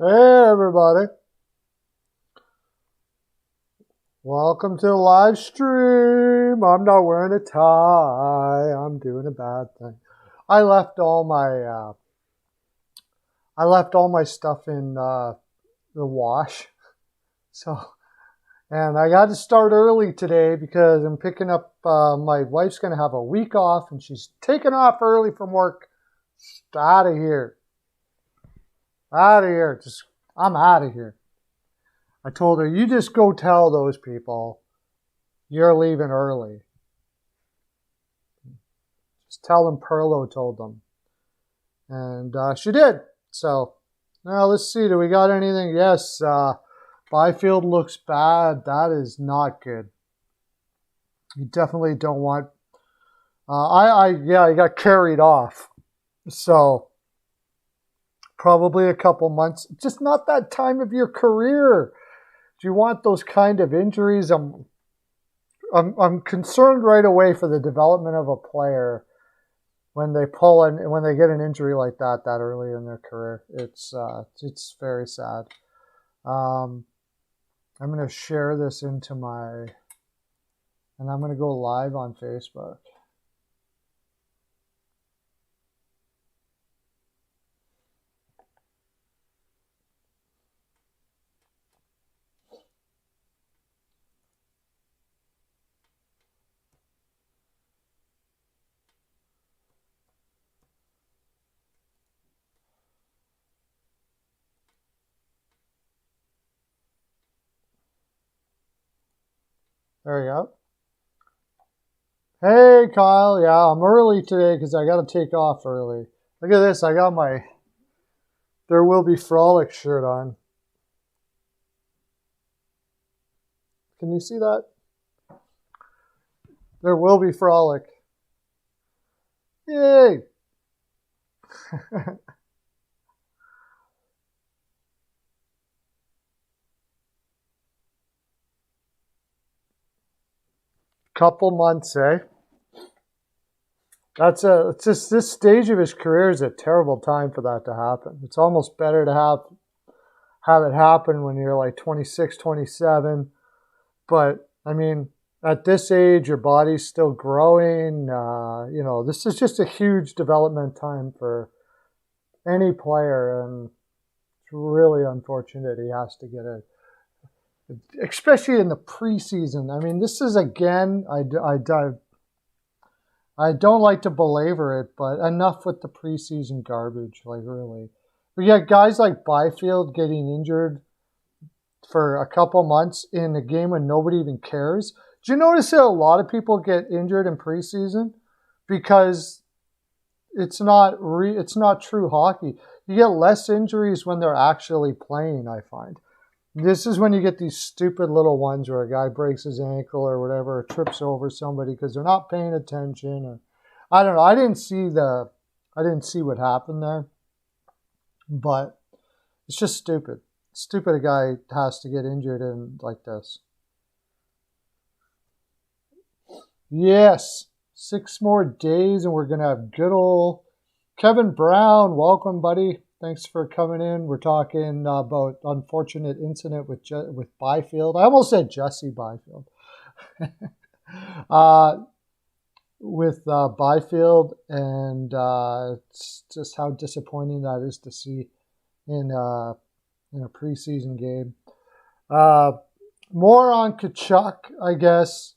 Hey everybody, welcome to the live stream. I'm not wearing a tie. I'm doing a bad thing. I left all my stuff in the wash. So, and I got to start early today because I'm picking up. My wife's gonna have a week off, and she's taking off early from work. Just out of here, out of here. I'm out of here. I told her, you just go tell those people you're leaving early. Just tell them Perlo told them. And she did. So, now let's see. Do we got anything? Yes. Byfield looks bad. That is not good. You definitely don't want. He got carried off. So, probably a couple months. Just not that time of your career. Do you want those kind of injuries? I'm concerned right away for the development of a player when they when they get an injury like that early in their career. It's very sad. I'm going to share this into and I'm going to go live on Facebook. There you go. Hey, Kyle. Yeah, I'm early today because I got to take off early. Look at this. I got my There Will Be Frolic shirt on. Can you see that? There will be frolic. Yay! Couple months, eh? It's just this stage of his career is a terrible time for that to happen. It's almost better to have it happen when you're like 26, 27. But I mean, at this age, your body's still growing. This is just a huge development time for any player, and it's really unfortunate he has to get it, especially in the preseason. I mean, this is again, I don't like to belabor it, but enough with the preseason garbage, like really. We got guys like Byfield getting injured for a couple months in a game when nobody even cares. Do you notice that a lot of people get injured in preseason because it's not true hockey. You get less injuries when they're actually playing, I find. This is when you get these stupid little ones where a guy breaks his ankle or whatever, or trips over somebody because they're not paying attention, or I don't know. I didn't see what happened there, but it's just stupid. Stupid a guy has to get injured in like this. Yes, 6 more days and we're going to have good old Kevin Brown. Welcome, buddy. Thanks for coming in. We're talking about unfortunate incident with Byfield. I almost said Jesse Byfield. With Byfield, and it's just how disappointing that is to see in a preseason game. More on Tkachuk, I guess.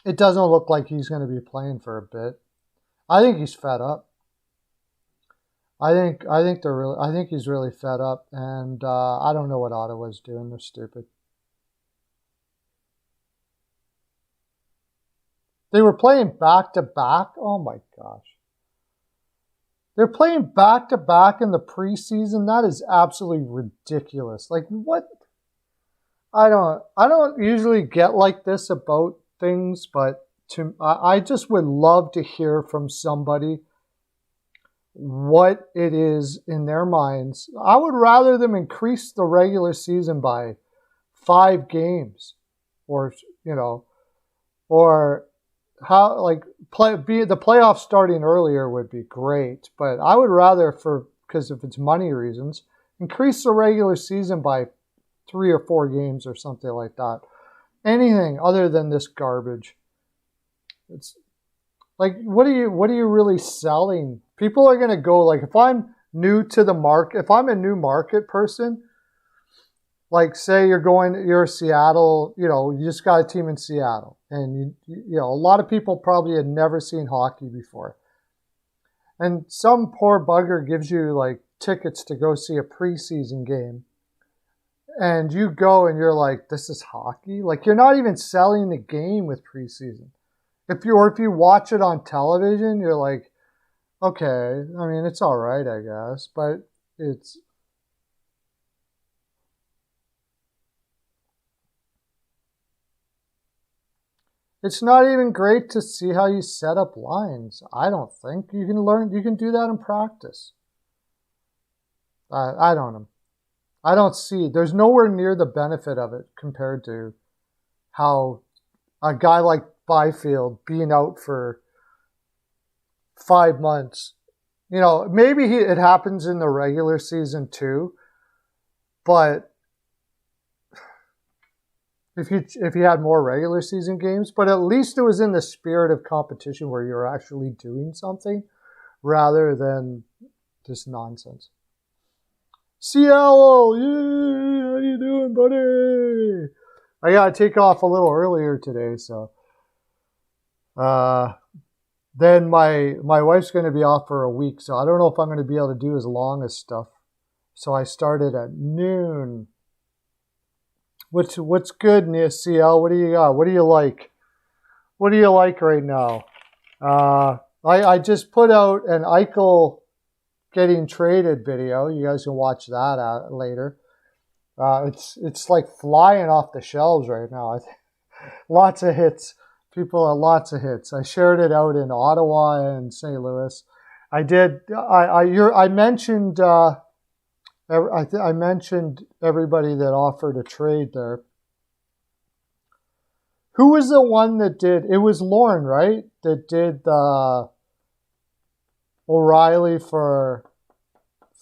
It doesn't look like he's going to be playing for a bit. I think he's fed up. I think he's really fed up, and I don't know what Ottawa's doing. They're stupid. They were playing back to back. Oh my gosh. They're playing back to back in the preseason. That is absolutely ridiculous. Like what? I don't usually get like this about things, but I just would love to hear from somebody what it is in their minds. I would rather them increase the regular season by 5 games, or how the playoffs starting earlier would be great. But I would rather, because if it's money reasons, Increase the regular season by 3 or 4 games or something like that. Anything other than this garbage. It's like, what are you really selling? People are going to go, like, if I'm new to the market, if I'm a new market person, like, say you're Seattle, you just got a team in Seattle, and a lot of people probably had never seen hockey before. And some poor bugger gives you like tickets to go see a preseason game. And you go and you're like, this is hockey? Like, you're not even selling the game with preseason. If you watch it on television, you're like, okay, I mean, it's all right, I guess, but it's not even great to see how you set up lines. I don't think you can do that in practice. I don't know. I don't see. There's nowhere near the benefit of it compared to how a guy like Byfield being out for 5 months. Maybe it happens in the regular season too, but if you had more regular season games, but at least it was in the spirit of competition where you're actually doing something rather than just nonsense. Seattle, yeah, how you doing, buddy? I gotta take off a little earlier today, so then my wife's gonna be off for a week, so I don't know if I'm gonna be able to do as long as stuff. So I started at noon. What's good, CL? What do you got? What do you like? What do you like right now? I just put out an Eichel getting traded video. You guys can watch that later. It's like flying off the shelves right now. Lots of hits. People are lots of hits. I shared it out in Ottawa and St. Louis. I did. I mentioned. I mentioned everybody that offered a trade there. Who was the one that did? It was Lauren, right? That did the O'Reilly for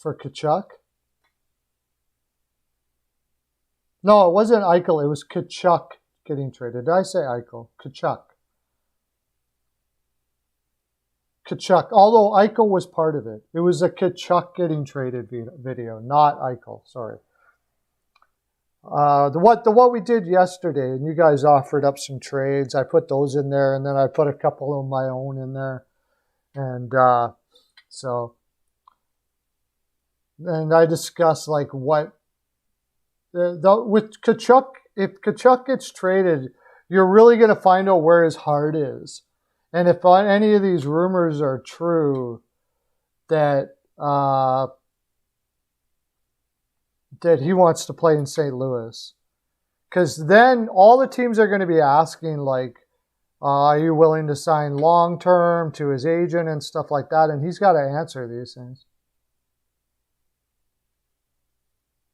Tkachuk. No, it wasn't Eichel. It was Tkachuk getting traded. Did I say Eichel? Tkachuk. Although Eichel was part of it. It was a Tkachuk getting traded video, not Eichel. Sorry. The what we did yesterday, and you guys offered up some trades. I put those in there, and then I put a couple of my own in there, and and I discussed like what with Tkachuk. If Tkachuk gets traded, you're really going to find out where his heart is. And if any of these rumors are true, that he wants to play in St. Louis, because then all the teams are going to be asking, like, are you willing to sign long-term to his agent and stuff like that? And he's got to answer these things.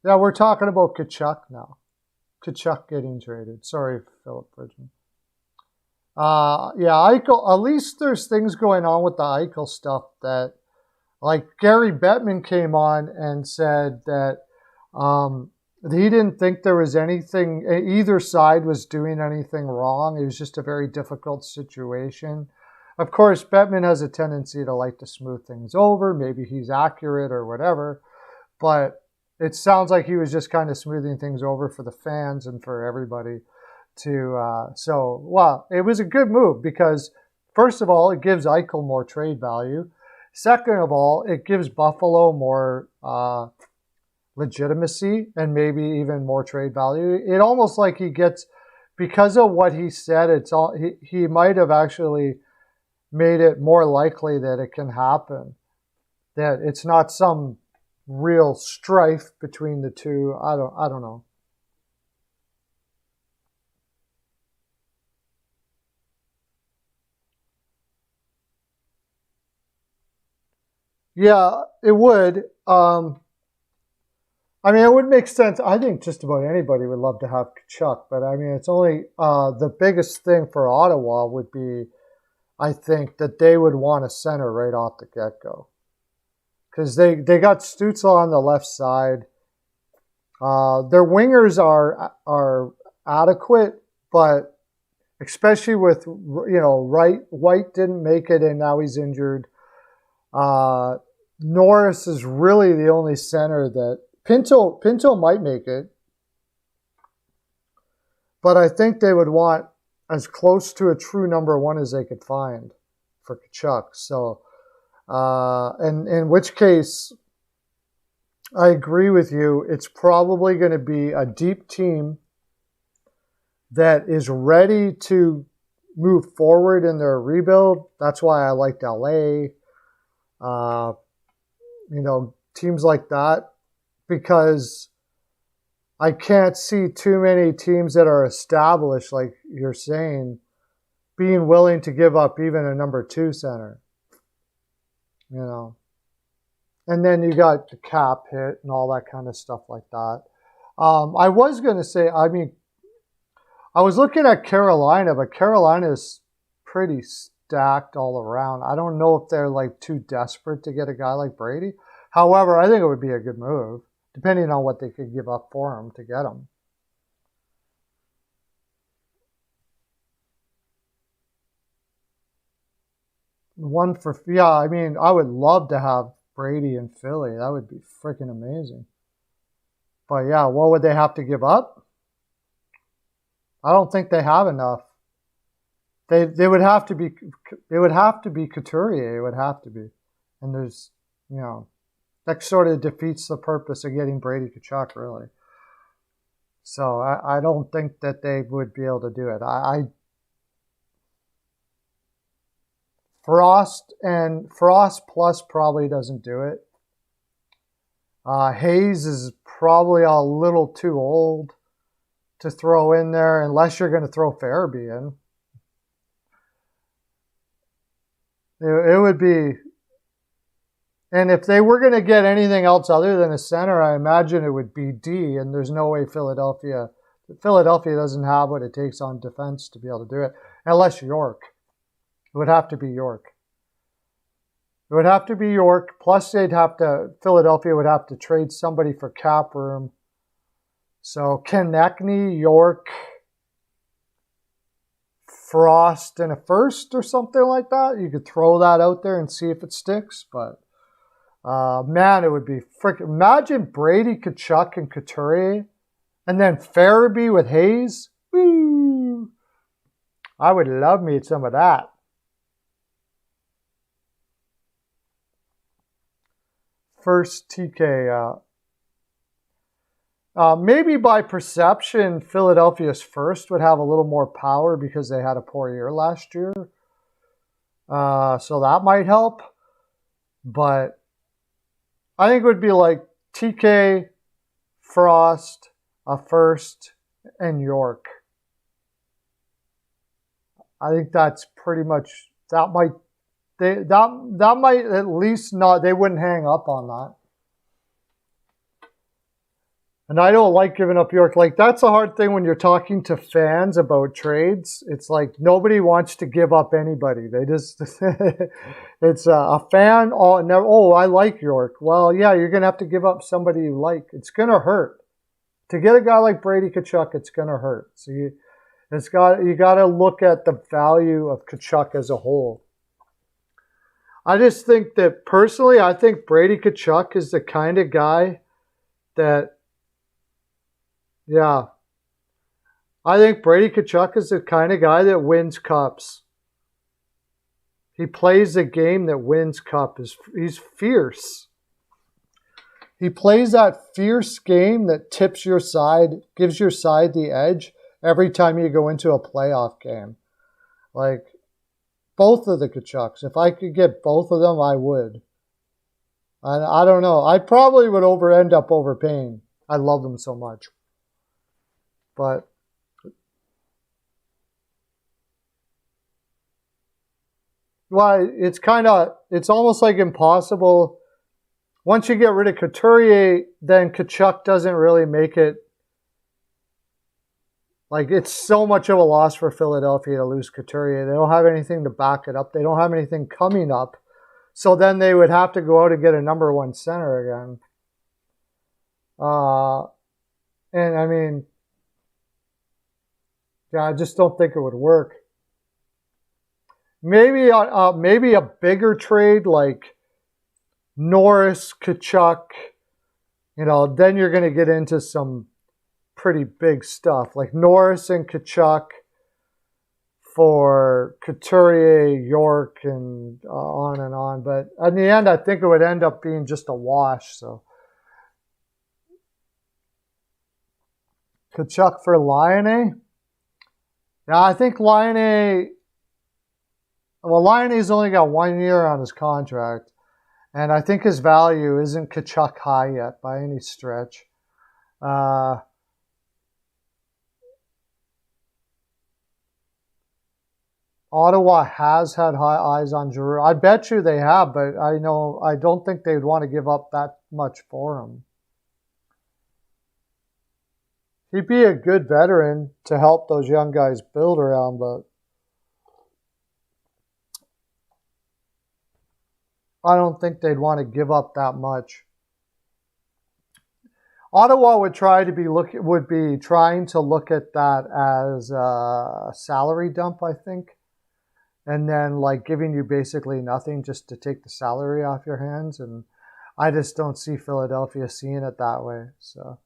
Yeah, we're talking about Tkachuk now. Tkachuk getting traded. Sorry, Philip Bridgman. Eichel, at least there's things going on with the Eichel stuff that, like, Gary Bettman came on and said that he didn't think there was anything, either side was doing anything wrong. It was just a very difficult situation. Of course, Bettman has a tendency to like to smooth things over. Maybe he's accurate or whatever, but it sounds like he was just kind of smoothing things over for the fans and for everybody. It was a good move because, first of all, it gives Eichel more trade value. Second of all, it gives Buffalo more legitimacy and maybe even more trade value. It almost like he gets, because of what he said, he might have actually made it more likely that it can happen, that it's not some real strife between the two. I don't know. Yeah, it would. I mean, it would make sense. I think just about anybody would love to have Tkachuk, but I mean, it's only the biggest thing for Ottawa would be, I think, that they would want a center right off the get-go. Because they got Stützle on the left side. Their wingers are adequate, but especially with, White didn't make it and now he's injured. Norris is really the only center that Pinto might make it, but I think they would want as close to a true number one as they could find for Tkachuk. So, and in which case, I agree with you. It's probably going to be a deep team that is ready to move forward in their rebuild. That's why I liked LA. Teams like that, because I can't see too many teams that are established, like you're saying, being willing to give up even a number two center. And then you got the cap hit and all that kind of stuff like that. I was going to say, I was looking at Carolina, but Carolina is pretty stacked all around. I don't know if they're like too desperate to get a guy like Brady. However, I think it would be a good move, depending on what they could give up for him to get him. I would love to have Brady in Philly. That would be freaking amazing. But yeah, what would they have to give up? I don't think they have enough. They would have to be. It would have to be Couturier. It would have to be, and there's that sort of defeats the purpose of getting Brady Tkachuk, really. So I don't think that they would be able to do it. Frost plus probably doesn't do it. Hayes is probably a little too old to throw in there unless you're going to throw Farabee in. It would be, and if they were going to get anything else other than a center, I imagine it would be D, and there's no way Philadelphia doesn't have what it takes on defense to be able to do it, unless York. It would have to be York. It would have to be York, plus Philadelphia would have to trade somebody for cap room. So Konechny, York, Frost, and a first or something like that. You could throw that out there and see if it sticks. But, man, it would be freaking... Imagine Brady, Tkachuk, and Couturier, and then Farabee with Hayes. Woo! I would love me some of that. First TK... maybe by perception, Philadelphia's first would have a little more power because they had a poor year last year. So that might help. But I think it would be like TK, Frost, a first, and York. I think that's pretty much, that might at least not, they wouldn't hang up on that. And I don't like giving up York. Like, that's a hard thing when you're talking to fans about trades. It's like nobody wants to give up anybody. They just, it's a fan. I like York. Well, yeah, you're going to have to give up somebody you like. It's going to hurt. To get a guy like Brady Tkachuk, it's going to hurt. So you got to look at the value of Tkachuk as a whole. I just think that personally, I think Brady Tkachuk is the kind of guy that, yeah. I think Brady Tkachuk is the kind of guy that wins cups. He plays a game that wins cup. He's fierce. He plays that fierce game that tips your side, gives your side the edge every time you go into a playoff game. Like, both of the Tkachuks. If I could get both of them, I would. I don't know. I probably would end up overpaying. I love them so much. But it's almost like impossible. Once you get rid of Couturier, then Tkachuk doesn't really make it. Like, it's so much of a loss for Philadelphia to lose Couturier. They don't have anything to back it up. They don't have anything coming up. So then they would have to go out and get a number one center again. And I mean, yeah, I just don't think it would work. Maybe a bigger trade like Norris, Tkachuk. Then you're going to get into some pretty big stuff like Norris and Tkachuk for Couturier, York, and on and on. But in the end, I think it would end up being just a wash. So Tkachuk for Laine. Yeah, I think Laine's only got 1 year on his contract, and I think his value isn't Tkachuk high yet by any stretch. Ottawa has had high eyes on Giroux. I bet you they have, but I don't think they'd want to give up that much for him. He'd be a good veteran to help those young guys build around, but I don't think they'd want to give up that much. Ottawa would be trying to look at that as a salary dump, I think, and then like giving you basically nothing just to take the salary off your hands. And I just don't see Philadelphia seeing it that way. So.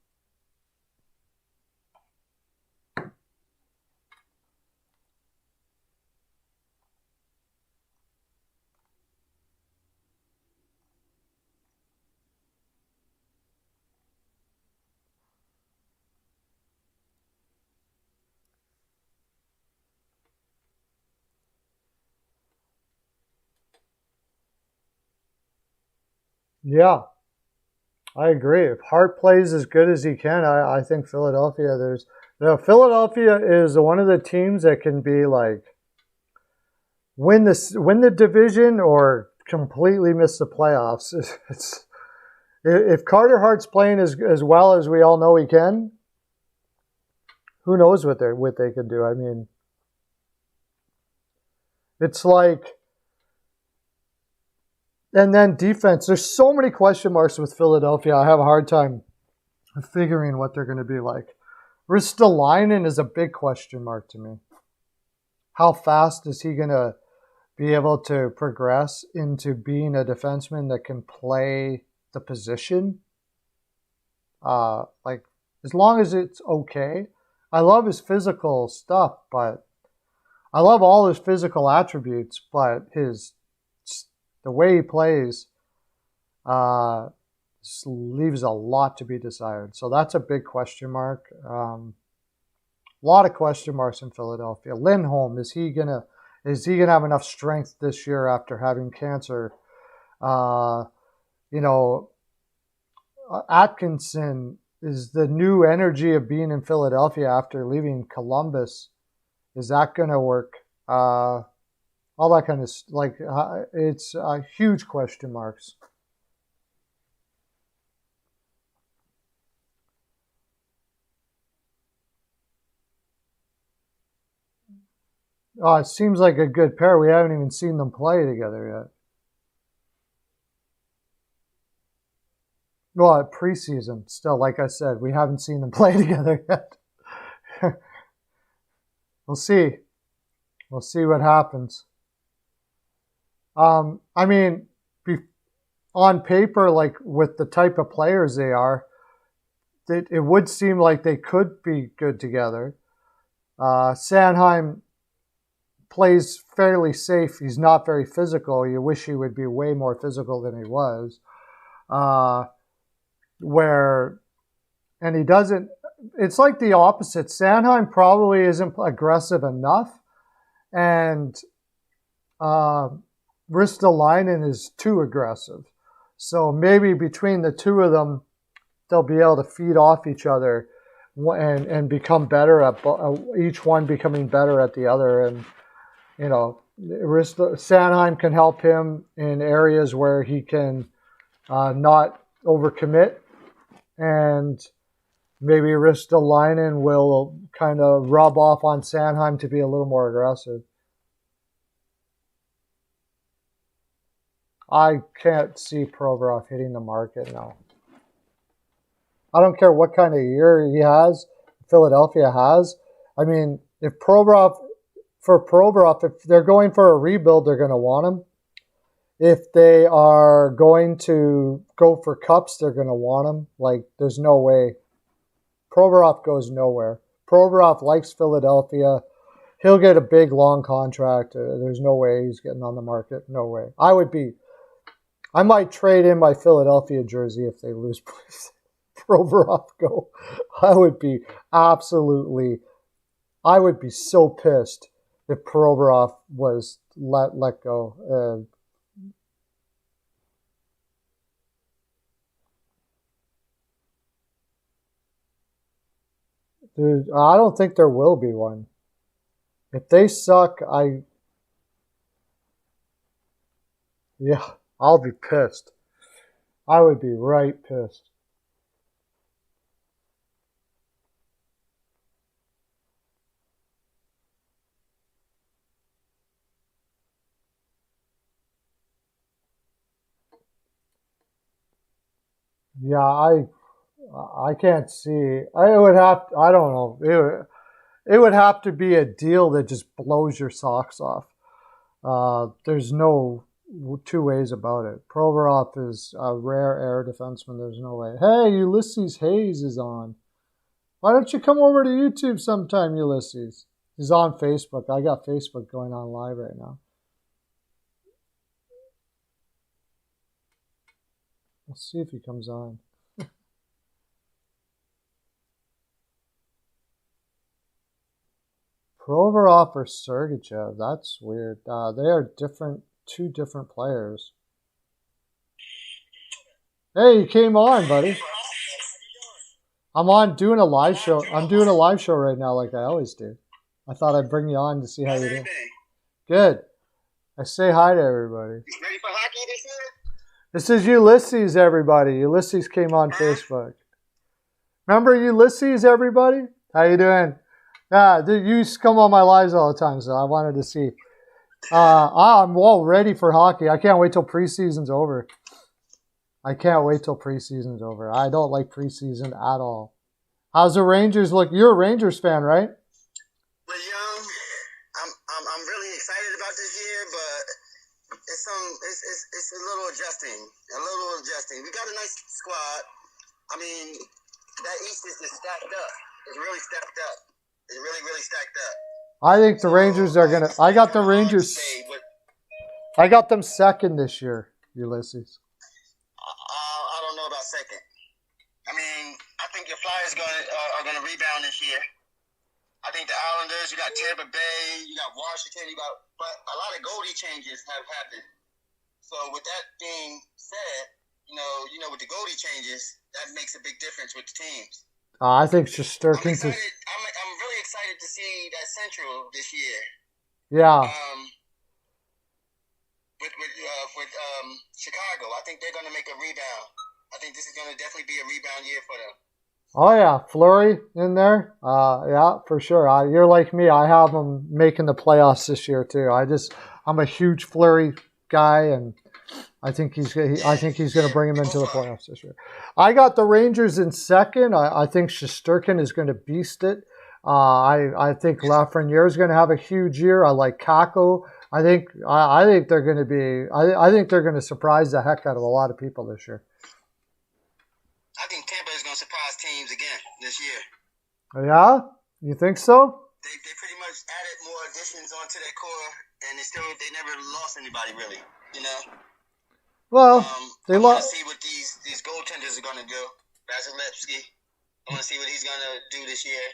Yeah, I agree. If Hart plays as good as he can, I think Philadelphia. Philadelphia is one of the teams that can be like win the division or completely miss the playoffs. If Carter Hart's playing as well as we all know he can, who knows what they could do? I mean, it's like. And then defense. There's so many question marks with Philadelphia. I have a hard time figuring what they're going to be like. Ristolainen is a big question mark to me. How fast is he going to be able to progress into being a defenseman that can play the position? Like, as long as it's okay. I love his physical stuff, but I love all his physical attributes, but the way he plays leaves a lot to be desired. So that's a big question mark. A lot of question marks in Philadelphia. Lindholm, is he gonna have enough strength this year after having cancer? Atkinson is the new energy of being in Philadelphia after leaving Columbus. Is that gonna work? All that kind of it's huge question marks. It seems like a good pair. We haven't even seen them play together yet. Well, at preseason, still, like I said, we haven't seen them play together yet. We'll see. We'll see what happens. I mean, on paper, like with the type of players they are, it would seem like they could be good together. Sanheim plays fairly safe. He's not very physical. You wish he would be way more physical than he was. And he doesn't. It's like the opposite. Sanheim probably isn't aggressive enough, and Ristolainen is too aggressive. So maybe between the two of them, they'll be able to feed off each other and become better at each one becoming better at the other. And Sanheim can help him in areas where he can not overcommit, and maybe Ristolainen will kind of rub off on Sanheim to be a little more aggressive. I can't see Provorov hitting the market now. I don't care what kind of year he has, Philadelphia has. I mean, if they're going for a rebuild, they're going to want him. If they are going to go for cups, they're going to want him. Like, there's no way. Provorov goes nowhere. Provorov likes Philadelphia. He'll get a big, long contract. There's no way he's getting on the market. No way. I might trade in my Philadelphia jersey if they lose. Provorov go. I would be so pissed if Provorov was let go. Dude, I don't think there will be one. If they suck, I'll be pissed. I would be right pissed. Yeah, I can't see. I would have. I don't know. It would have to be a deal that just blows your socks off. There's no two ways about it. Provorov is a rare air defenseman. There's no way. Hey, Ulysses Hayes is on. Why don't you come over to YouTube sometime, Ulysses? He's on Facebook. I got Facebook going on live right now. Let's see if he comes on. Provorov or Sergachev? That's weird. They are two different players. Hey, you came on, buddy. I'm on doing a live show. I'm doing a live show right now like I always do. I thought I'd bring you on to see how you're doing. Good. I say hi to everybody. Ready for hockey this year? This is Ulysses, everybody. Ulysses came on Facebook. Remember Ulysses, everybody? How you doing? Yeah, you used to come on my lives all the time, so I wanted to see. I'm all ready for hockey. I can't wait till preseason's over. I don't like preseason at all. How's the Rangers look? You're a Rangers fan, right? Well, young, I'm really excited about this year, but it's a little adjusting. We got a nice squad. I mean, that East is just stacked up. It's really stacked up. It's really, really stacked up. I think the Rangers are gonna. I got the Rangers. I got them second this year, Ulysses. I don't know about second. I mean, I think your Flyers are gonna rebound this year. I think the Islanders. You got Tampa Bay. You got Washington. But a lot of goalie changes have happened. So with that being said, you know, with the goalie changes, that makes a big difference with the teams. I think Shesterkin. I'm really excited to see that Central this year. Yeah. With Chicago, I think they're going to make a rebound. I think this is going to definitely be a rebound year for them. Oh yeah, Fleury in there. Yeah, for sure. You're like me. I have them making the playoffs this year too. I'm a huge Fleury guy, and I think he's going to bring him into the playoffs this year. I got the Rangers in second. I think Shesterkin is going to beast it. I think Lafreniere is going to have a huge year. I like Kako. I think they're going to be. I think they're going to surprise the heck out of a lot of people this year. I think Tampa is going to surprise teams again this year. Yeah, you think so? They pretty much added more additions onto their core, and they never lost anybody really. You know. Well, they want to see what these goaltenders are going to do. Vasilevsky. I want to see what he's going to do this year.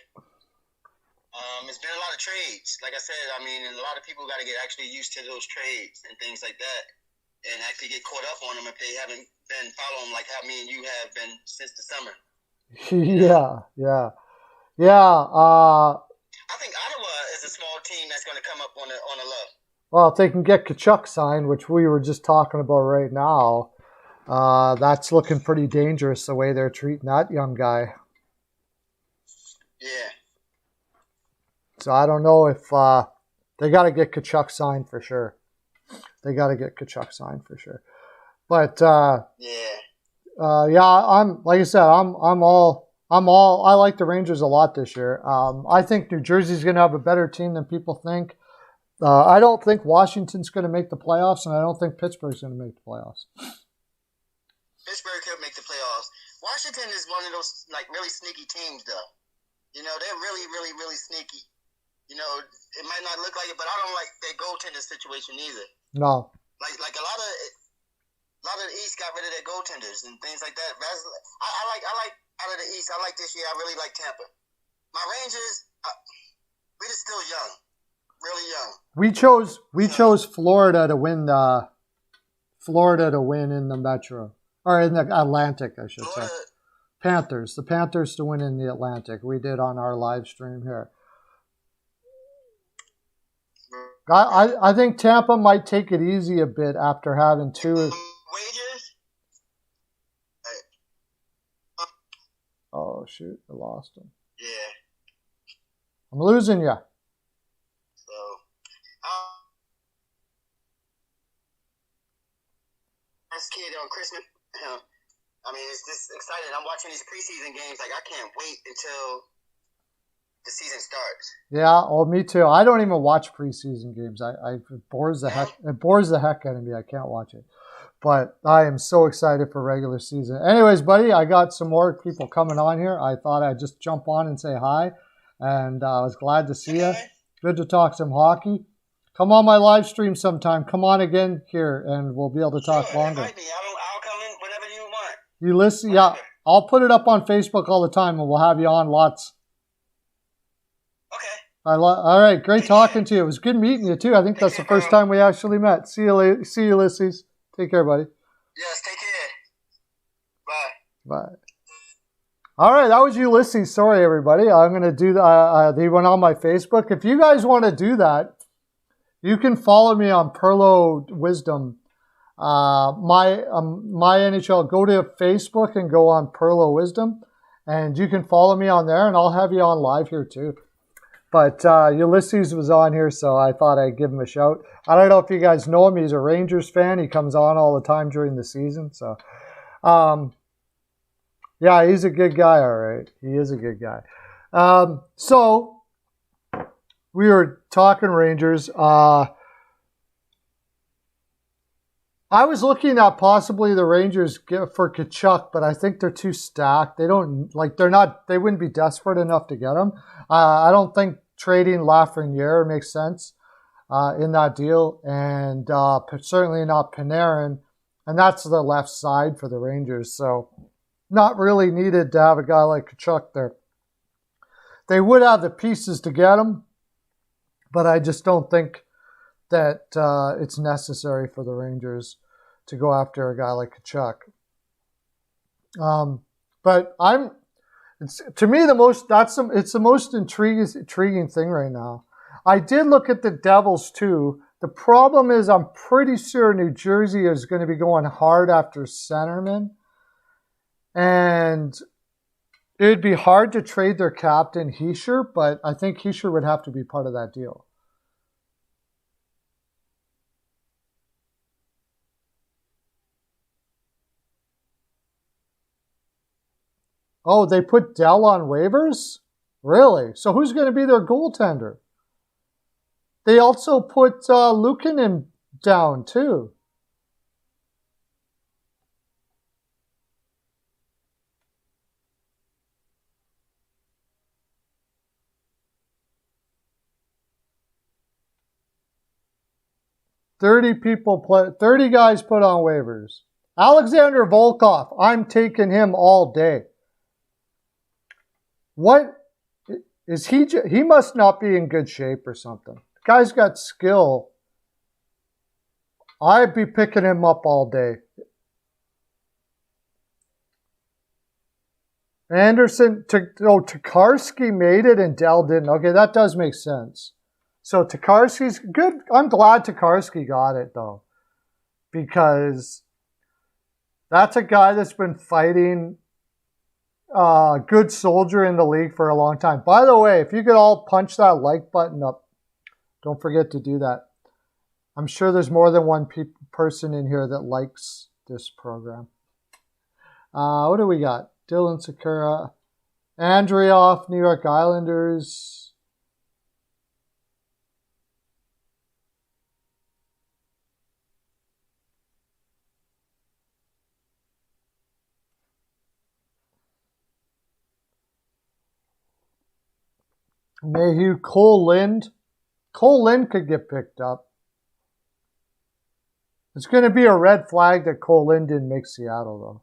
It's been a lot of trades. Like I said, I mean, and a lot of people got to get actually used to those trades and things like that, and actually get caught up on them if they haven't been following like how me and you have been since the summer. Yeah. I think Ottawa is a small team that's going to come up on a low. Well, if they can get Tkachuk signed, which we were just talking about right now, that's looking pretty dangerous the way they're treating that young guy. Yeah. So I don't know if they got to get Tkachuk signed for sure. But Yeah, I'm like I said, I like the Rangers a lot this year. I think New Jersey's going to have a better team than people think. I don't think Washington's going to make the playoffs, and I don't think Pittsburgh's going to make the playoffs. Pittsburgh could make the playoffs. Washington is one of those like really sneaky teams, though. You know, they're really, really, really sneaky. You know, it might not look like it, but I don't like their goaltender situation either. No. Like a lot of the East got rid of their goaltenders and things like that. I like out of the East. I like this year. I really like Tampa. My Rangers, we're just still young, really young. We chose Florida to win in the Metro, or in the Atlantic, I should say. Panthers. The Panthers to win in the Atlantic. We did on our live stream here. I think Tampa might take it easy a bit after having two. Wagers? Oh, shoot. I lost him. Yeah. I'm losing you. So, this kid on Christmas, I mean, it's just exciting. I'm watching these preseason games. Like, I can't wait until the season starts. Yeah, oh, me too. I don't even watch preseason games. It bores the heck out of me. I can't watch it. But I am so excited for regular season. Anyways, buddy, I got some more people coming on here. I thought I'd just jump on and say hi. And I was glad to see you. Good to talk some hockey. Come on my live stream sometime. Come on again here, and we'll be able to talk longer. Invite me. I'll come in whenever you want. You listen? Yeah, I'll put it up on Facebook all the time, and we'll have you on lots. Okay. All right, great talking to you. It was good meeting you, too. I think that's the first time we actually met. See you, Ulysses. Take care, buddy. Yes, take care. Bye. Bye. All right, that was Ulysses. Sorry, everybody. I'm going to do that. He went on my Facebook. If you guys want to do that, you can follow me on Perlo Wisdom. My NHL. Go to Facebook and go on Perlo Wisdom, and you can follow me on there, and I'll have you on live here, too. But Ulysses was on here, so I thought I'd give him a shout. I don't know if you guys know him. He's a Rangers fan. He comes on all the time during the season. So, yeah, he's a good guy, all right. He is a good guy. So, we were talking Rangers. I was looking at possibly the Rangers for Tkachuk, but I think they're too stacked. They wouldn't be desperate enough to get him. I don't think trading Lafreniere makes sense in that deal, and certainly not Panarin, and that's the left side for the Rangers, so not really needed to have a guy like Tkachuk there. They would have the pieces to get him, but I just don't think that it's necessary for the Rangers to go after a guy like Tkachuk. But it's to me it's the most intriguing thing right now. I did look at the Devils too. The problem is I'm pretty sure New Jersey is going to be going hard after centerman, and it'd be hard to trade their captain Hischier, but I think Hischier would have to be part of that deal. Oh, they put Dell on waivers? Really? So who's going to be their goaltender? They also put Luukkonen down, too. Thirty guys put on waivers. Alexander Volkov, I'm taking him all day. What is he? He must not be in good shape or something. The guy's got skill. I'd be picking him up all day. Tokarski made it and Dell didn't. Okay, that does make sense. So Tokarski's good. I'm glad Tokarski got it, though, because that's a guy that's been fighting good soldier in the league for a long time. By the way, if you could all punch that like button up, don't forget to do that. I'm sure there's more than one person in here that likes this program. What do we got? Dylan Sakura. Andreoff, New York Islanders. Mayhew, Cole Lind. Cole Lind could get picked up. It's going to be a red flag that Cole Lind didn't make Seattle, though.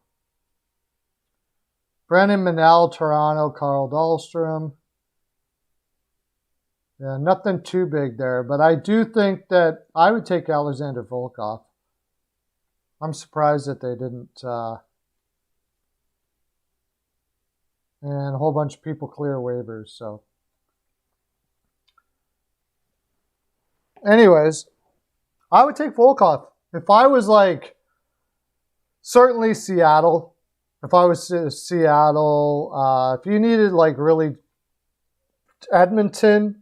Brennan Manel, Toronto, Carl Dahlstrom. Yeah, nothing too big there, but I do think that I would take Alexander Volkov. I'm surprised that they didn't. And a whole bunch of people clear waivers, so. Anyways, I would take Volkov. If I was like, certainly Seattle. If I was Seattle, if you needed like really Edmonton.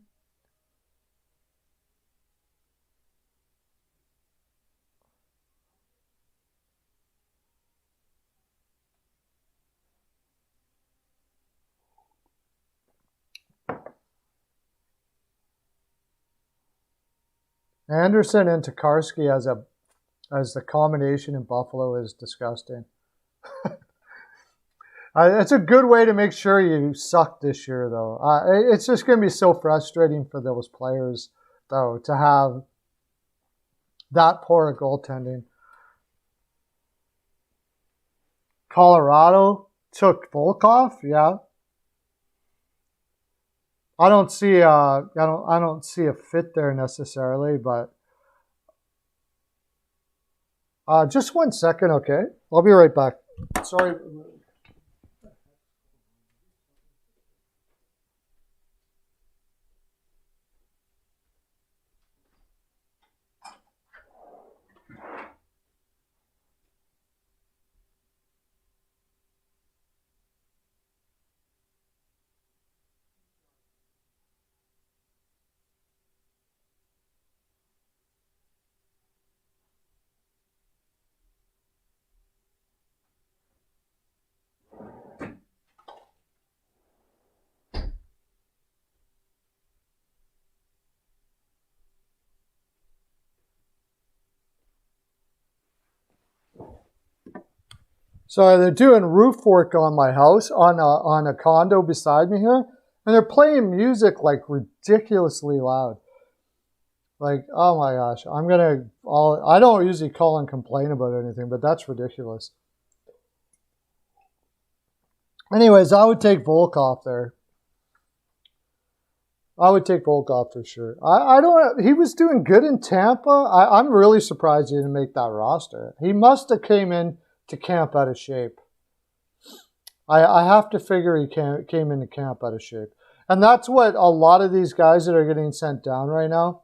Anderson and Tokarski as the combination in Buffalo is disgusting. It's a good way to make sure you suck this year, though. It's just going to be so frustrating for those players, though, to have that poor goaltending. Colorado took Volkov, yeah. I don't see a fit there necessarily, but just 1 second, okay? I'll be right back. Sorry. So they're doing roof work on my house, on a condo beside me here, and they're playing music like ridiculously loud. Like, oh my gosh, I don't usually call and complain about anything, but that's ridiculous. Anyways, I would take Volkov there. I would take Volkov for sure. He was doing good in Tampa. I'm really surprised he didn't make that roster. He must have came in to camp out of shape. I have to figure he came into camp out of shape. And that's what a lot of these guys that are getting sent down right now,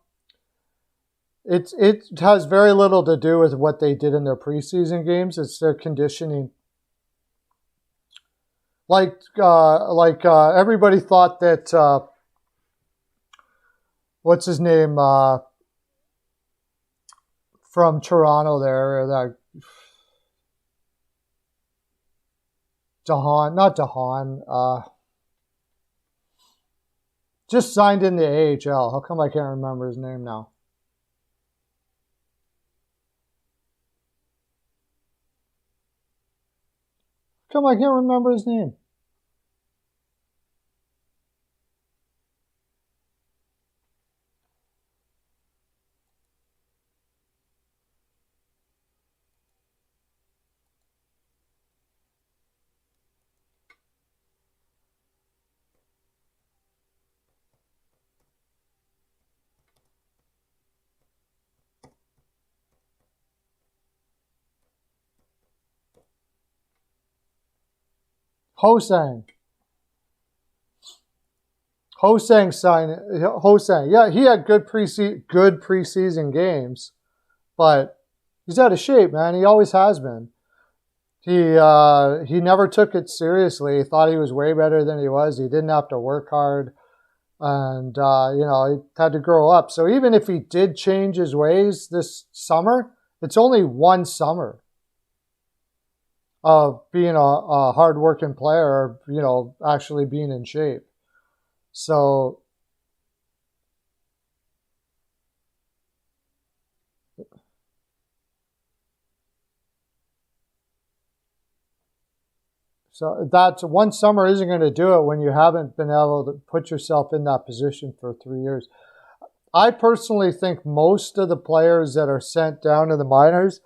it has very little to do with what they did in their preseason games. It's their conditioning. Like everybody thought that, what's his name, from Toronto there, that just signed in the AHL. How come I can't remember his name now? How come I can't remember his name? Hosang. Yeah, he had good preseason games, but he's out of shape, man. He always has been. He never took it seriously. He thought he was way better than he was. He didn't have to work hard, and he had to grow up. So even if he did change his ways this summer, it's only one summer. of being a hard-working player, or, actually being in shape. So that's one summer isn't going to do it when you haven't been able to put yourself in that position for 3 years. I personally think most of the players that are sent down to the minors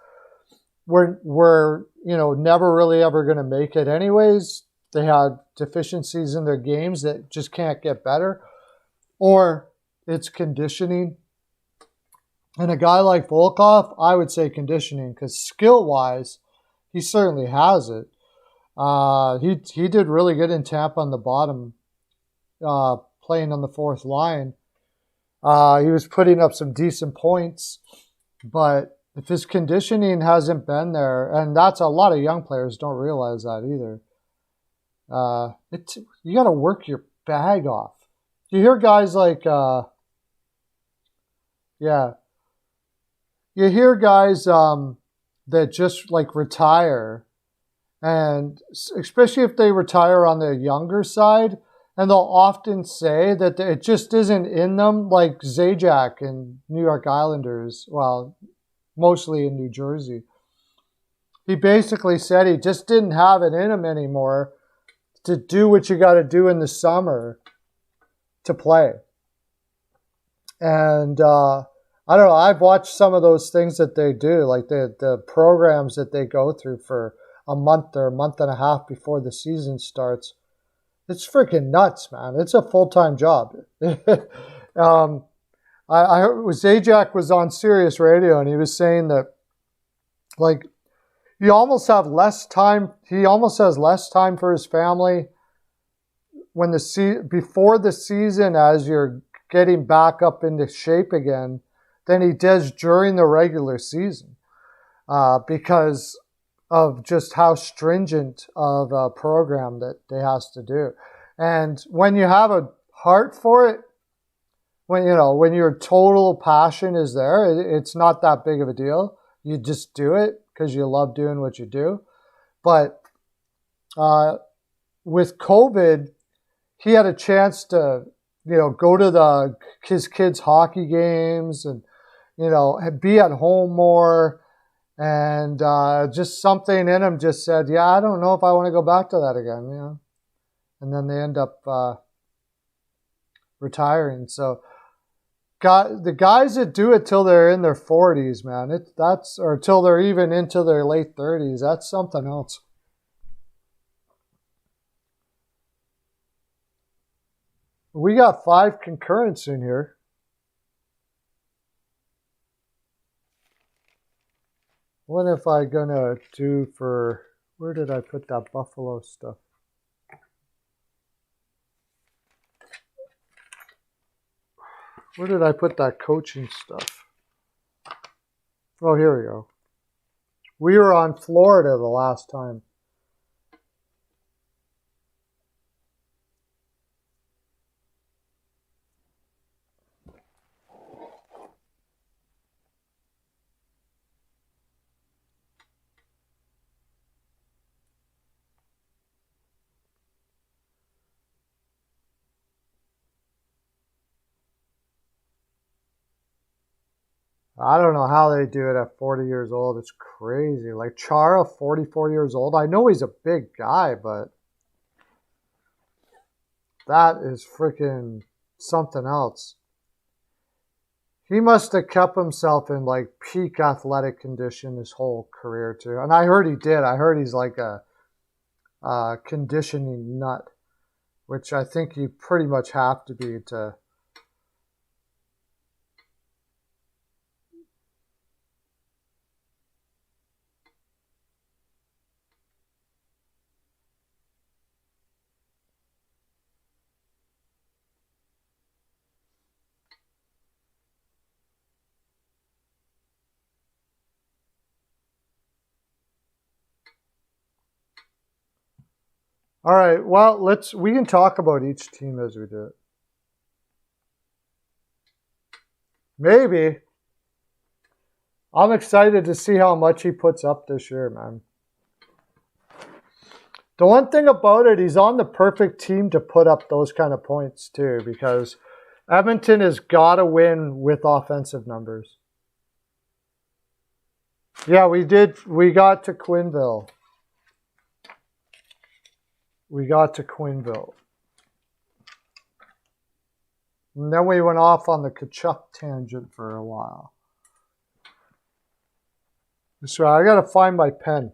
were never really ever going to make it anyways. They had deficiencies in their games that just can't get better, or it's conditioning. And a guy like Volkov, I would say conditioning, because skill-wise, he certainly has it. He did really good in Tampa on the bottom, playing on the fourth line. He was putting up some decent points, but if his conditioning hasn't been there, and that's a lot of young players don't realize that either. You got to work your bag off. You hear guys like, you hear guys that just like retire, and especially if they retire on the younger side, and they'll often say that it just isn't in them, like Zajac and New York Islanders, well, mostly in New Jersey. He basically said he just didn't have it in him anymore to do what you got to do in the summer to play. And I don't know, I've watched some of those things that they do, like the programs that they go through for a month or a month and a half before the season starts. It's freaking nuts, man. It's a full-time job. I heard Zajac was on Sirius Radio, and he was saying that, like, he almost has less time for his family before the season, as you're getting back up into shape again, than he does during the regular season, because of just how stringent of a program that they has to do. And when you have a heart for it, when your total passion is there, it's not that big of a deal. You just do it because you love doing what you do. But with COVID, he had a chance to, go to his kids' hockey games and, be at home more. And just something in him just said, yeah, I don't know if I want to go back to that again, And then they end up retiring. So the guys that do it till they're in their 40s, man, or till they're even into their late 30s, that's something else. We got 5 concurrents in here. What if I gonna do for, where did I put that Buffalo stuff? Where did I put that coaching stuff? Oh, here we go. We were on Florida the last time. I don't know how they do it at 40 years old. It's crazy. Like Chara, 44 years old. I know he's a big guy, but that is freaking something else. He must have kept himself in like peak athletic condition his whole career too. And I heard he did. I heard he's like a conditioning nut, which I think you pretty much have to be to. All right, well, we can talk about each team as we do it. Maybe. I'm excited to see how much he puts up this year, man. The one thing about it, he's on the perfect team to put up those kind of points too, because Edmonton has got to win with offensive numbers. Yeah, we did. We got to Quinville. We got to Quinville. And then we went off on the Tkachuk tangent for a while. So I got to find my pen.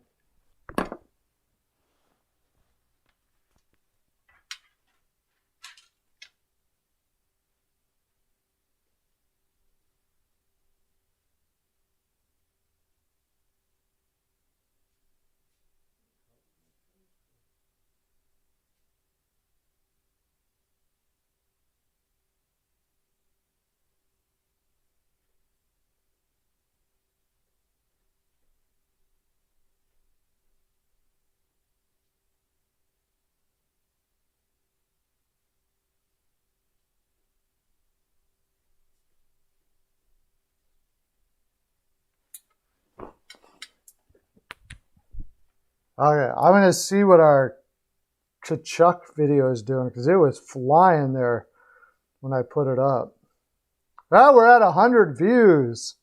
Okay, I'm going to see what our Tkachuk video is doing because it was flying there when I put it up. Well, we're at 100 views.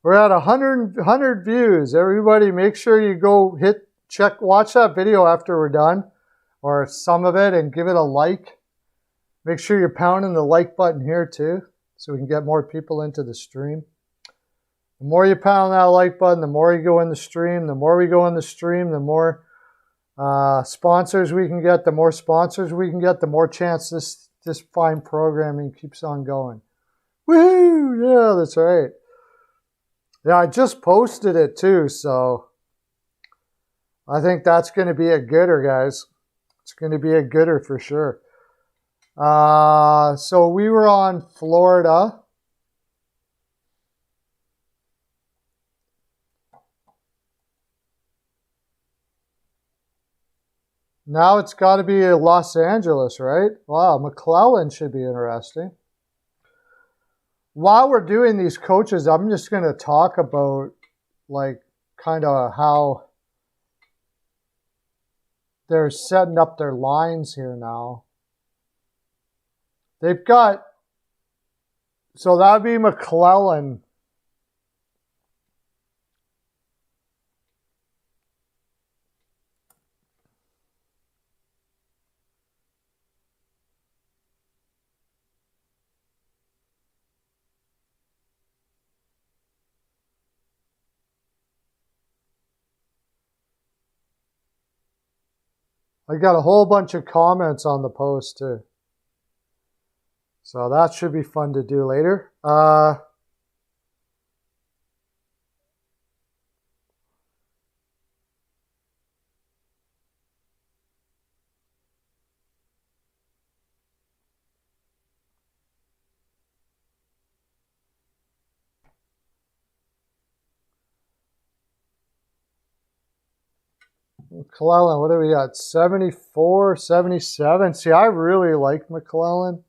We're at 100 views. Everybody, make sure you go watch that video after we're done, or some of it, and give it a like. Make sure you're pounding the like button here too, so we can get more people into the stream. The more you pound that like button, the more you go in the stream. The more we go in the stream, the more sponsors we can get. The more sponsors we can get, the more chance this fine programming keeps on going. Woohoo! Yeah, that's right. Yeah, I just posted it too, so I think that's going to be a gooder, guys. It's going to be a gooder for sure. So we were on Florida. Now it's got to be Los Angeles, right? Wow, McClellan should be interesting. While we're doing these coaches, I'm just going to talk about like kind of how they're setting up their lines here now. They've got, so that would be McClellan. I got a whole bunch of comments on the post too. So that should be fun to do later. McClellan, what do we got? 74, 77. See, I really like McClellan.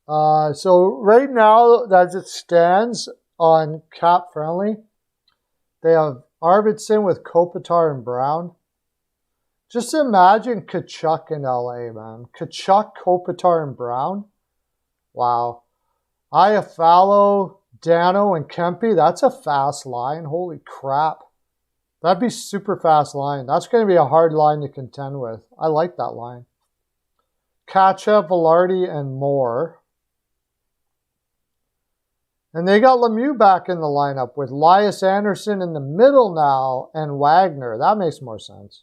So right now, as it stands on Cap Friendly, they have Arvidsson with Kopitar and Brown. Just imagine Tkachuk in LA, man. Tkachuk, Kopitar, and Brown. Wow. Iafallo, Dano, and Kempe. That's a fast line. Holy crap. That'd be super fast line. That's going to be a hard line to contend with. I like that line. Kacha, Velarde, and Moore. And they got Lemieux back in the lineup with Elias Anderson in the middle now and Wagner. That makes more sense.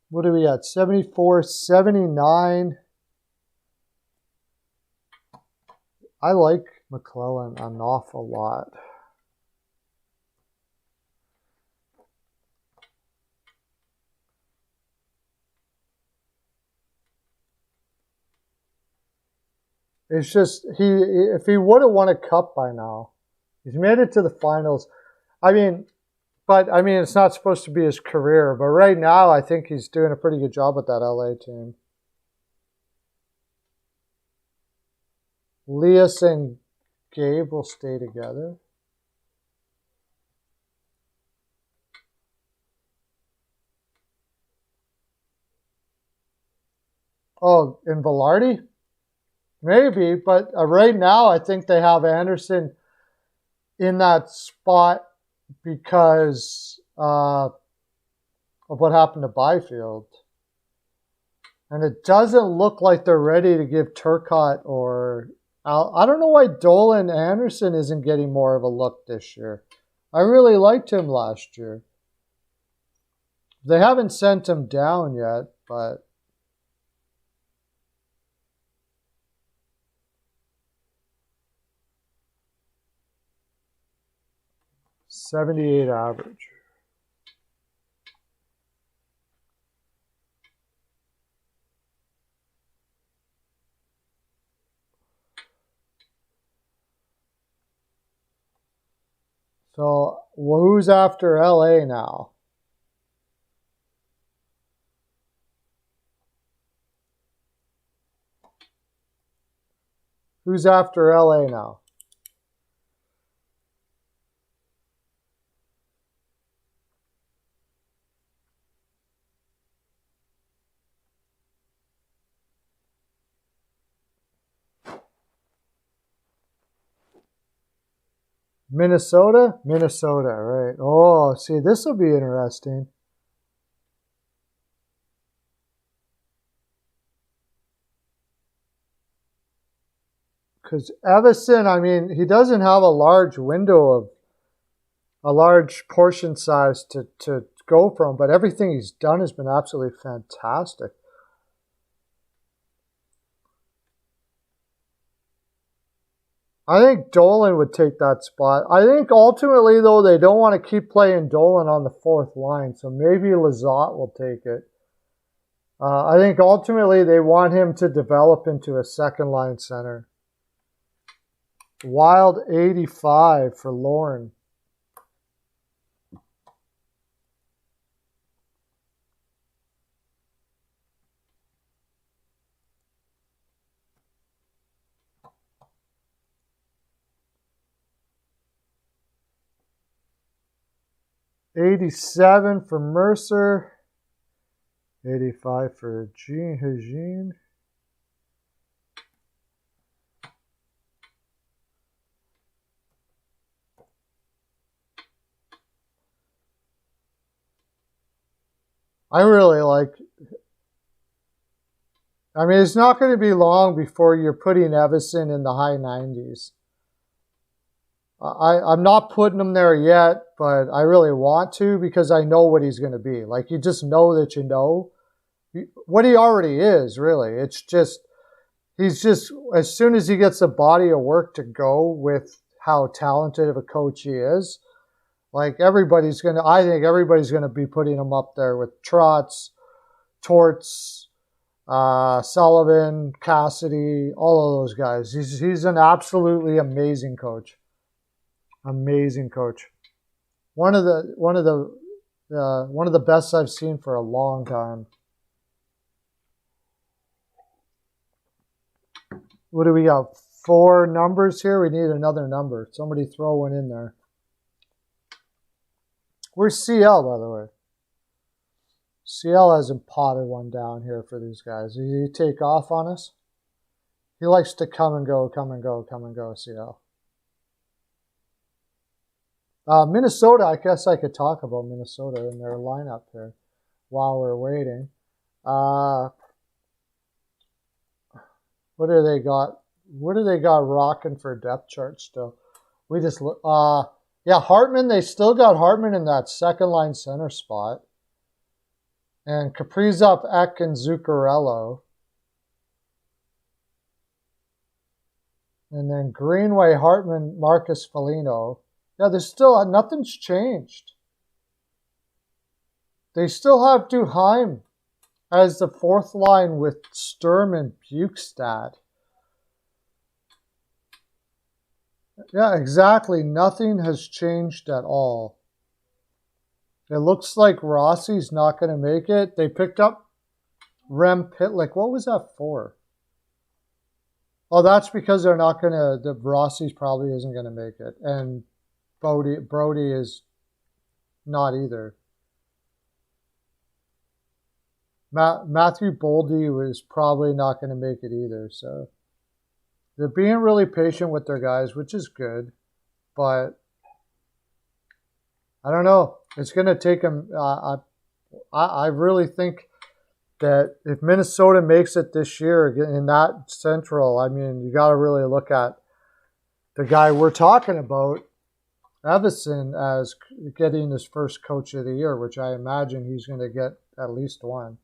What are we at? 74, 79. I like McClellan an awful lot. It's just if he would have won a cup by now, he's made it to the finals. I mean, it's not supposed to be his career. But right now, I think he's doing a pretty good job with that LA team. Lias and Gabe will stay together. Oh, and Velarde? Maybe, but right now I think they have Anderson in that spot because of what happened to Byfield. And it doesn't look like they're ready to give Turcotte or... I don't know why Dolan Anderson isn't getting more of a look this year. I really liked him last year. They haven't sent him down yet, but... .78 average. So, who's after LA now? Who's after LA now? Minnesota? Minnesota, right. Oh, see, this will be interesting. Because Evison, I mean, he doesn't have a large window of a large portion size to go from, but everything he's done has been absolutely fantastic. I think Dolan would take that spot. I think ultimately, though, they don't want to keep playing Dolan on the fourth line, so maybe Lizotte will take it. I think ultimately they want him to develop into a second-line center. Wild 85 for Lauren. $87 for Mercer. 85 for Hajin. I really like... I mean, it's not going to be long before you're putting Evison in the high 90s. I'm not putting him there yet, but I really want to because I know what he's going to be. Like, you just know that you know what he already is, really. It's just, he's just, as soon as he gets a body of work to go with how talented of a coach he is, like, I think everybody's going to be putting him up there with Trotz, Torts, Sullivan, Cassidy, all of those guys. He's an absolutely amazing coach. Amazing coach. One of the best I've seen for a long time. What do we got? 4 numbers here. We need another number. Somebody throw one in there. Where's CL, by the way? CL hasn't potted one down here for these guys. Did he take off on us? He likes to come and go, CL. Minnesota, I guess I could talk about Minnesota in their lineup here while we're waiting. What do they got? What do they got rocking for depth chart still? We just look. Yeah, Hartman. They still got Hartman in that second line center spot, and Kaprizov, Ek, and Zuccarello, and then Greenway, Hartman, Marcus Foligno. Yeah, there's still nothing's changed. They still have Duheim as the fourth line with Sturm and Bukestad. Yeah, exactly. Nothing has changed at all. It looks like Rossi's not going to make it. They picked up Rem Pitlick. What was that for? Oh, that's because they're not going to, the Rossi's probably isn't going to make it. And Brody is not either. Matthew Boldy was probably not going to make it either. So they're being really patient with their guys, which is good. But I don't know. It's going to take them. I really think that if Minnesota makes it this year in that Central, I mean, you got to really look at the guy we're talking about, Evison, as getting his first Coach of the Year, which I imagine he's going to get at least one.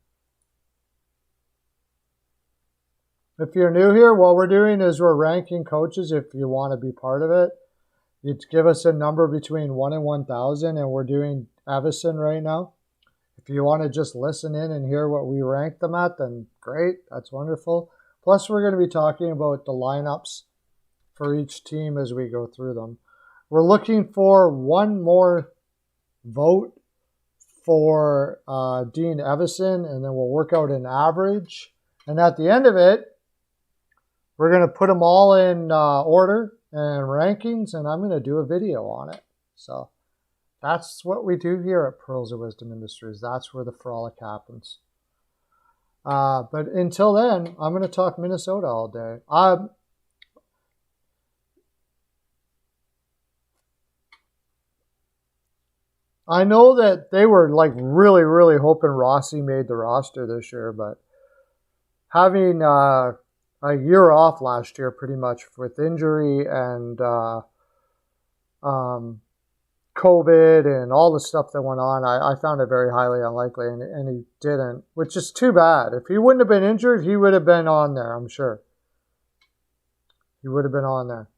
If you're new here, what we're doing is we're ranking coaches. If you want to be part of it, you'd give us a number between 1 and 1,000, and we're doing Evison right now. If you want to just listen in and hear what we rank them at, then great. That's wonderful. Plus, we're going to be talking about the lineups for each team as we go through them. We're looking for one more vote for Dean Evison, and then we'll work out an average. And at the end of it, we're going to put them all in order and rankings, and I'm going to do a video on it. So that's what we do here at Pearls of Wisdom Industries. That's where the frolic happens. But until then, I'm going to talk Minnesota all day. I know that they were like really, really hoping Rossi made the roster this year, but having a year off last year pretty much with injury and COVID and all the stuff that went on, I found it very highly unlikely, and he didn't, which is too bad. If he wouldn't have been injured, he would have been on there, I'm sure. He would have been on there.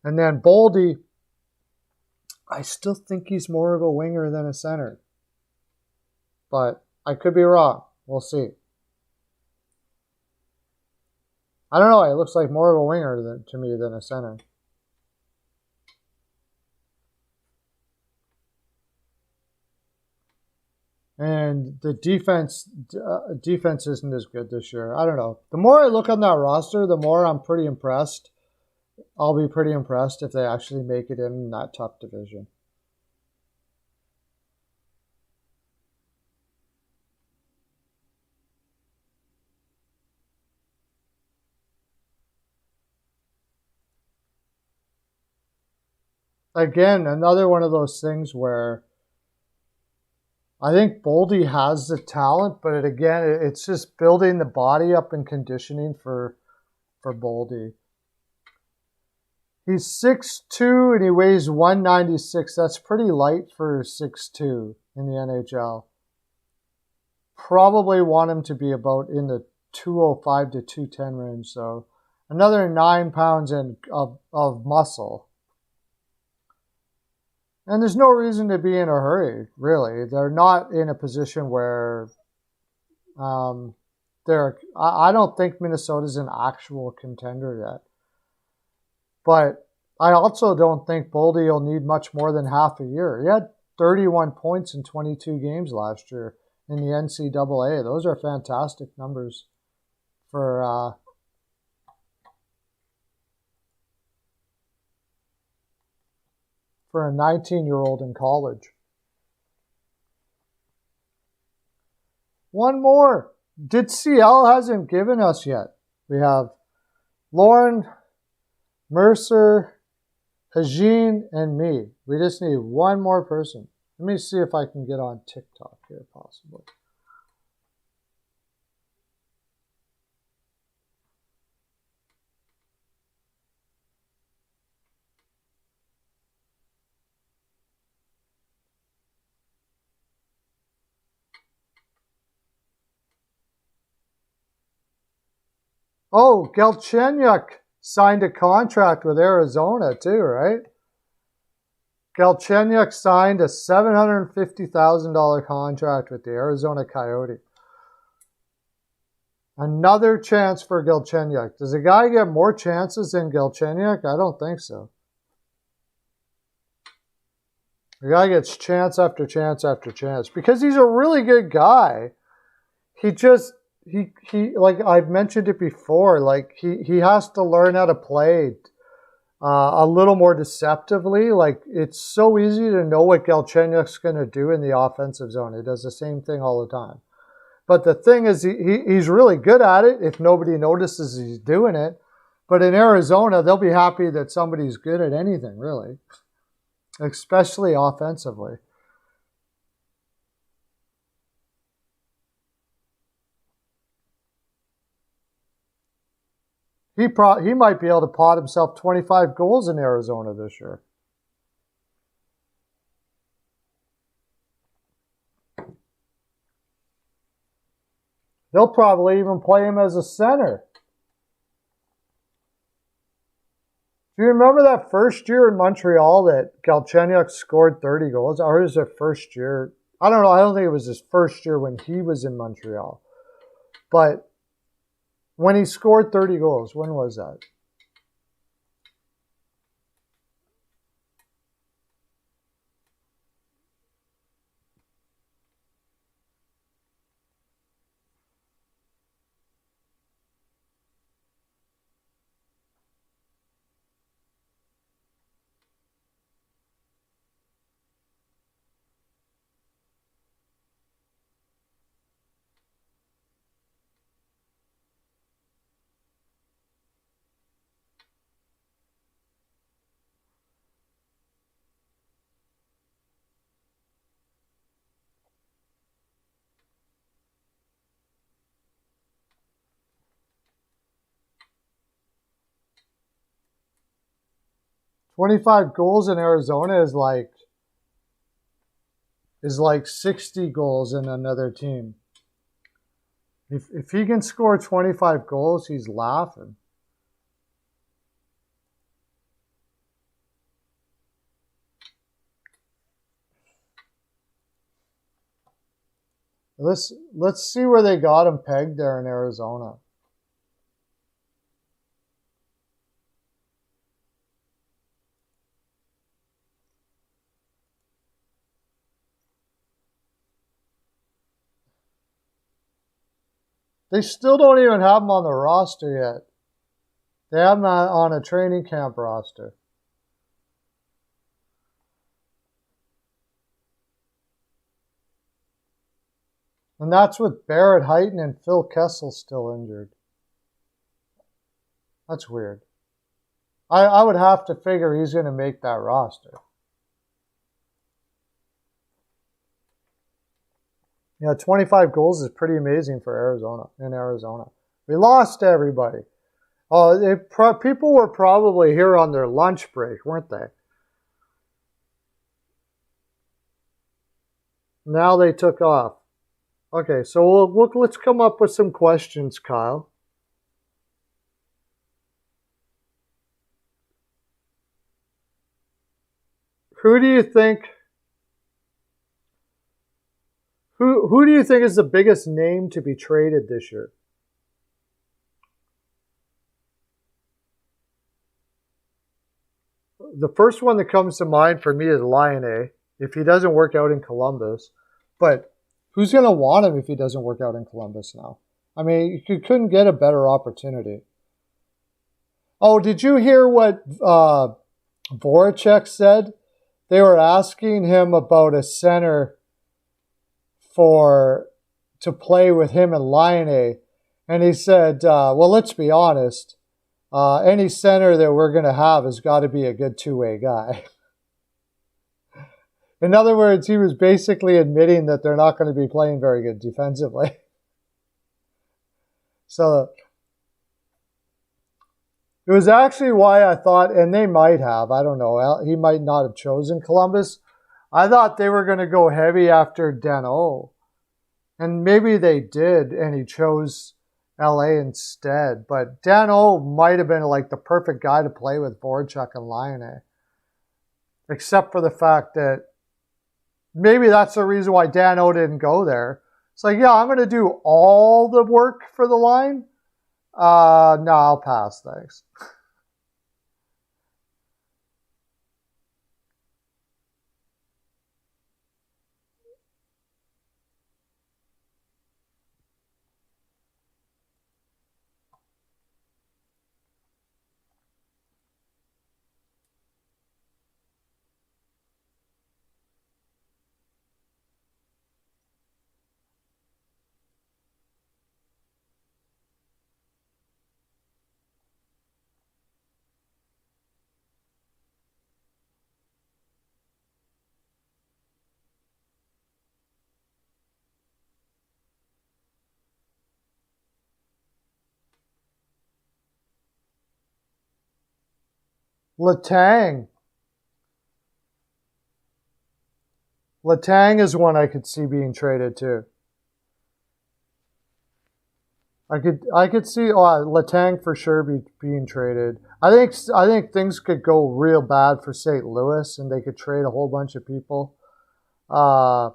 And then Boldy, I still think he's more of a winger than a center. But I could be wrong. We'll see. I don't know. It looks like more of a winger to me than a center. And the defense isn't as good this year. I don't know. The more I look on that roster, the more I'm pretty impressed. I'll be pretty impressed if they actually make it in that top division. Again, another one of those things where I think Boldy has the talent, but it's just building the body up and conditioning for Boldy. He's 6'2" and he weighs 196. That's pretty light for 6'2" in the NHL. Probably want him to be about in the 205 to 210 range. So another 9 pounds of muscle. And there's no reason to be in a hurry, really. They're not in a position where I don't think Minnesota's an actual contender yet. But I also don't think Boldy will need much more than half a year. He had 31 points in 22 games last year in the NCAA. Those are fantastic numbers for a 19-year-old in college. One more. CL hasn't given us yet. We have Lauren, Mercer, Hajin, and me. We just need one more person. Let me see if I can get on TikTok here, possibly. Oh, Galchenyuk signed a contract with Arizona too, right? Galchenyuk signed a $750,000 contract with the Arizona Coyote. Another chance for Galchenyuk. Does a guy get more chances than Galchenyuk? I don't think so. The guy gets chance after chance after chance because he's a really good guy. He just, he like I've mentioned it before, like he has to learn how to play a little more deceptively. Like, it's so easy to know what Galchenyuk's going to do in the offensive zone. He does the same thing all the time. But the thing is, he's really good at it if nobody notices he's doing it. But in Arizona, they'll be happy that somebody's good at anything, really, especially offensively. He might be able to pot himself 25 goals in Arizona this year. They'll probably even play him as a center. Do you remember that first year in Montreal that Galchenyuk scored 30 goals? Or was it first year? I don't know. I don't think it was his first year when he was in Montreal. But when he scored 30 goals, when was that? "25 goals in Arizona is like 60 goals in another team. If he can score 25 goals, he's laughing." Let's see where they got him pegged there in Arizona. They still don't even have him on the roster yet. They have him on a training camp roster. And that's with Barrett Heighton and Phil Kessel still injured. That's weird. I would have to figure he's going to make that roster. Yeah, 25 goals is pretty amazing for Arizona. We lost everybody. Oh, people were probably here on their lunch break, weren't they? Now they took off. Okay, so let's come up with some questions, Kyle. Who do you think? Who do you think is the biggest name to be traded this year? The first one that comes to mind for me is Laine, if he doesn't work out in Columbus. But who's going to want him if he doesn't work out in Columbus now? I mean, you couldn't get a better opportunity. Oh, did you hear what Voracek said? They were asking him about a center to play with him and Laine, and he said, well, let's be honest, any center that we're going to have has got to be a good two-way guy. In other words, he was basically admitting that they're not going to be playing very good defensively. So it was actually why I thought, and they might have, I don't know, he might not have chosen Columbus. I thought they were going to go heavy after Danault. And maybe they did, and he chose LA instead. But Danault might have been like the perfect guy to play with Voracek and Laine. Except for the fact that maybe that's the reason why Danault didn't go there. It's like, yeah, I'm going to do all the work for the line. No, I'll pass, thanks. Letang. Letang is one I could see being traded too. I could see Letang for sure being traded. I think things could go real bad for St. Louis, and they could trade a whole bunch of people. But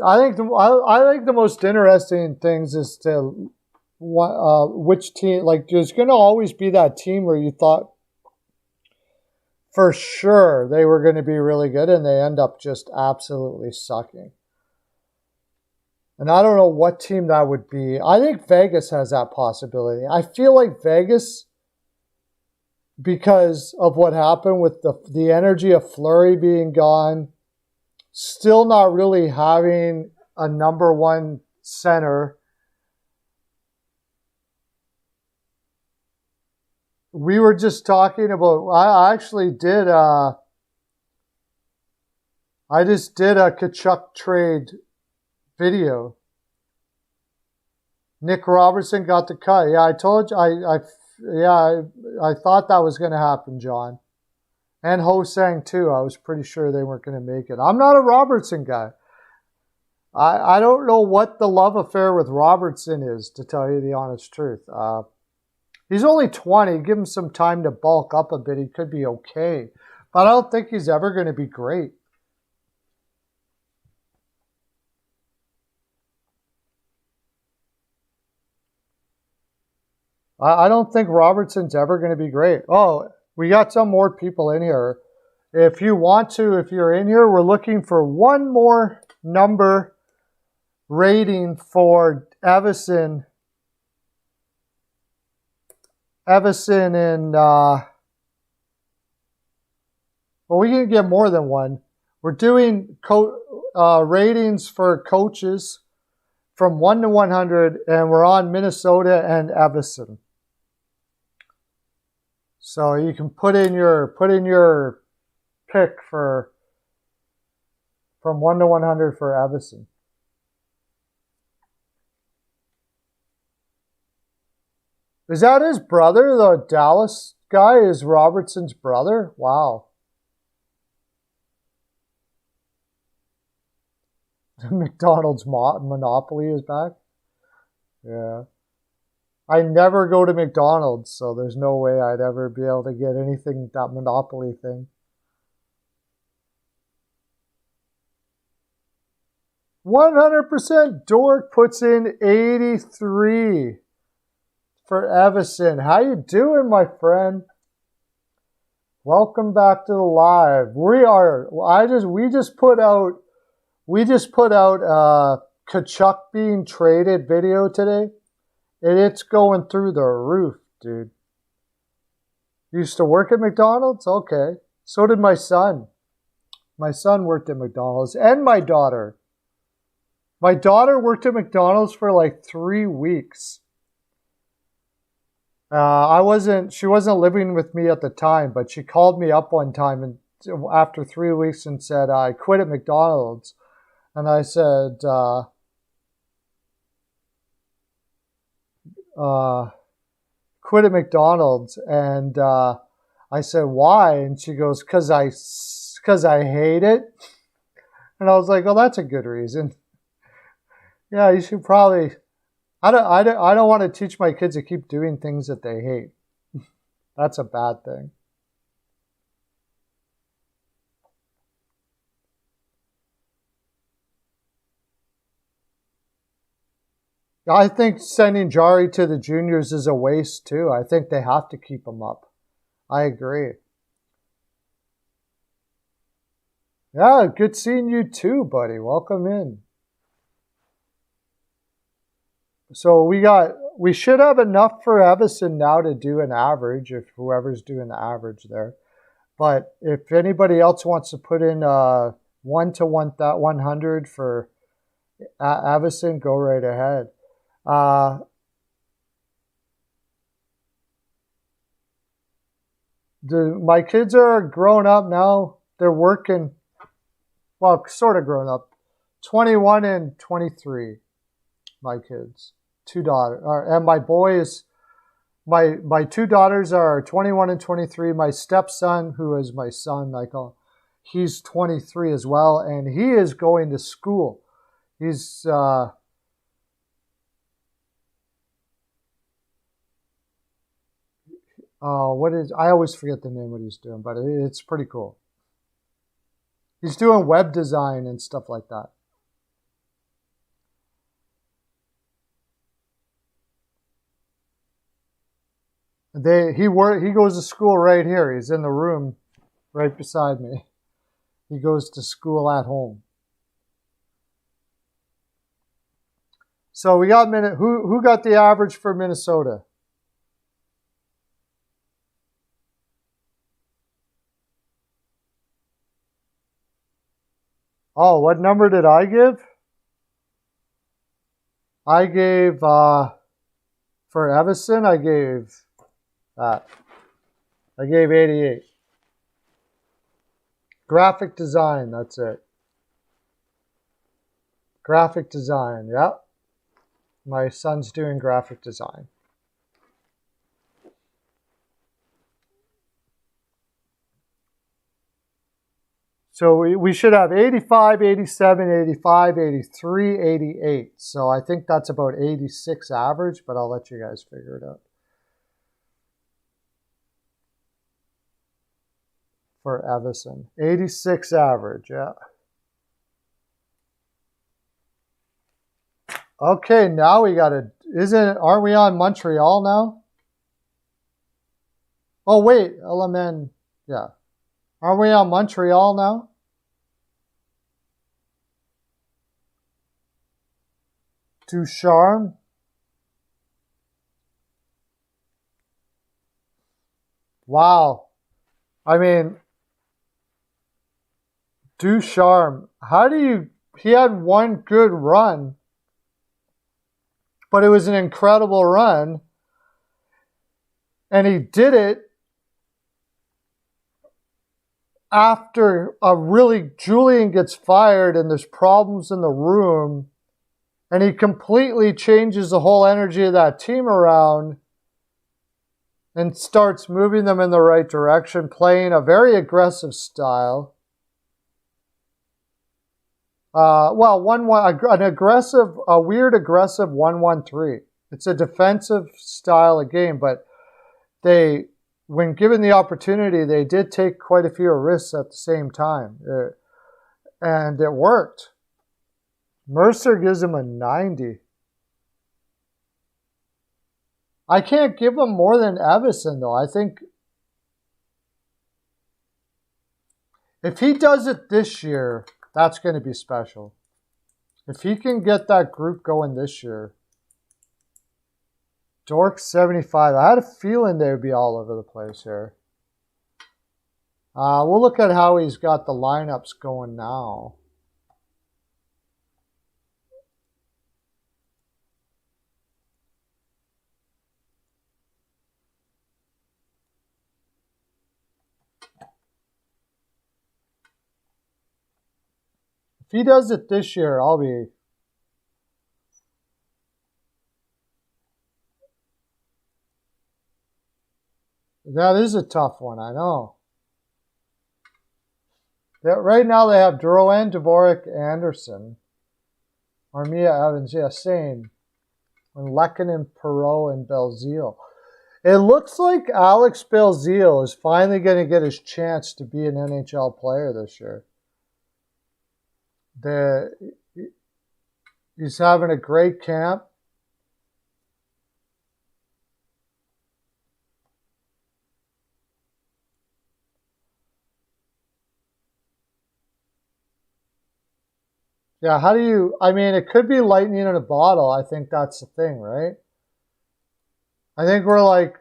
I think the most interesting things is to which team, like, there's going to always be that team where you thought for sure they were going to be really good and they end up just absolutely sucking. And I don't know what team that would be. I think Vegas has that possibility. I feel like Vegas, because of what happened with the energy of Fleury being gone, still not really having a number one center. We were just talking about, I actually did, I just did a Tkachuk trade video. Nick Robertson got the cut. Yeah, I told you, I thought that was going to happen, John. And Ho-Sang too. I was pretty sure they weren't going to make it. I'm not a Robertson guy. I don't know what the love affair with Robertson is, to tell you the honest truth. He's only 20. Give him some time to bulk up a bit. He could be okay. But I don't think he's ever going to be great. I don't think Robertson's ever going to be great. Oh, we got some more people in here. If you want to, if you're in here, we're looking for one more number rating for Evison. Evison and, well, we can get more than one. We're doing ratings for coaches from 1 to 100, and we're on Minnesota and Evison. So you can put in your pick for from 1 to 100 for Evison. Is that his brother? The Dallas guy is Robertson's brother? Wow. McDonald's monopoly is back? Yeah. I never go to McDonald's, so there's no way I'd ever be able to get anything, that monopoly thing. 100% Dork puts in 83 for Evison. How you doing, my friend? Welcome back to the live. We just put out Tkachuk being traded video today, and it's going through the roof, dude. Used to work at McDonald's? Okay. So did my son. My son worked at McDonald's, and my daughter. My daughter worked at McDonald's for like 3 weeks. She wasn't living with me at the time, but she called me up one time and after 3 weeks and said, I quit at McDonald's. And I said, quit at McDonald's. And I said, why? And she goes, because I hate it. And I was like, well, that's a good reason. Yeah, you should probably. I don't want to teach my kids to keep doing things that they hate. That's a bad thing. I think sending Jari to the juniors is a waste too. I think they have to keep him up. I agree. Yeah, good seeing you too, buddy. Welcome in. So we should have enough for Evison now to do an average, if whoever's doing the average there. But if anybody else wants to put in 1 to 100 for Evison, go right ahead. My kids are grown up now. They're working, well, sort of grown up. 21 and 23, my kids. 2 daughters. And my boys, my 2 daughters are 21 and 23. My stepson, who is my son, I call him, he's 23 as well, and he is going to school. He's I always forget the name what he's doing, but it's pretty cool. He's doing web design and stuff like that. He goes to school right here. He's in the room right beside me. He goes to school at home. So we got who got the average for Minnesota? Oh, what number did I give? I gave for Evison, I gave that. I gave 88. Graphic design, that's it. Graphic design, yep. My son's doing graphic design. So we should have 85, 87, 85, 83, 88. So I think that's about 86 average, but I'll let you guys figure it out. For Evison. 86 average, yeah. Okay, now we got to, aren't we on Montreal now? Oh, wait, LMN, yeah. Aren't we on Montreal now? Ducharme. Wow. I mean, Ducharme, he had one good run, but it was an incredible run, and he did it after Julian gets fired and there's problems in the room, and he completely changes the whole energy of that team around and starts moving them in the right direction, playing a very aggressive style. A weird aggressive 1-1-3. It's a defensive style of game, but when given the opportunity, they did take quite a few risks at the same time. And it worked. Mercer gives him a 90. I can't give him more than Evison, though. I think if he does it this year, that's going to be special. If he can get that group going this year. Dork 75. I had a feeling they would be all over the place here. We'll look at how he's got the lineups going now. If he does it this year, I'll be... That is a tough one, I know. Right now they have Drouin, Dvorak, Anderson. Armia, Evans, yeah, same. And Lehkonen, Perreault, and Belzile. It looks like Alex Belzile is finally going to get his chance to be an NHL player this year. He's having a great camp. Yeah, how do you, I mean, it could be lightning in a bottle. I think that's the thing, right? I think we're like,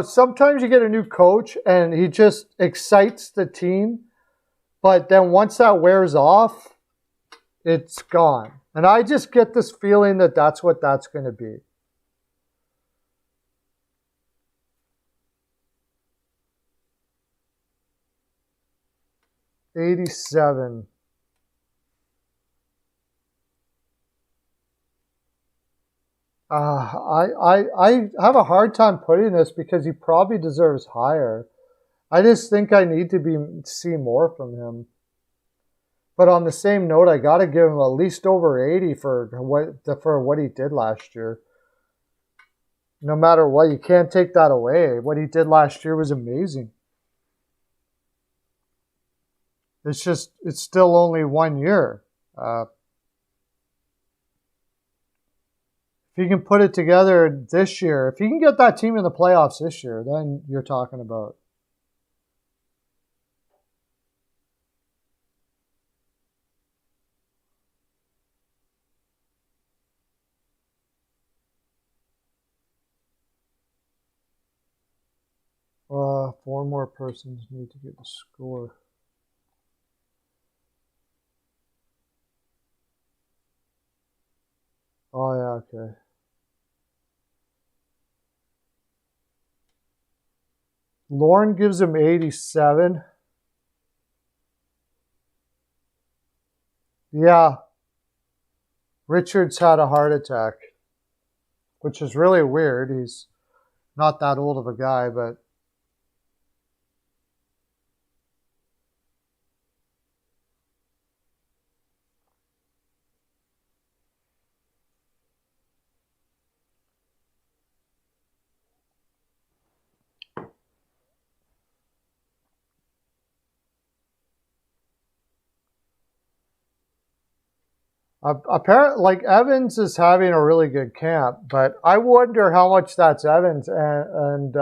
sometimes you get a new coach and he just excites the team, but then once that wears off, it's gone. And I just get this feeling that that's what that's going to be. '87. I have a hard time putting this because he probably deserves higher. I just think I need to see more from him. But on the same note, I got to give him at least over 80 for what he did last year. No matter what, you can't take that away. What he did last year was amazing. It's still only 1 year. If he can put it together this year, if he can get that team in the playoffs this year, then you're talking about. Four more persons need to get the score. Oh, yeah, okay. Lauren gives him 87. Yeah. Richards had a heart attack, which is really weird. He's not that old of a guy, but apparently, like Evans is having a really good camp, but I wonder how much that's Evans and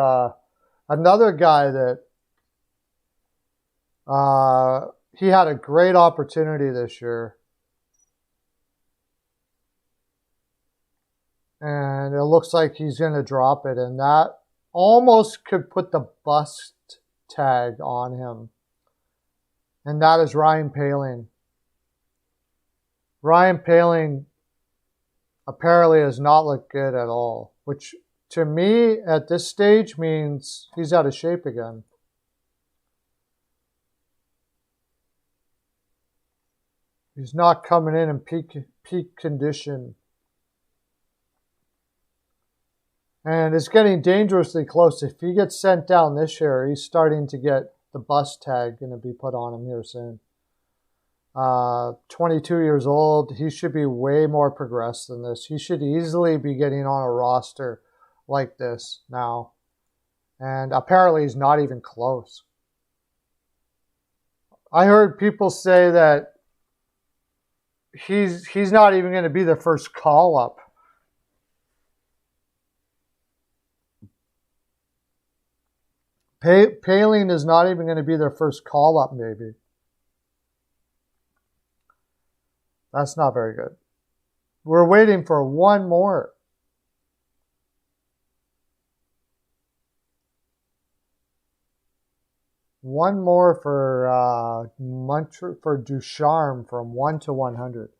another guy that he had a great opportunity this year, and it looks like he's going to drop it, and that almost could put the bust tag on him, and that is Ryan Poehling. Ryan Poehling apparently has not looked good at all, which to me at this stage means he's out of shape again. He's not coming in peak condition. And it's getting dangerously close. If he gets sent down this year, he's starting to get the bust tag going to be put on him here soon. 22 years old. He should be way more progressed than this. He should easily be getting on a roster like this now. And apparently he's not even close. I heard people say that he's not even going to be the first call up. Poehling is not even going to be their first call up, maybe. That's not very good. We're waiting for one more. One more for Ducharme from 1 to 100.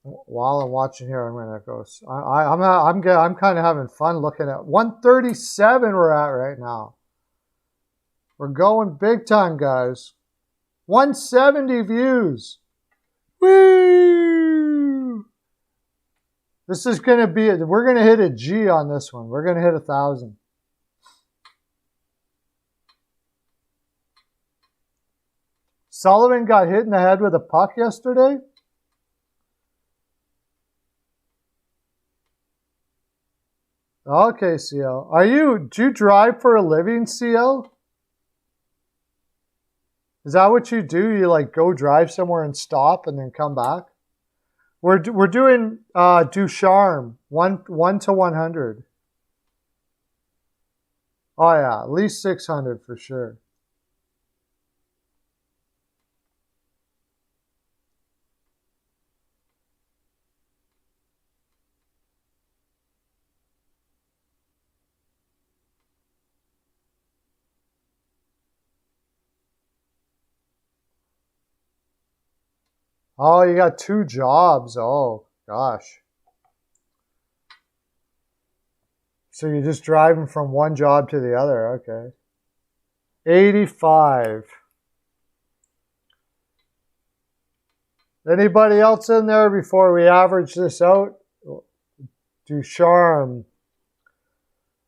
While I'm watching here, I'm gonna go. I'm kind of having fun looking at 137. We're at right now. We're going big time, guys. 170 views. Woo! This is gonna be. We're gonna hit a G on this one. We're gonna hit 1,000. Sullivan got hit in the head with a puck yesterday. Okay, CL. Do you drive for a living, CL? Is that what you do? You like go drive somewhere and stop and then come back? We're doing Ducharme, 1 to 100. Oh yeah, at least 600 for sure. Oh, you got 2 jobs. Oh, gosh. So you're just driving from one job to the other. Okay. 85. Anybody else in there before we average this out? Ducharme.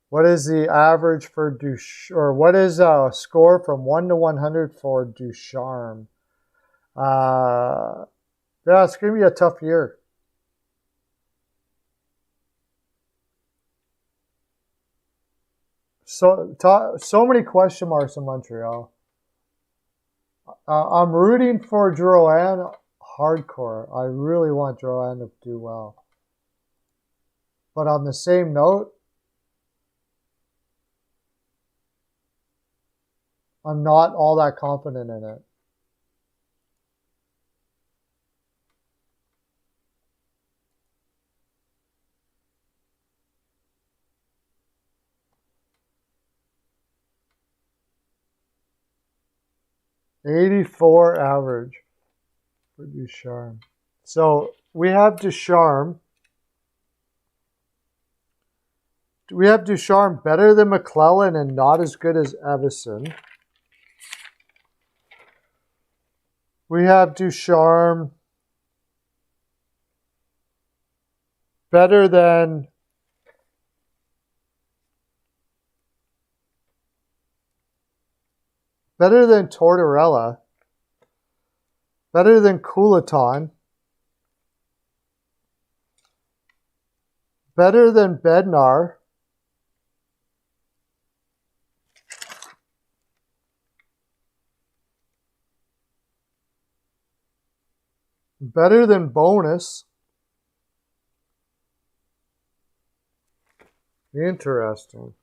What is the average for Ducharme? Or what is a score from 1 to 100 for Ducharme? Yeah, it's going to be a tough year. So many question marks in Montreal. I'm rooting for Drouin hardcore. I really want Drouin to do well. But on the same note, I'm not all that confident in it. .84 average for Ducharme. So we have Ducharme. We have Ducharme better than McClellan and not as good as Evison. We have Ducharme better than Tortorella, better than Coulaton, better than Bednar, better than Bonus. Interesting.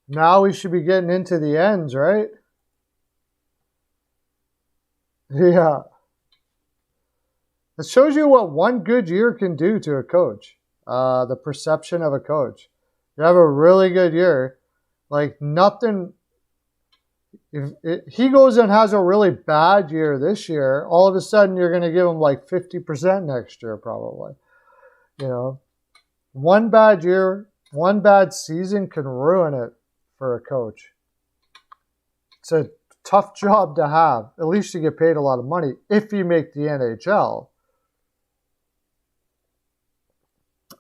Now we should be getting into the ends, right? Yeah. It shows you what one good year can do to a coach. The perception of a coach. You have a really good year, like nothing. If he goes and has a really bad year this year, all of a sudden you're going to give him like 50% next year, probably. You know, one bad year, one bad season can ruin it for a coach. It's a tough job to have. At least you get paid a lot of money if you make the NHL.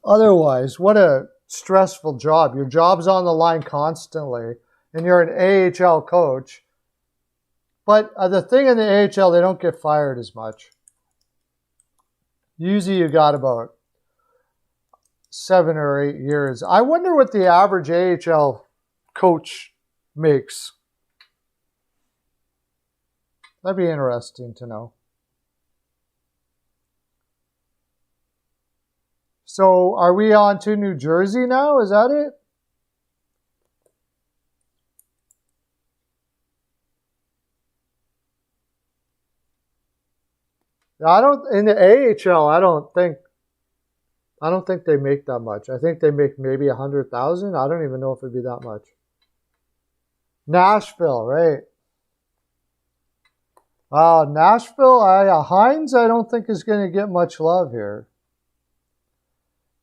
Otherwise, what a stressful job. Your job's on the line constantly, and you're an AHL coach. But the thing in the AHL, they don't get fired as much. Usually you got about 7 or 8 years. I wonder what the average AHL coach makes. That'd be interesting to know. So are we on to New Jersey now? Is that it? In the AHL, I don't think they make that much. I think they make maybe 100,000. I don't even know if it'd be that much. Nashville, right? Nashville, Hines, I don't think is going to get much love here.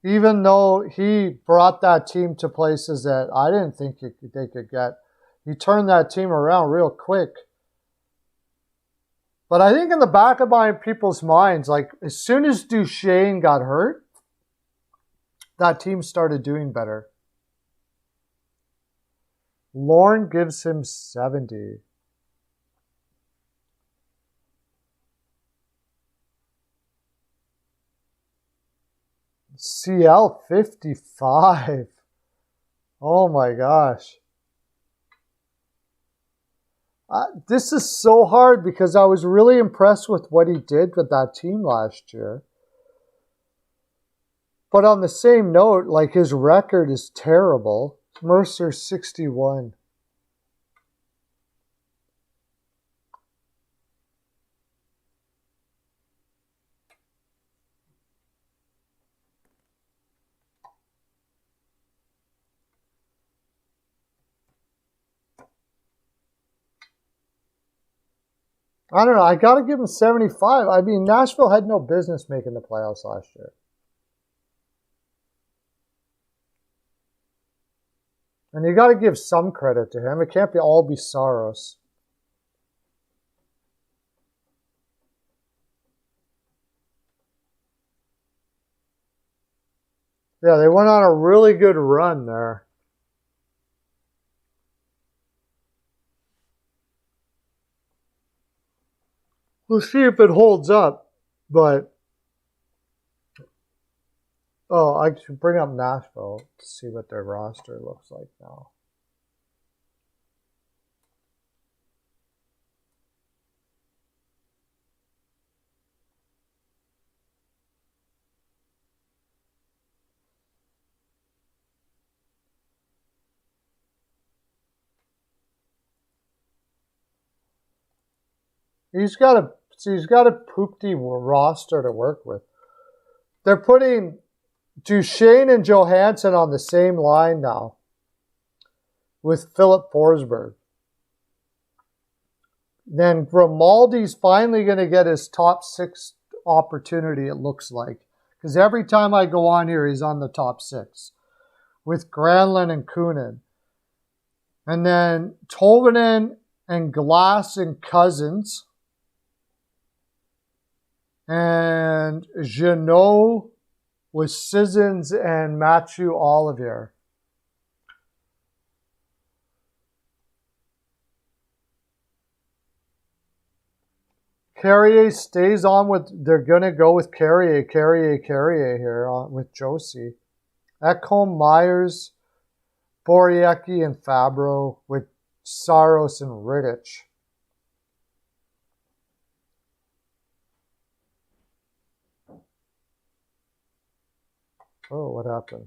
Even though he brought that team to places that I didn't think they could get. He turned that team around real quick. But I think in the back of my people's minds, like as soon as Duchesne got hurt, that team started doing better. Lorne gives him 70. CL 55. Oh my gosh. This is so hard because I was really impressed with what he did with that team last year. But on the same note, like his record is terrible. Mercer 61. I don't know. I got to give him 75. I mean, Nashville had no business making the playoffs last year. And you got to give some credit to him. It can't be all be Saros. Yeah, they went on a really good run there. We'll see if it holds up. But, oh, I should bring up Nashville to see what their roster looks like now. He's got a poopty roster to work with. They're putting Duchesne and Johansson on the same line now with Philip Forsberg. Then Grimaldi's finally going to get his top 6 opportunity, it looks like. Because every time I go on here, he's on the top 6 with Granlund and Kunin. And then Tolvanen and Glass and Cousins. And Jeannot with Sissons and Matthew Olivier. Carrier stays on with, they're going to go with Carrier here with Josie. Ekholm, Myers, Boriecki, and Fabro with Saros and Rittich. Oh, what happened?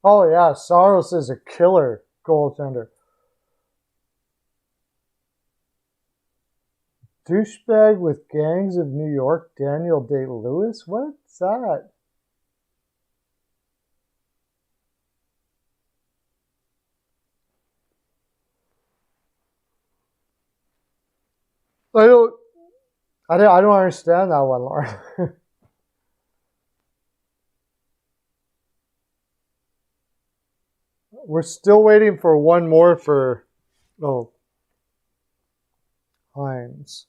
Oh, yeah, Saros is a killer goaltender. Douchebag with Gangs of New York, Daniel Day-Lewis? What's that? I don't understand that one, Lauren. We're still waiting for one more for Hines.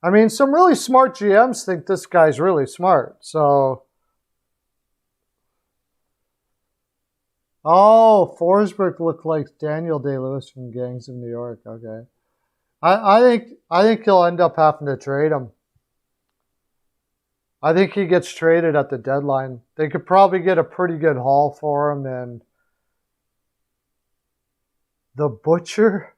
I mean, some really smart GMs think this guy's really smart. So, Forsberg looked like Daniel Day-Lewis from Gangs of New York. Okay, I think he'll end up having to trade him. I think he gets traded at the deadline. They could probably get a pretty good haul for him, and the Butcher.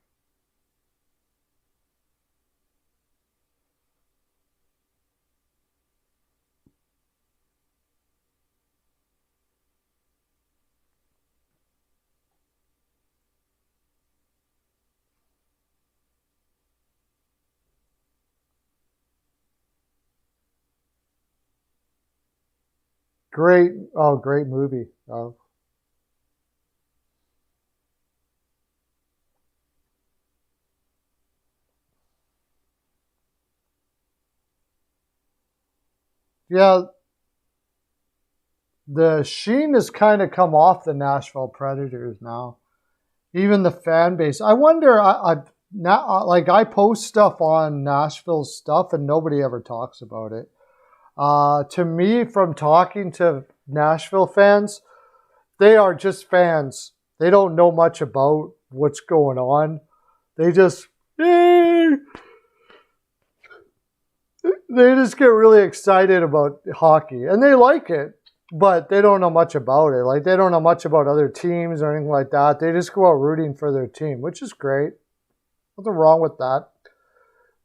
Great movie. Yeah, the sheen has kind of come off the Nashville Predators now. Even the fan base. I wonder. I post stuff on Nashville stuff, and nobody ever talks about it. To me, from talking to Nashville fans, they are just fans. They don't know much about what's going on. They just get really excited about hockey, and they like it, but they don't know much about it. Like, they don't know much about other teams or anything like that. They just go out rooting for their team, which is great. Nothing wrong with that.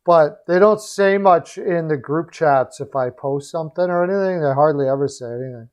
But they don't say much in the group chats if I post something or anything. They hardly ever say anything.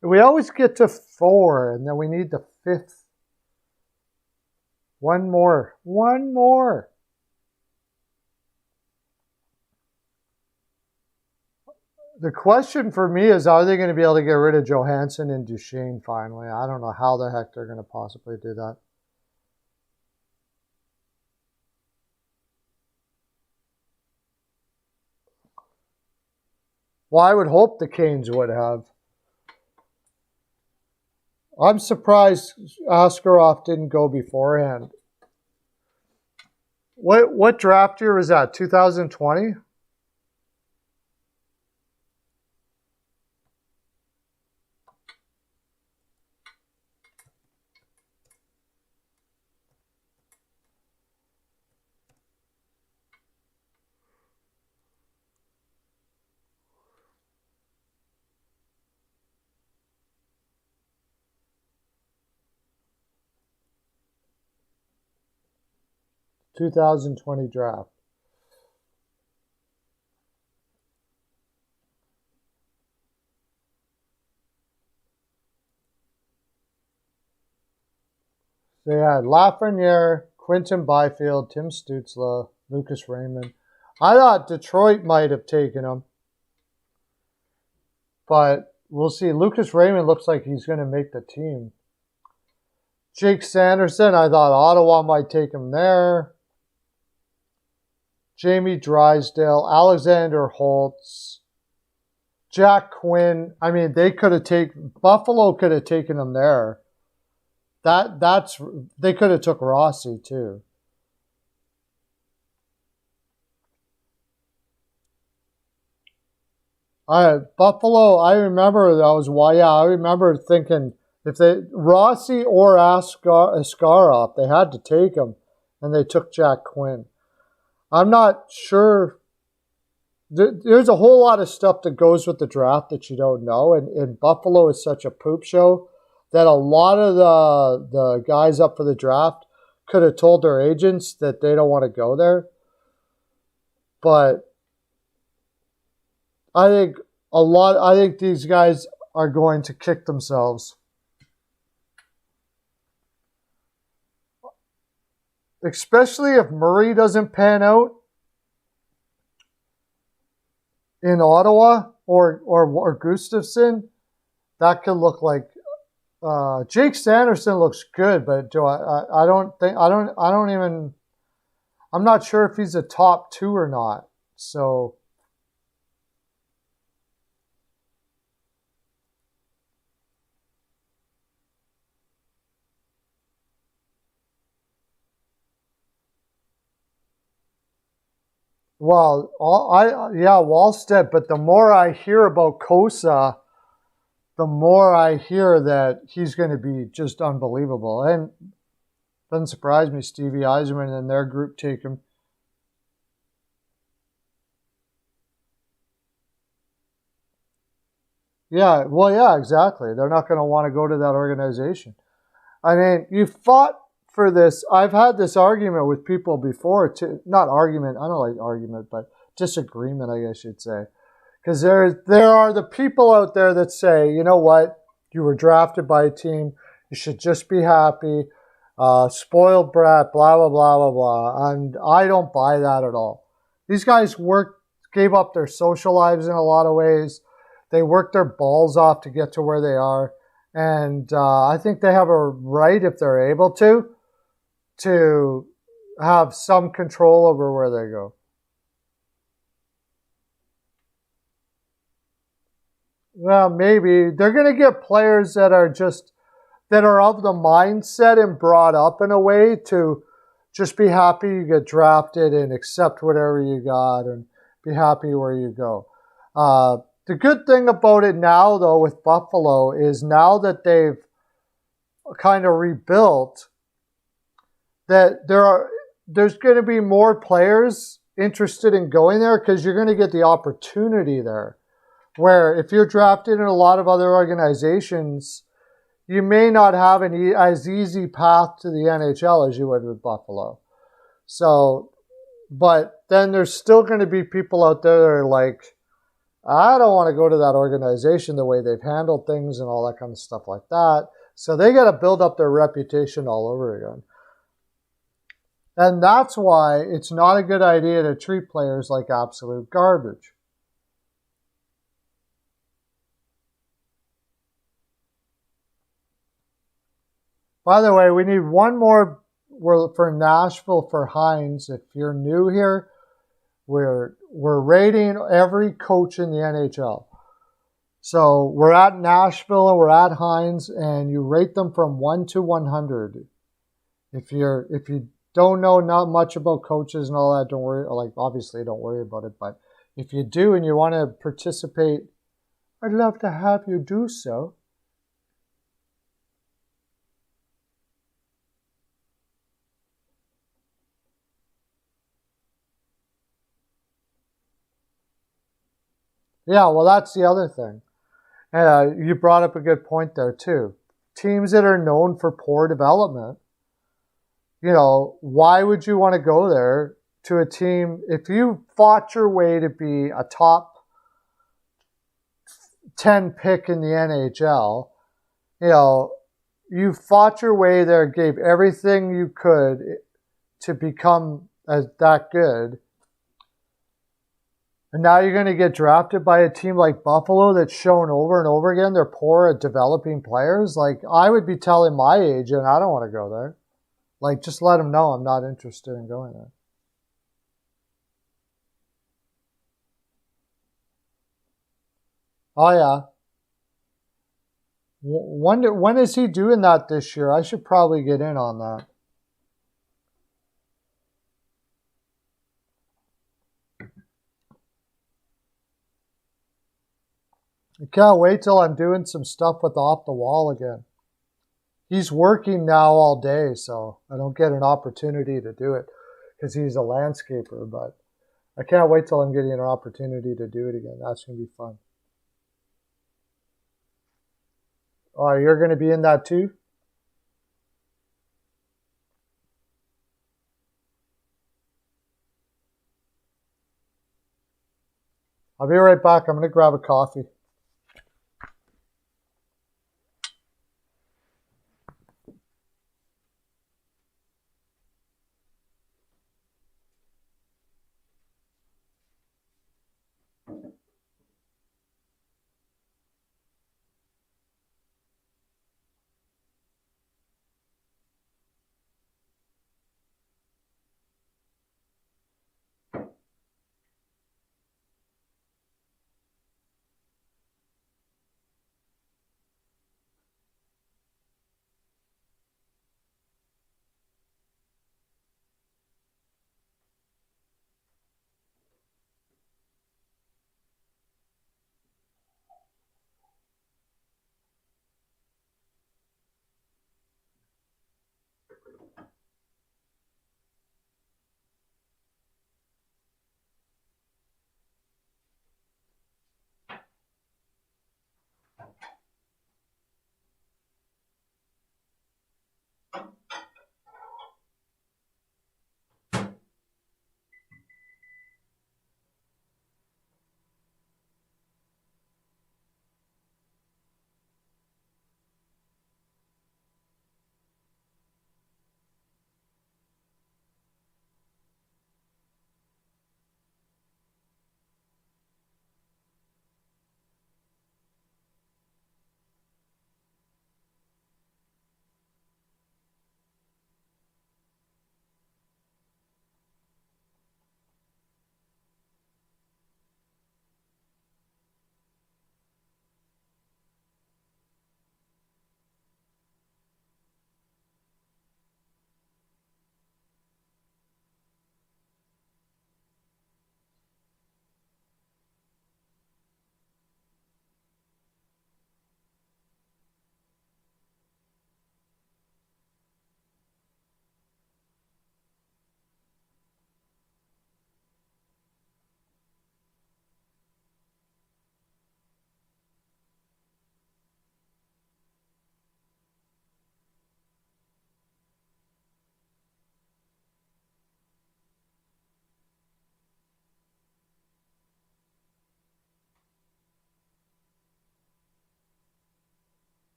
We always get to 4, and then we need the 5th. One more. One more. The question for me is, are they going to be able to get rid of Johansson and Duchesne finally? I don't know how the heck they're going to possibly do that. Well, I would hope the Canes would have. I'm surprised Askarov didn't go beforehand. What draft year was that? 2020? Draft. They had Lafreniere, Quinton Byfield, Tim Stützle, Lucas Raymond. I thought Detroit might have taken him, but we'll see. Lucas Raymond looks like he's going to make the team. Jake Sanderson, I thought Ottawa might take him there. Jamie Drysdale, Alexander Holtz, Jack Quinn. I mean, they could have taken Buffalo could have taken him there. They could have took Rossi too. Buffalo. I remember that was why. Yeah, I remember thinking if they Rossi or Askarov, they had to take him, and they took Jack Quinn. I'm not sure. There's a whole lot of stuff that goes with the draft that you don't know, and Buffalo is such a poop show that a lot of the guys up for the draft could have told their agents that they don't want to go there. But I think these guys are going to kick themselves. Especially if Murray doesn't pan out in Ottawa or Gustafsson, that could look like Jake Sanderson looks good, but I'm not sure if he's a top 2 or not. So Wallstedt, but the more I hear about Kosa, the more I hear that he's going to be just unbelievable. And doesn't surprise me, Stevie Yzerman and their group take him. Yeah, well, yeah, exactly. They're not going to want to go to that organization. I mean, you fought for this. I've had this argument with people before, too. Not argument, I don't like argument, but disagreement, I guess you'd say. Because there are the people out there that say, you know what, you were drafted by a team, you should just be happy, spoiled brat, blah, blah, blah, blah, blah. And I don't buy that at all. These guys gave up their social lives in a lot of ways. They worked their balls off to get to where they are. And I think they have a right, if they're able to have some control over where they go. Well, maybe. They're going to get players that are of the mindset and brought up in a way to just be happy you get drafted and accept whatever you got. And be happy where you go. The good thing about it now, though, with Buffalo is now that they've kind of rebuilt, that there's going to be more players interested in going there because you're going to get the opportunity there. Where if you're drafted in a lot of other organizations, you may not have as easy path to the NHL as you would with Buffalo. So, but then there's still going to be people out there that are like, I don't want to go to that organization, the way they've handled things and all that kind of stuff like that. So they got to build up their reputation all over again. And that's why it's not a good idea to treat players like absolute garbage. By the way, we need one more for Nashville for Hines. If you're new here, we're rating every coach in the NHL. So we're at Nashville and we're at Hines, and you rate them from 1 to 100. If you don't know not much about coaches and all that, don't worry. Like, obviously, don't worry about it. But if you do and you want to participate, I'd love to have you do so. Yeah, well, that's the other thing. You brought up a good point there, too. Teams that are known for poor development, why would you want to go there to a team if you fought your way to be a top 10 pick in the NHL? You fought your way there, gave everything you could to become that good. And now you're going to get drafted by a team like Buffalo that's shown over and over again they're poor at developing players. Like, I would be telling my agent, I don't want to go there. Like, just let them know I'm not interested in going there. Oh, yeah. When is he doing that this year? I should probably get in on that. I can't wait till I'm doing some stuff with Off the Wall again. He's working now all day, so I don't get an opportunity to do it because he's a landscaper, but I can't wait till I'm getting an opportunity to do it again. That's going to be fun. Oh, you're going to be in that too? I'll be right back. I'm going to grab a coffee.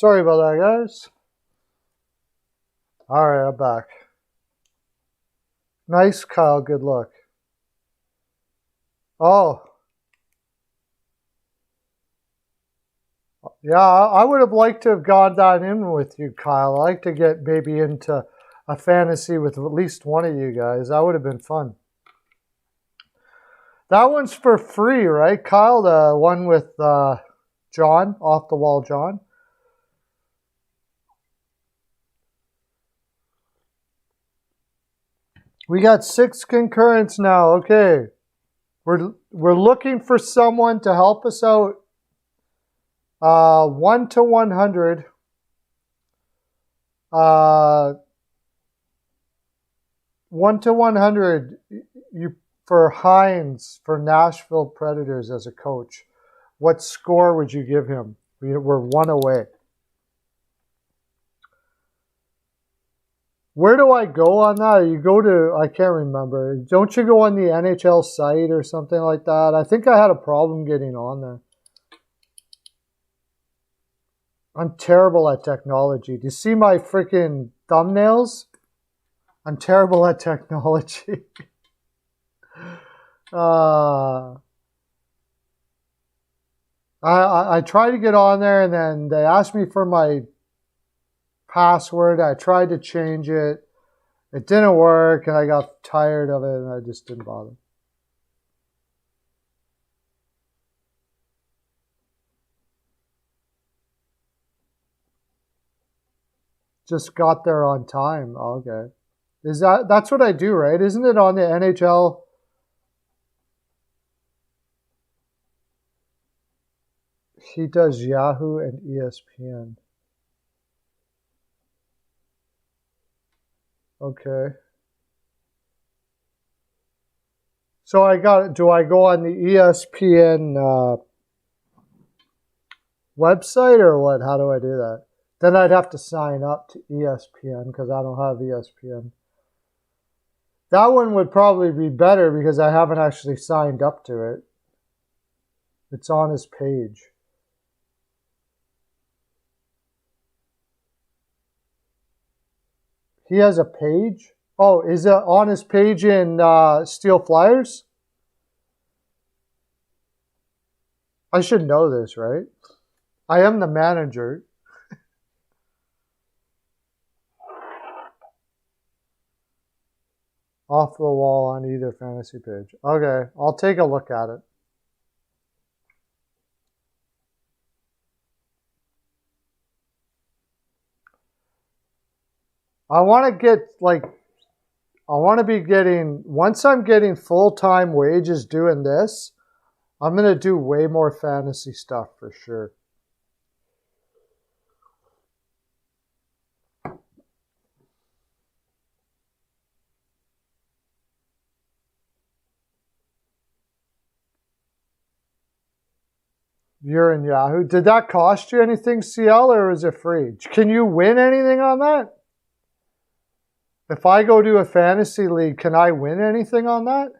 Sorry about that, guys. All right, I'm back. Nice, Kyle. Good luck. Oh. Yeah, I would have liked to have gone that in with you, Kyle. I like to get maybe into a fantasy with at least one of you guys. That would have been fun. That one's for free, right, Kyle? The one with John, off the wall John. We got 6 concurrents now. Okay. We're looking for someone to help us out. 1 to 100. 1 to 100. You for Hines for Nashville Predators as a coach. What score would you give him? We're 1 away. Where do I go on that? You go to, I can't remember. Don't you go on the NHL site or something like that? I think I had a problem getting on there. I'm terrible at technology. Do you see my freaking thumbnails? I'm terrible at technology. I tried to get on there and then they asked me for my password. I tried to change it. It didn't work and I got tired of it and I just didn't bother. Just got there on time. Oh, okay. That's what I do, right? Isn't it on the NHL? He does Yahoo and ESPN. Okay. So do I go on the ESPN website or what? How do I do that? Then I'd have to sign up to ESPN because I don't have ESPN. That one would probably be better because I haven't actually signed up to it. It's on his page. He has a page? Oh, is it on his page in Steel Flyers? I should know this, right? I am the manager. Off the wall on either fantasy page. Okay, I'll take a look at it. I want to get once I'm getting full-time wages doing this, I'm going to do way more fantasy stuff for sure. You're in Yahoo. Did that cost you anything, CL, or is it free? Can you win anything on that? If I go to a fantasy league, can I win anything on that?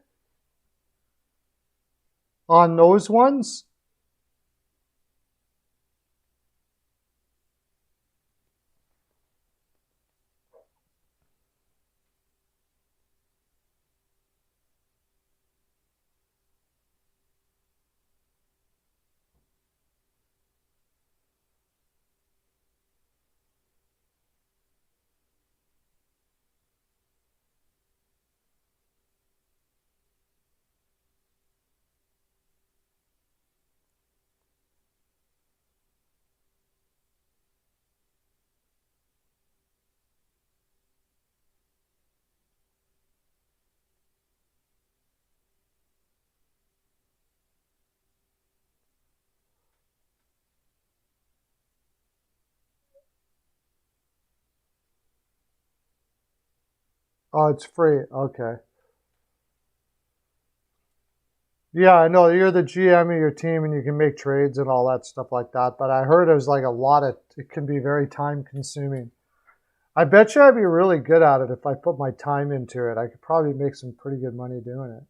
On those ones? Oh, it's free. Okay. Yeah, I know you're the GM of your team and you can make trades and all that stuff like that. But I heard it was like it can be very time consuming. I bet you I'd be really good at it if I put my time into it. I could probably make some pretty good money doing it.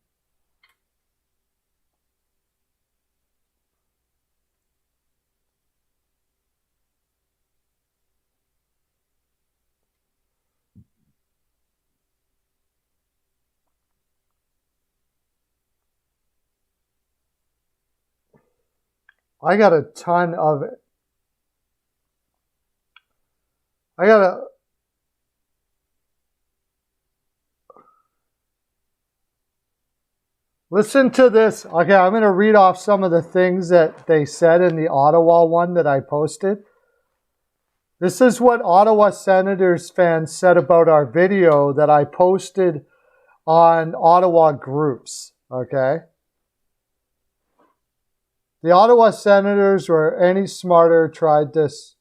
I got a ton of it. Listen to this. Okay, I'm going to read off some of the things that they said in the Ottawa one that I posted. This is what Ottawa Senators fans said about our video that I posted on Ottawa groups. Okay. The Ottawa Senators were any smarter tried this.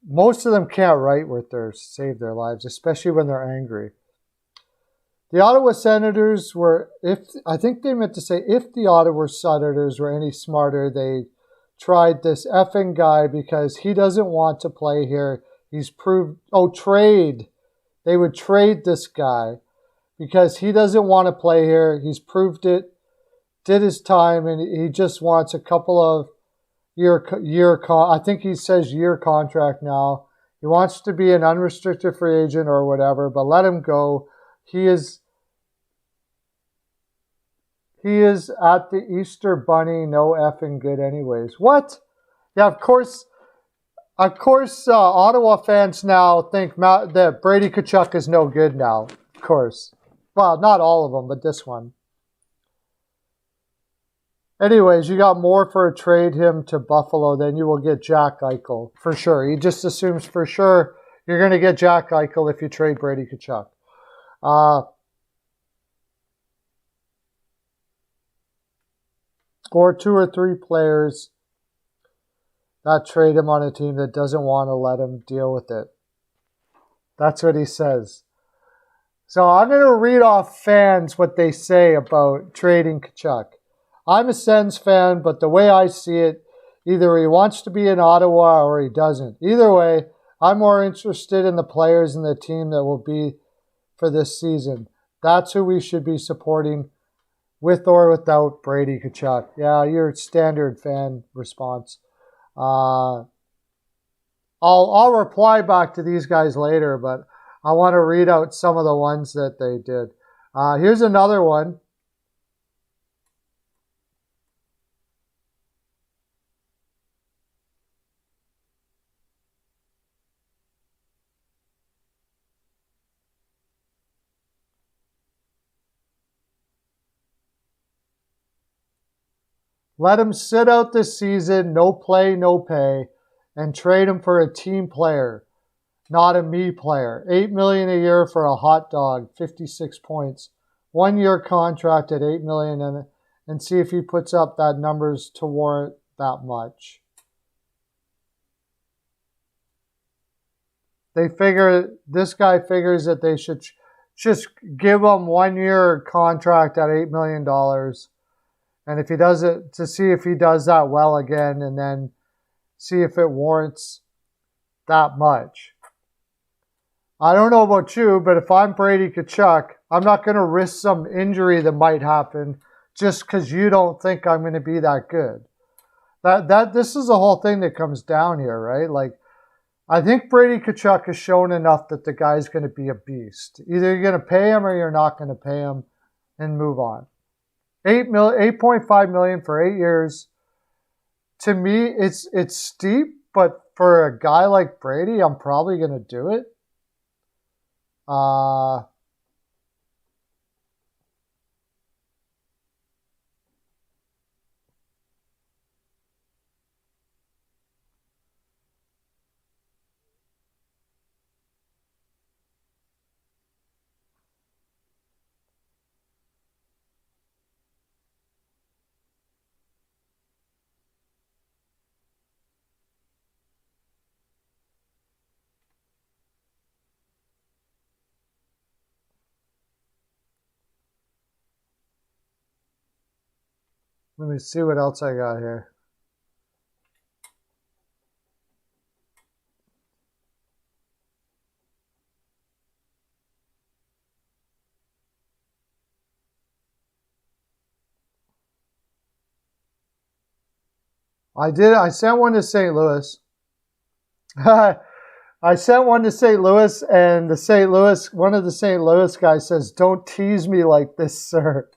Most of them can't write with their save their lives, especially when they're angry. The Ottawa Senators were, I think they meant to say, if the Ottawa Senators were any smarter, they tried this effing guy because he doesn't want to play here. He's proved, trade. They would trade this guy because he doesn't want to play here. He's proved it, did his time, and he just wants a couple of I think he says year contract now. He wants to be an unrestricted free agent or whatever, but let him go. He is at the Easter Bunny, no effing good anyways. What? Yeah, of course, Ottawa fans now think that Brady Tkachuk is no good now. Of course. Well, not all of them, but this one. Anyways, you got more for a trade him to Buffalo than you will get Jack Eichel, for sure. He just assumes for sure you're going to get Jack Eichel if you trade Brady Tkachuk. Or 2 or 3 players that trade him on a team that doesn't want to let him deal with it. That's what he says. So I'm going to read off fans what they say about trading Tkachuk. I'm a Sens fan, but the way I see it, either he wants to be in Ottawa or he doesn't. Either way, I'm more interested in the players and the team that will be for this season. That's who we should be supporting, with or without Brady Tkachuk. Yeah, your standard fan response. I'll reply back to these guys later, but I want to read out some of the ones that they did. Here's another one. Let him sit out this season, no play, no pay, and trade him for a team player, not a me player. $8 million a year for a hot dog, 56 points. 1-year contract at $8 million, and see if he puts up that numbers to warrant that much. This guy figures that they should just give him 1-year contract at $8 million. And if he does it, to see if he does that well again, and then see if it warrants that much. I don't know about you, but if I'm Brady Tkachuk, I'm not going to risk some injury that might happen just because you don't think I'm going to be that good. This is the whole thing that comes down here, right? Like, I think Brady Tkachuk has shown enough that the guy's going to be a beast. Either you're going to pay him or you're not going to pay him and move on. $8.5 million for 8 years. To me, it's steep, but for a guy like Brady, I'm probably going to do it. Let me see what else I got here. I sent one to St. Louis. I sent one to St. Louis, and one of the St. Louis guys says, "Don't tease me like this, sir."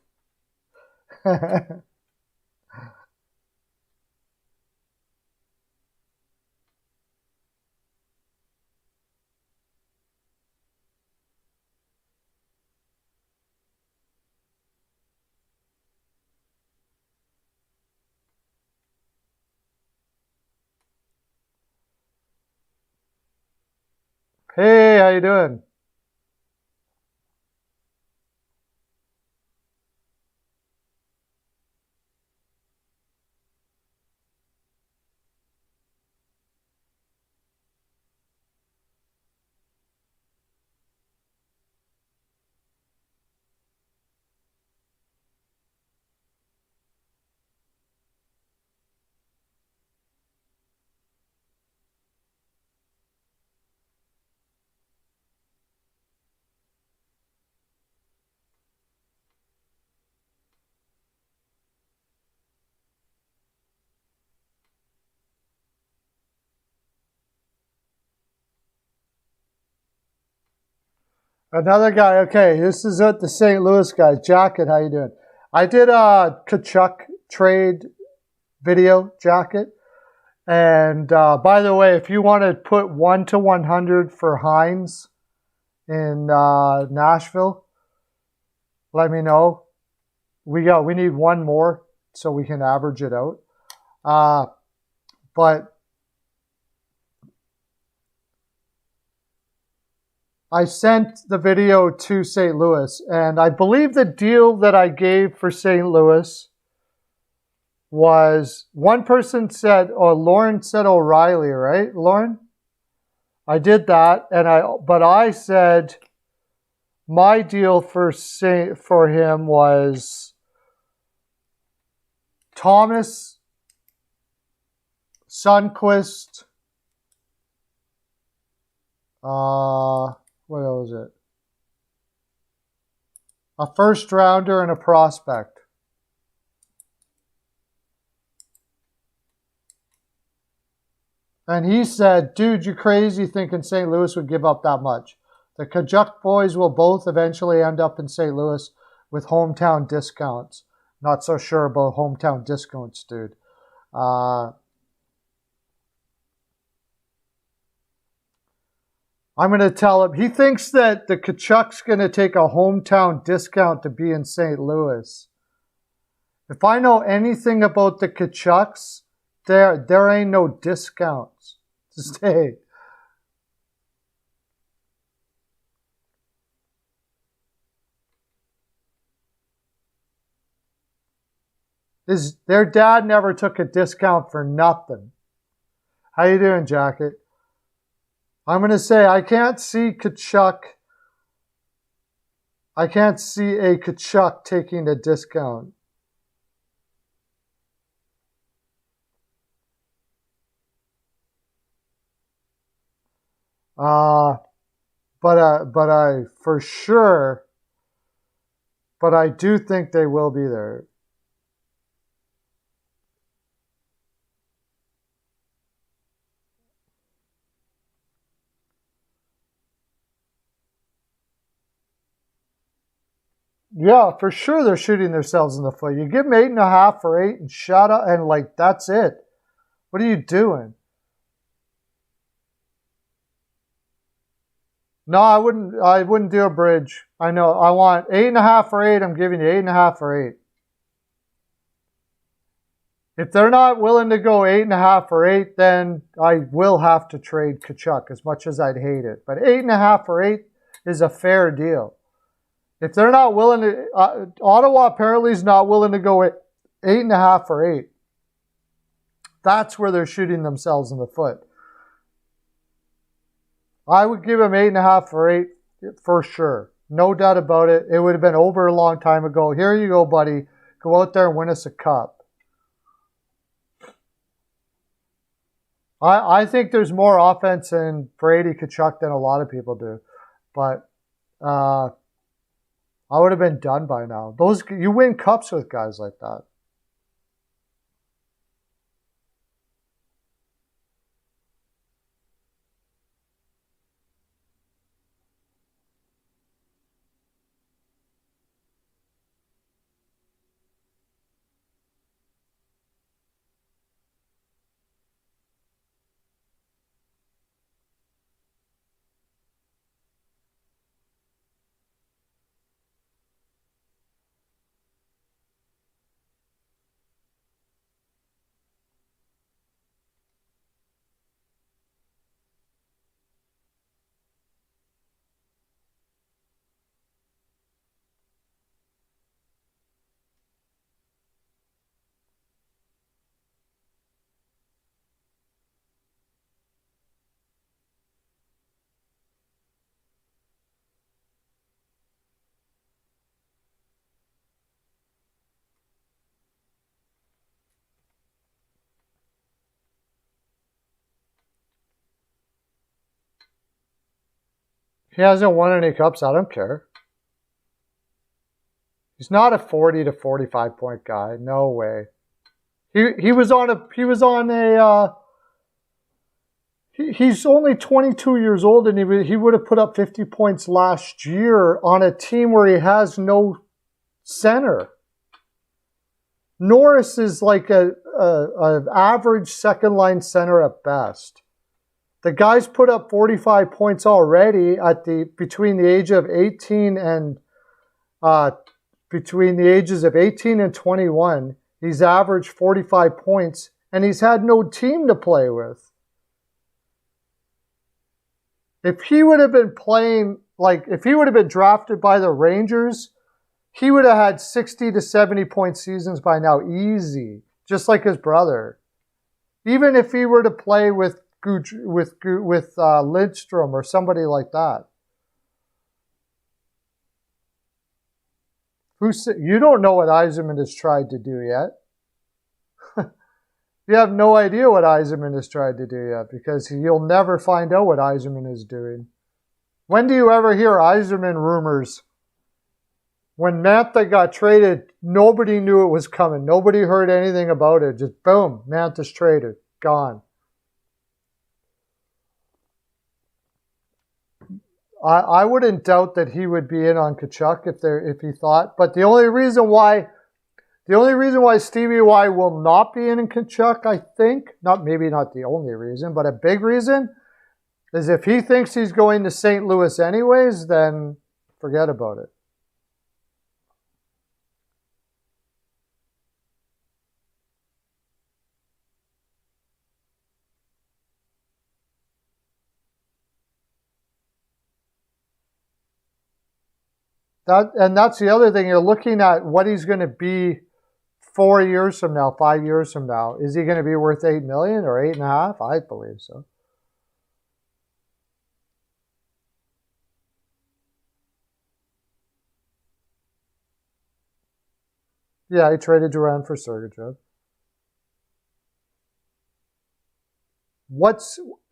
Hey, how you doing? Another guy. Okay, this is what the St. Louis guy. Jacket, how you doing? I did a Tkachuk trade video, Jacket. And by the way, if you want to put 1 to 100 for Hines in Nashville, let me know. We need one more so we can average it out. But I sent the video to St. Louis, and I believe the deal that I gave for St. Louis was, one person said, or Lauren said O'Reilly, right, Lauren? I did that, but I said my deal for him was Thomas, Sundqvist, what was it? A first rounder and a prospect. And he said, dude, you crazy thinking St. Louis would give up that much. The Tkachuk boys will both eventually end up in St. Louis with hometown discounts. Not so sure about hometown discounts, dude. I'm going to tell him. He thinks that the Tkachuk's going to take a hometown discount to be in St. Louis. If I know anything about the Tkachuks, there ain't no discounts to stay. Their dad never took a discount for nothing. How you doing, Jacket? I'm going to say I can't see Tkachuk. I can't see a Tkachuk taking a discount. But I for sure. But I do think they will be there. Yeah, for sure they're shooting themselves in the foot. You give them 8.5 for 8 and shut up, and like that's it. What are you doing? No, I wouldn't do a bridge. I know. I want 8.5 for 8. I'm giving you 8.5 for 8. If they're not willing to go 8.5 for 8, then I will have to trade Tkachuk, as much as I'd hate it. But 8.5 for 8 is a fair deal. If they're not willing to, Ottawa apparently is not willing to go 8.5 for 8. That's where they're shooting themselves in the foot. I would give them 8.5 for 8 for sure. No doubt about it. It would have been over a long time ago. Here you go, buddy. Go out there and win us a cup. I think there's more offense in Brady Tkachuk than a lot of people do. But I would have been done by now. You win cups with guys like that. He hasn't won any cups. I don't care. He's not a 40 to 45 point guy. No way. He's only 22 years old, and he would have put up 50 points last year on a team where he has no center. Norris is like an average second line center at best. The guy's put up 45 points already between the age of 18 and between the ages of 18 and 21. He's averaged 45 points, and he's had no team to play with. If he would have been if he would have been drafted by the Rangers, he would have had 60 to 70 point seasons by now, easy, just like his brother. Even if he were to play with Lidstrom or somebody like that. You don't know what Yzerman has tried to do yet. You have no idea what Yzerman has tried to do yet, because you'll never find out what Yzerman is doing. When do you ever hear Yzerman rumors? When Mantha got traded, nobody knew it was coming. Nobody heard anything about it. Just boom, Mantha's traded. Gone. I wouldn't doubt that he would be in on Tkachuk if he thought. But the only reason why Stevie Y will not be in Tkachuk, I think, maybe not the only reason, but a big reason, is if he thinks he's going to St. Louis anyways, then forget about it. That's the other thing. You're looking at what he's going to be 4 years from now, 5 years from now. Is he going to be worth $8 million or $8.5 million? I believe so. Yeah, he traded Duran for Sergachev.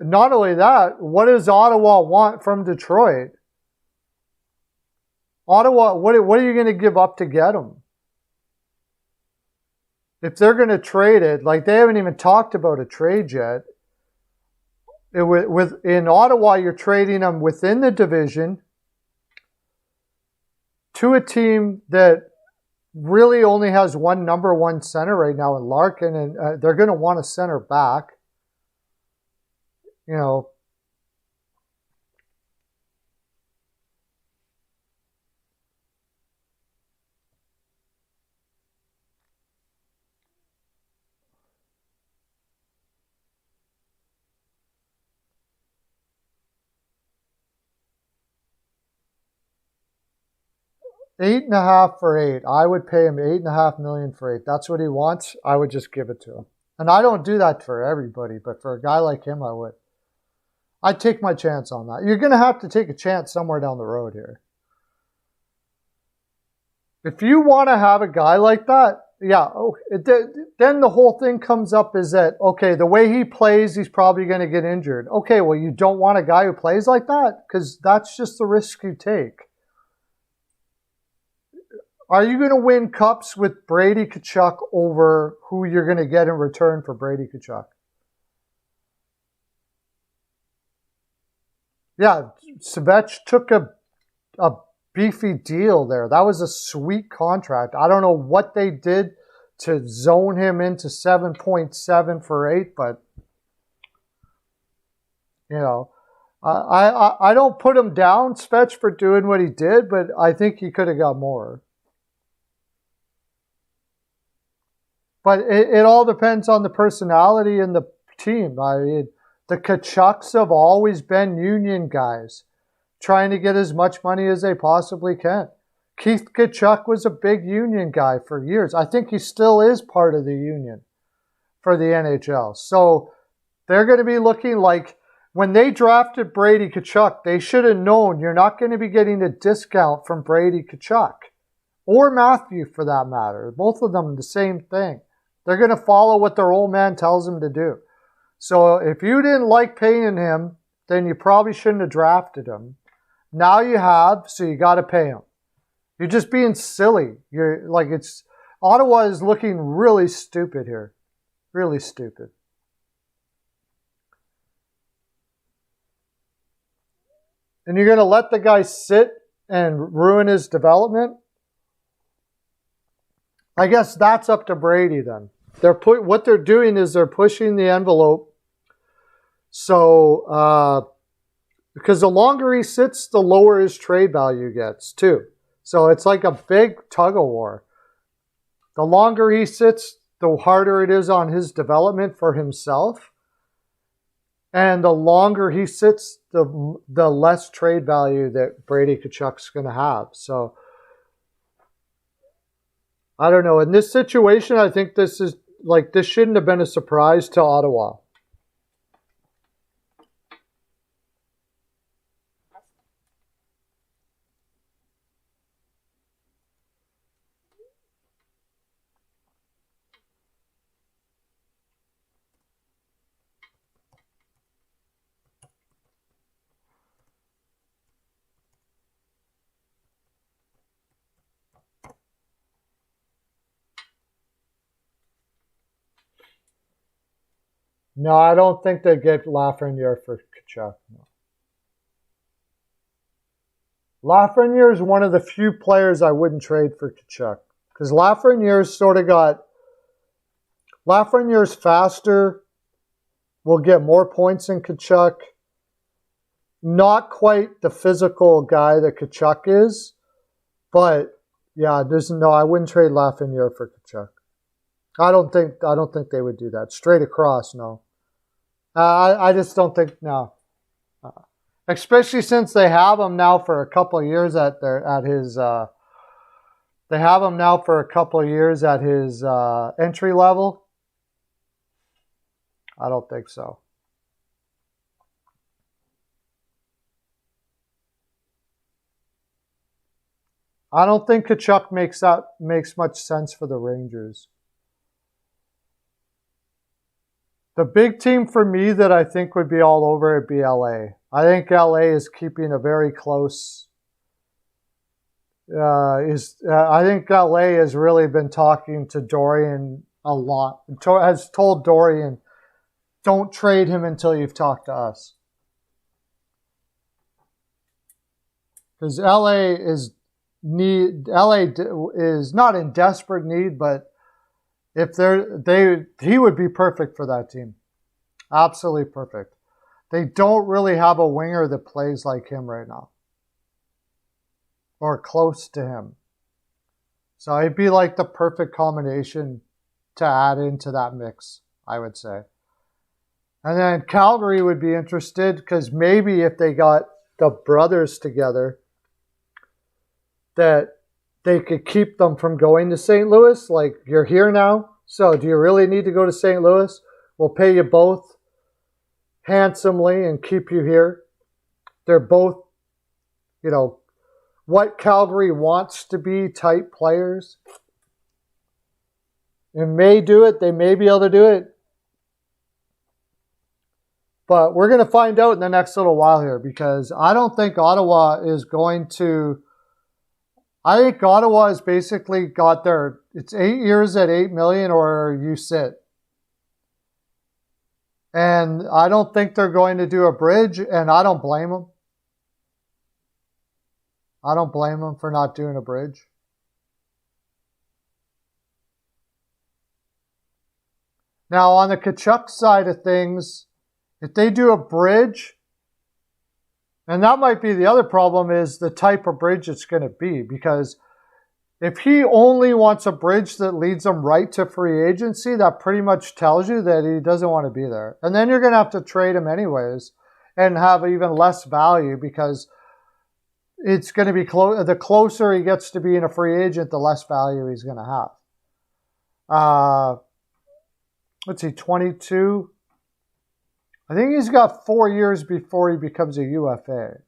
Not only that, what does Ottawa want from Detroit? Ottawa, what are you going to give up to get him? If they're going to trade it, like they haven't even talked about a trade yet. In Ottawa, you're trading them within the division to a team that really only has one number one center right now in Larkin, and they're going to want a center back. You know, $8.5 for 8. I would pay him $8.5 million for 8. That's what he wants. I would just give it to him. And I don't do that for everybody, but for a guy like him, I would. I'd take my chance on that. You're going to have to take a chance somewhere down the road here. If you want to have a guy like that, yeah, then the whole thing comes up is that, okay, the way he plays, he's probably going to get injured. Okay, well, you don't want a guy who plays like that? Because that's just the risk you take. Are you going to win cups with Brady Tkachuk over who you're going to get in return for Brady Tkachuk? Yeah, Svech took a beefy deal there. That was a sweet contract. I don't know what they did to zone him into 7.7 for 8, but you know, I don't put him down, Svech, for doing what he did, but I think he could have got more. But it all depends on the personality and the team. I mean, the Tkachuks have always been union guys, trying to get as much money as they possibly can. Keith Tkachuk was a big union guy for years. I think he still is part of the union for the NHL. So they're going to be looking like, when they drafted Brady Tkachuk, they should have known you're not going to be getting a discount from Brady Tkachuk, or Matthew for that matter. Both of them the same thing. They're going to follow what their old man tells them to do. So if you didn't like paying him, then you probably shouldn't have drafted him. Now you have, so you got to pay him. You're just being silly. You're like, it's Ottawa is looking really stupid here. Really stupid. And you're going to let the guy sit and ruin his development? I guess that's up to Brady then. What they're doing is they're pushing the envelope. So, because the longer he sits, the lower his trade value gets too. So it's like a big tug of war. The longer he sits, the harder it is on his development for himself. And the longer he sits, the less trade value that Brady Tkachuk's going to have. So I don't know. In this situation, I think this shouldn't have been a surprise to Ottawa. No, I don't think they get Lafreniere for Tkachuk. No. Lafreniere is one of the few players I wouldn't trade for Tkachuk. Because Lafreniere's Lafreniere's faster, will get more points than Tkachuk. Not quite the physical guy that Tkachuk is. But, yeah, I wouldn't trade Lafreniere for Tkachuk. I don't think they would do that. Straight across, no. I just don't think, no. Especially since they have him now for a couple of years at his entry level. I don't think so. I don't think Tkachuk makes much sense for the Rangers. The big team for me that I think would be all over it would be LA. I think LA is keeping a very close. I think LA has really been talking to Dorian a lot. Has told Dorian, don't trade him until you've talked to us. Because LA is not in desperate need, but if he would be perfect for that team. Absolutely perfect. They don't really have a winger that plays like him right now. Or close to him. So it'd be like the perfect combination to add into that mix, I would say. And then Calgary would be interested because maybe if they got the brothers together, that they could keep them from going to St. Louis. Like, you're here now, so do you really need to go to St. Louis? We'll pay you both handsomely and keep you here. They're both, what Calgary wants to be type players. And may do it. They may be able to do it. But we're going to find out in the next little while here because I don't think Ottawa is going to... I think Ottawa has basically got it's 8 years at $8 million or you sit. And I don't think they're going to do a bridge, and I don't blame them. I don't blame them for not doing a bridge. Now, on the Tkachuk side of things, if they do a bridge, and that might be the other problem, is the type of bridge it's going to be. Because if he only wants a bridge that leads him right to free agency, that pretty much tells you that he doesn't want to be there. And then you're going to have to trade him anyways and have even less value because it's going to be the closer he gets to being a free agent, the less value he's going to have. What's he, 22? I think he's got 4 years before he becomes a UFA.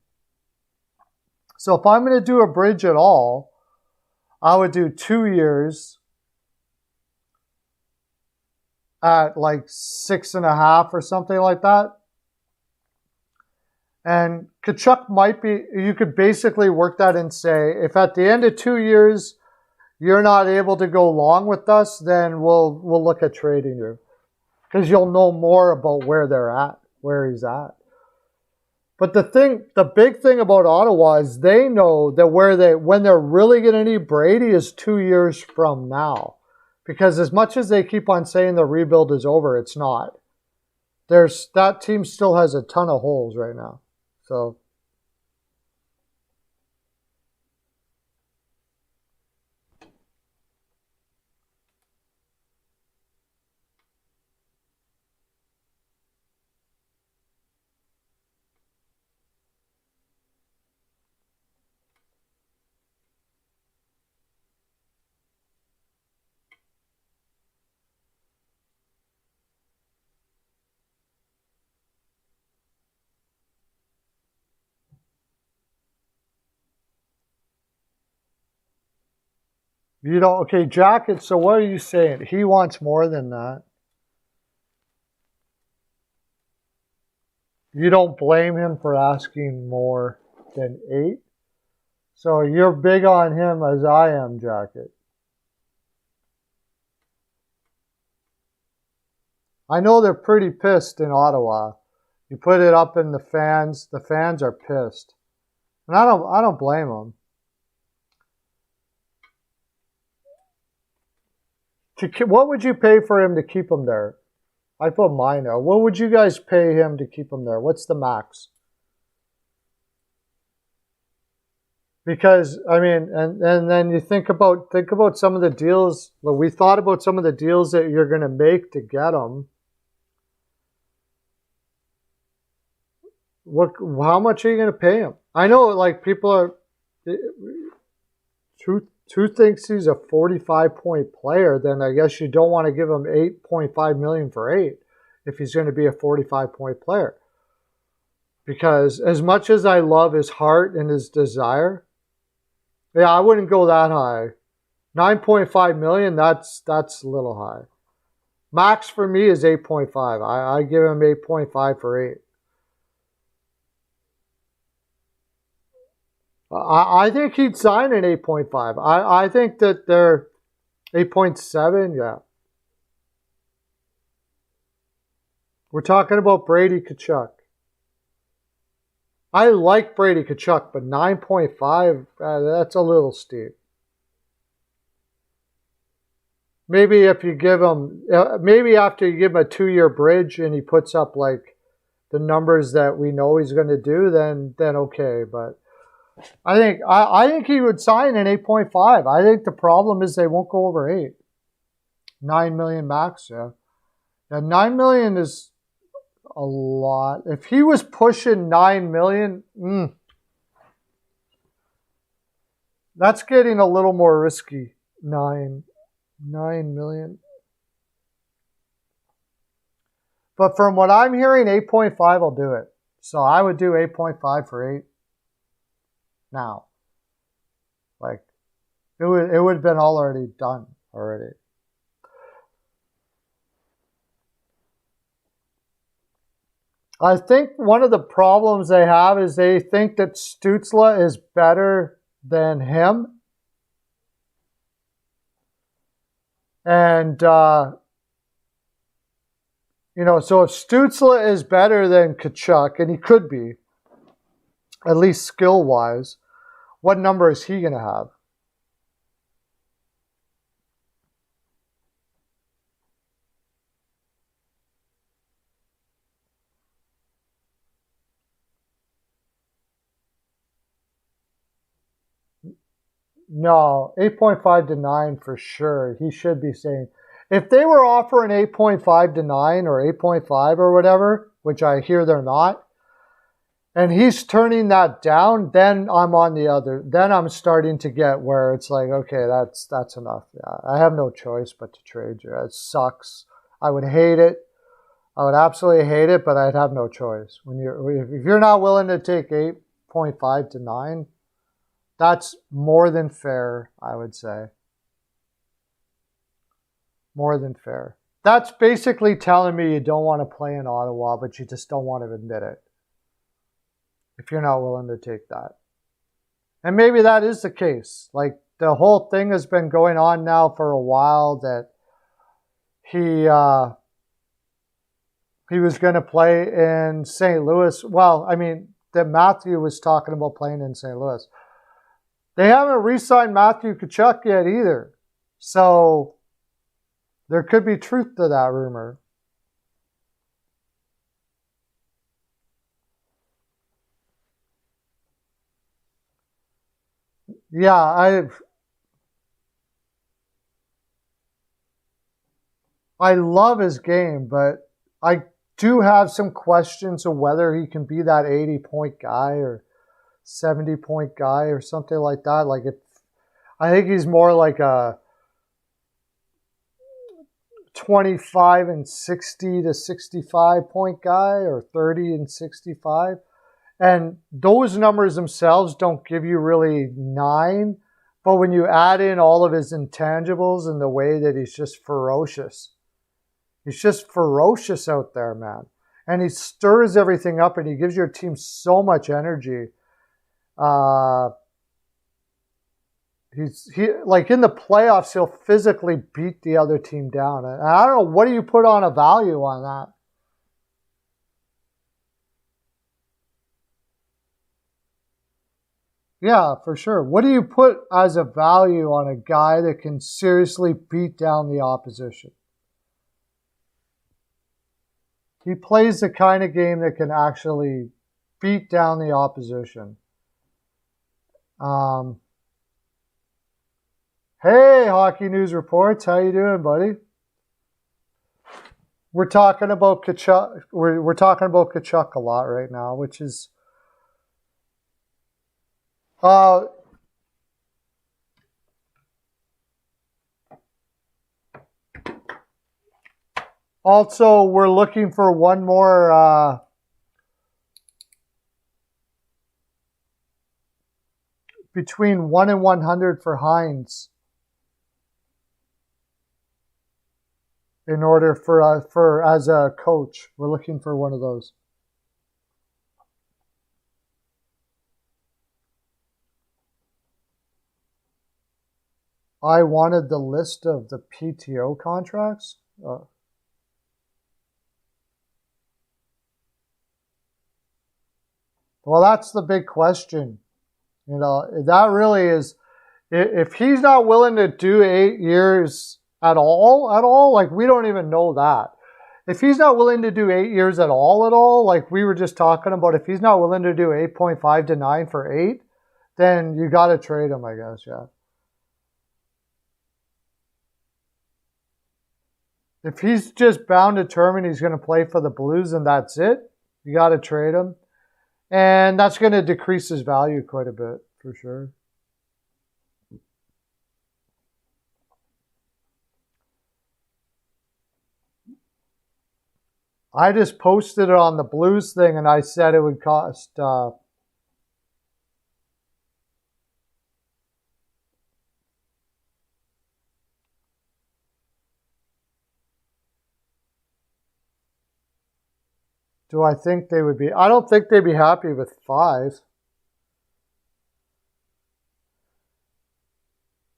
So if I'm going to do a bridge at all, I would do 2 years at like 6.5 or something like that. And Tkachuk might be, you could basically work that and say, if at the end of 2 years you're not able to go long with us, then we'll look at trading you. Because you'll know more about where they're at, where he's at. But the big thing about Ottawa is they know that when they're really going to need Brady is 2 years from now. Because as much as they keep on saying the rebuild is over, it's not. That team still has a ton of holes right now. So, okay, Jacket, so what are you saying? He wants more than that. You don't blame him for asking more than 8? So you're big on him as I am, Jacket. I know they're pretty pissed in Ottawa. You put it up in the fans are pissed. And I don't blame them. What would you pay for him to keep him there? I put mine out. What would you guys pay him to keep him there? What's the max? Because I mean, and then you think about some of the deals. Well, we thought about some of the deals that you're going to make to get him. How much are you going to pay him? I know, like, people are. Who thinks he's a 45-point player? Then I guess you don't want to give him $8.5 million for 8 if he's going to be a 45-point player. Because as much as I love his heart and his desire, yeah, I wouldn't go that high. $9.5 million, that's a little high. Max for me is 8.5. I give him 8.5 for 8. I think he'd sign an 8.5. I think that they're 8.7, yeah. We're talking about Brady Tkachuk. I like Brady Tkachuk, but 9.5, that's a little steep. Maybe if you give him, maybe after you give him a 2-year bridge and he puts up like the numbers that we know he's going to do, then okay. But I think he would sign an 8.5. I think the problem is they won't go over 8. 9 million max, yeah. Yeah, 9 million is a lot. If he was pushing 9 million, that's getting a little more risky. 9 million. But from what I'm hearing, 8.5 will do it. So I would do 8.5 for 8. Now, like, it would have been already done already. I think one of the problems they have is they think that Stützle is better than him. And, so if Stützle is better than Tkachuk, and he could be, at least skill-wise, what number is he going to have? No, 8.5 to 9 for sure. He should be saying, if they were offering 8.5 to 9 or 8.5 or whatever, which I hear they're not, and he's turning that down, then I'm on the other. Then I'm starting to get where it's like, okay, that's enough. Yeah, I have no choice but to trade you. It sucks. I would hate it. I would absolutely hate it, but I'd have no choice. If you're not willing to take 8.5 to 9, that's more than fair, I would say. More than fair. That's basically telling me you don't want to play in Ottawa, but you just don't want to admit it. if you're not willing to take that. And maybe that is the case. Like, the whole thing has been going on now for a while that he was going to play in St. Louis. Well, I mean, that Matthew was talking about playing in St. Louis. They haven't re-signed Matthew Tkachuk yet either. So there could be truth to that rumor. Yeah, I love his game, but I do have some questions of whether he can be that 80-point guy or 70-point guy or something like that. Like, I think he's more like a 25 and 60 to 65 point guy, or 30 and 65. And those numbers themselves don't give you really 9. But when you add in all of his intangibles and the way that he's just ferocious out there, man. And he stirs everything up and he gives your team so much energy. He like in the playoffs, he'll physically beat the other team down. And I don't know, what do you put on a value on that? Yeah, for sure. What do you put as a value on a guy that can seriously beat down the opposition? He plays the kind of game that can actually beat down the opposition. Hey, Hockey News Reports, how you doing, buddy? We're talking about Tkachuk. We're talking about Tkachuk a lot right now, which is also, we're looking for one more between 1 and 100 for Hines in order for as a coach. We're looking for one of those. I wanted the list of the PTO contracts. Well, that's the big question. You know, that really is, if he's not willing to do 8 years at all, like, we don't even know that. If he's not willing to do 8 years at all, like we were just talking about, if he's not willing to do 8.5 to 9 for 8, then you got to trade him, I guess, yeah. If he's just bound determined he's going to play for the Blues and that's it, you got to trade him. And that's going to decrease his value quite a bit, for sure. I just posted it on the Blues thing, and I said it would cost... do I think they would be... I don't think they'd be happy with 5.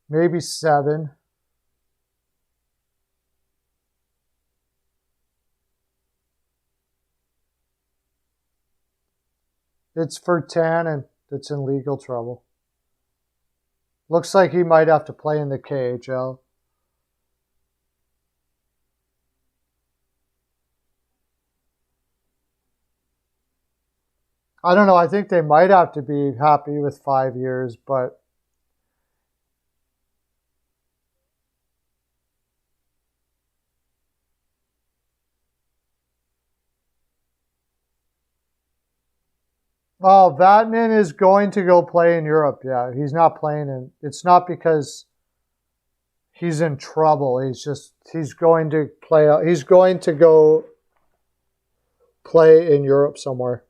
Maybe 7. It's for Tannen that's in legal trouble. Looks like he might have to play in the KHL. I don't know. I think they might have to be happy with 5 years, but oh, Vatanen is going to go play in Europe. Yeah, he's not playing in. It's not because he's in trouble. He's going to play. He's going to go play in Europe somewhere.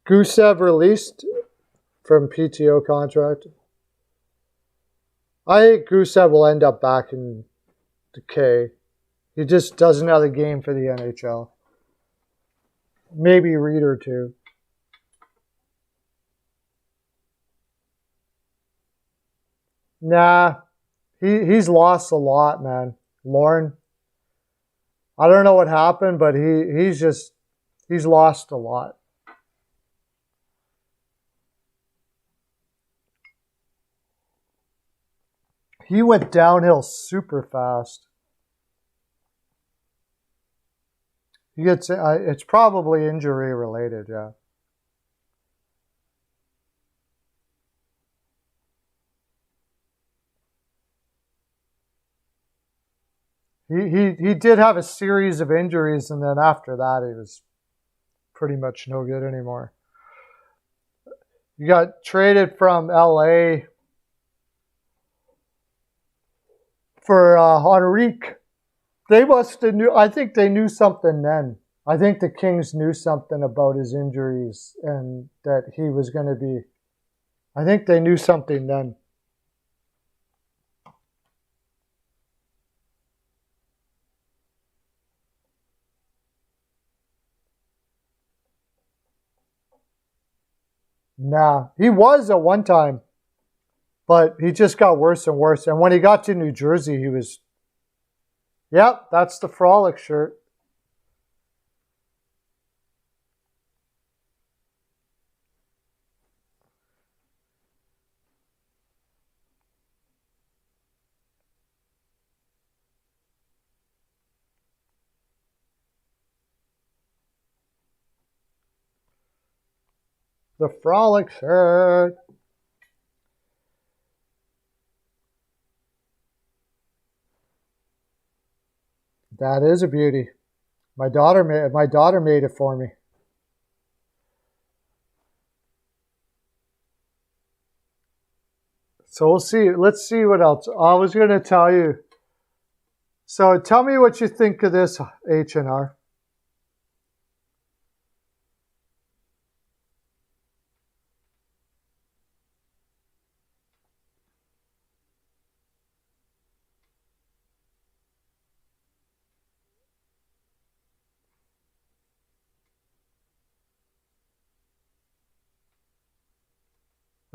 Gusev released from PTO contract. I think Gusev will end up back in the K. He just doesn't have the game for the NHL. maybe Reader too. Nah, he's lost a lot, man. Lauren, I don't know what happened, but he's lost a lot. He went downhill super fast. He gets it's probably injury related, yeah. He did have a series of injuries, and then after that, he was pretty much no good anymore. You got traded from LA for Henrique. They must have knew. I think they knew something then. I think the Kings knew something about his injuries and that he was going to be. I think they knew something then. Nah, he was at one time, but he just got worse and worse. And when he got to New Jersey, he was. Yep, that's the Frolic shirt. The Frolic shirt. That is a beauty. My daughter made it for me. So we'll see. Let's see what else. I was going to tell you. So tell me what you think of this H&R.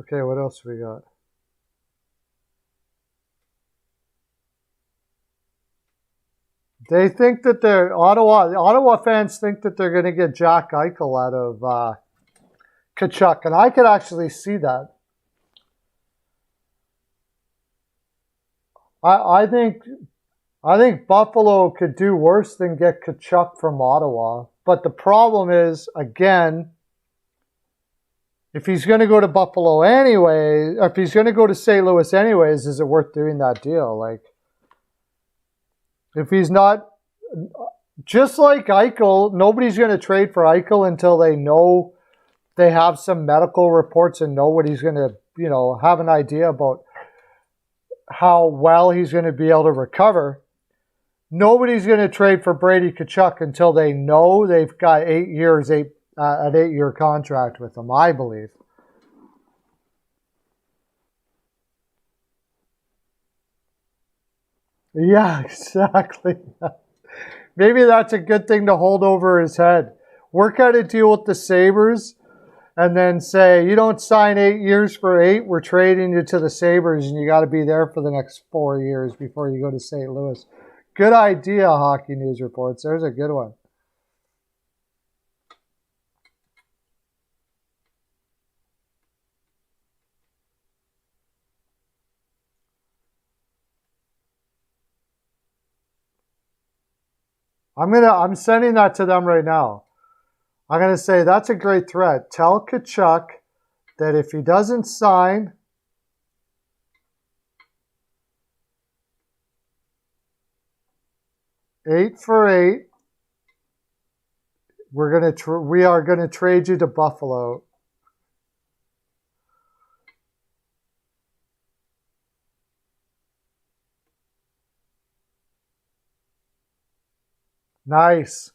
Okay, what else we got? They think that the Ottawa fans think that they're going to get Jack Eichel out of Tkachuk, and I could actually see that. I think Buffalo could do worse than get Tkachuk from Ottawa. But the problem is, again, if he's going to go to Buffalo anyway, or if he's going to go to St. Louis anyways, is it worth doing that deal? Like, if he's not, just like Eichel, nobody's going to trade for Eichel until they know they have some medical reports and know what he's going to, have an idea about how well he's going to be able to recover. Nobody's going to trade for Brady Tkachuk until they know they've got an 8-year contract with him, I believe. Yeah, exactly. Maybe that's a good thing to hold over his head. Work out a deal with the Sabres and then say, you don't sign 8 years for 8, we're trading you to the Sabres and you got to be there for the next 4 years before you go to St. Louis. Good idea, Hockey News Reports. There's a good one. I'm sending that to them right now. I'm going to say that's a great threat. Tell Tkachuk that if he doesn't sign, eight for 8, we are going to trade you to Buffalo. Nice.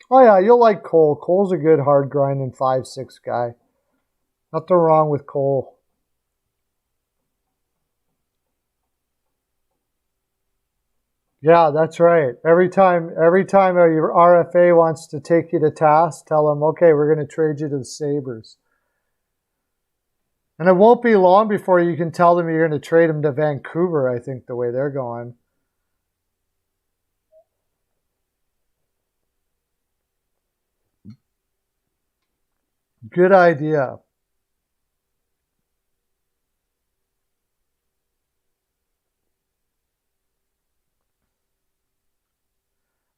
Oh yeah, you'll like Cole. Cole's a good hard grinding 5'6" guy. Nothing wrong with Cole. Yeah, that's right. Every time your RFA wants to take you to task, tell them, okay, we're going to trade you to the Sabres. And it won't be long before you can tell them you're going to trade them to Vancouver, I think, the way they're going. Good idea.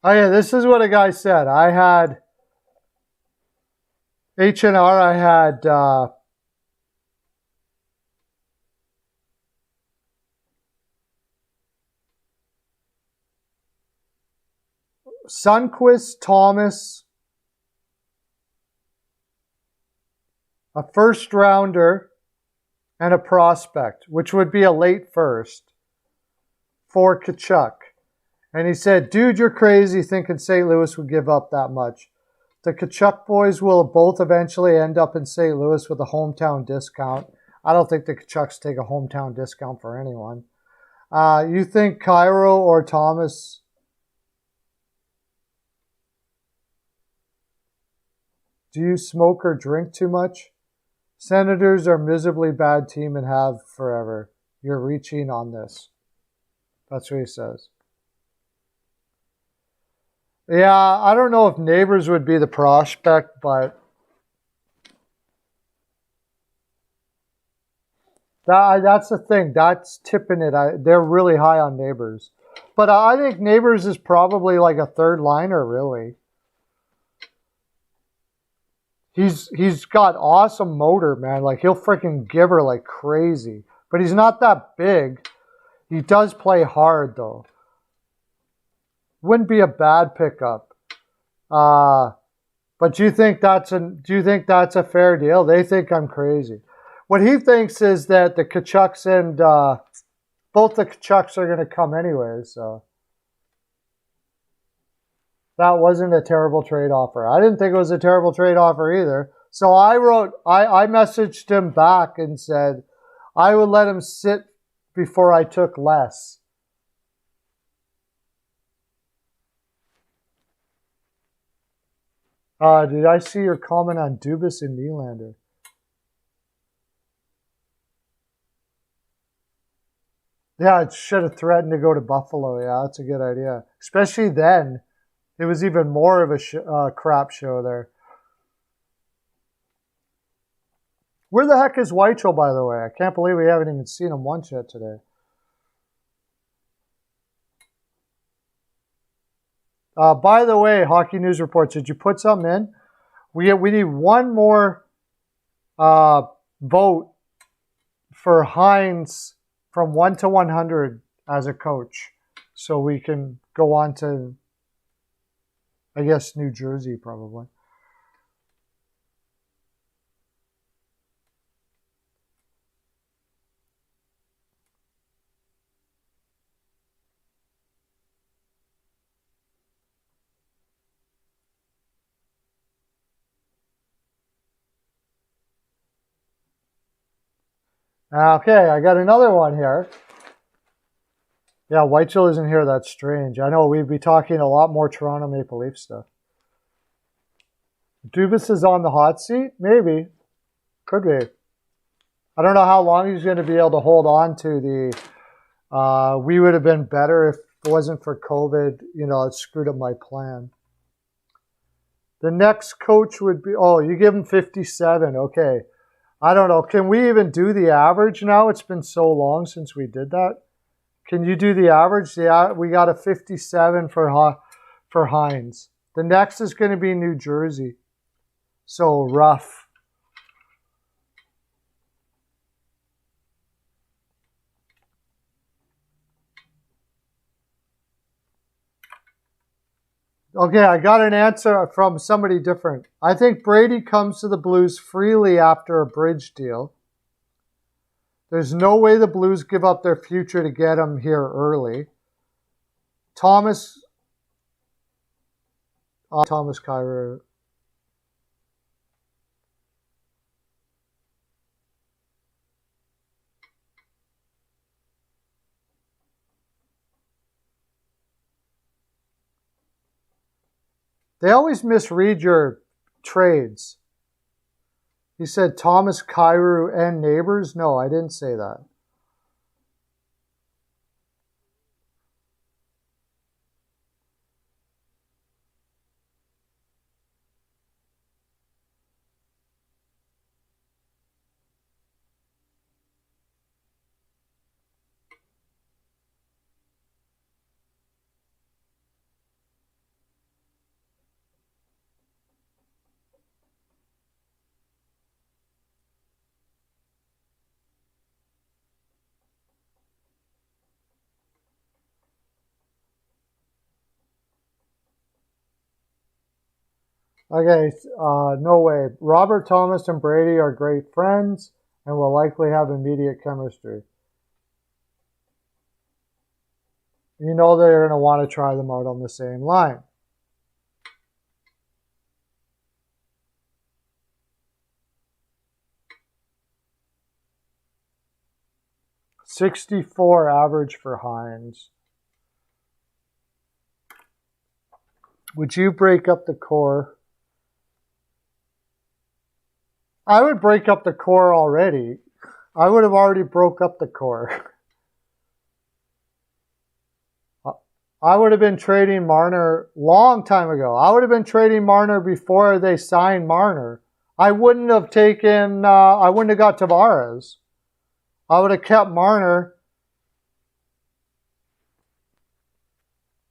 Oh, yeah, this is what a guy said. I had H&R, I had Sundqvist, Thomas, a first rounder, and a prospect, which would be a late first for Tkachuk. And he said, dude, you're crazy thinking St. Louis would give up that much. The Tkachuk boys will both eventually end up in St. Louis with a hometown discount. I don't think the Tkachuks take a hometown discount for anyone. You think Cairo or Thomas? Do you smoke or drink too much? Senators are a miserably bad team and have forever. You're reaching on this. That's what he says. Yeah, I don't know if Neighbors would be the prospect, but that's the thing. That's tipping it. They're really high on Neighbors. But I think Neighbors is probably like a third liner, really. He's got awesome motor, man. Like, he'll freaking give her like crazy. But he's not that big. He does play hard, though. Wouldn't be a bad pickup. But do you think that's a fair deal? They think I'm crazy. What he thinks is that the Tkachuks and both the Tkachuks are going to come anyway, so that wasn't a terrible trade offer. I didn't think it was a terrible trade offer either. So I messaged him back and said I would let him sit before I took less. Did I see your comment on Dubas and Nylander? Yeah, it should have threatened to go to Buffalo. Yeah, that's a good idea. Especially then. It was even more of a crap show there. Where the heck is Weichel, by the way? I can't believe we haven't even seen him once yet today. By the way, Hockey News Reports, did you put something in? We need one more vote for Hines from 1 to 100 as a coach. So we can go on to, I guess, New Jersey probably. Okay, I got another one here. Yeah, Weichel isn't here. That's strange. I know we'd be talking a lot more Toronto Maple Leaf stuff. Dubas is on the hot seat? Maybe. Could be. I don't know how long he's going to be able to hold on to the we would have been better if it wasn't for COVID. You know, it screwed up my plan. The next coach would be, oh, you give him 57. Okay. I don't know. Can we even do the average now? It's been so long since we did that. Can you do the average? Yeah, we got a 57 for Hines. The next is going to be New Jersey. So rough. Okay, I got an answer from somebody different. I think Brady comes to the Blues freely after a bridge deal. There's no way the Blues give up their future to get him here early. Thomas Cairo. They always misread your trades. He said Thomas, Kyrou, and Neighbors. No, I didn't say that. Okay, no way. Robert Thomas and Brady are great friends and will likely have immediate chemistry. You know they're going to want to try them out on the same line. .64 average for Hines. Would you break up the core? I would break up the core already. I would have already broke up the core. I would have been trading Marner long time ago. I would have been trading Marner before they signed Marner. I wouldn't have taken, I wouldn't have got Tavares. I would have kept Marner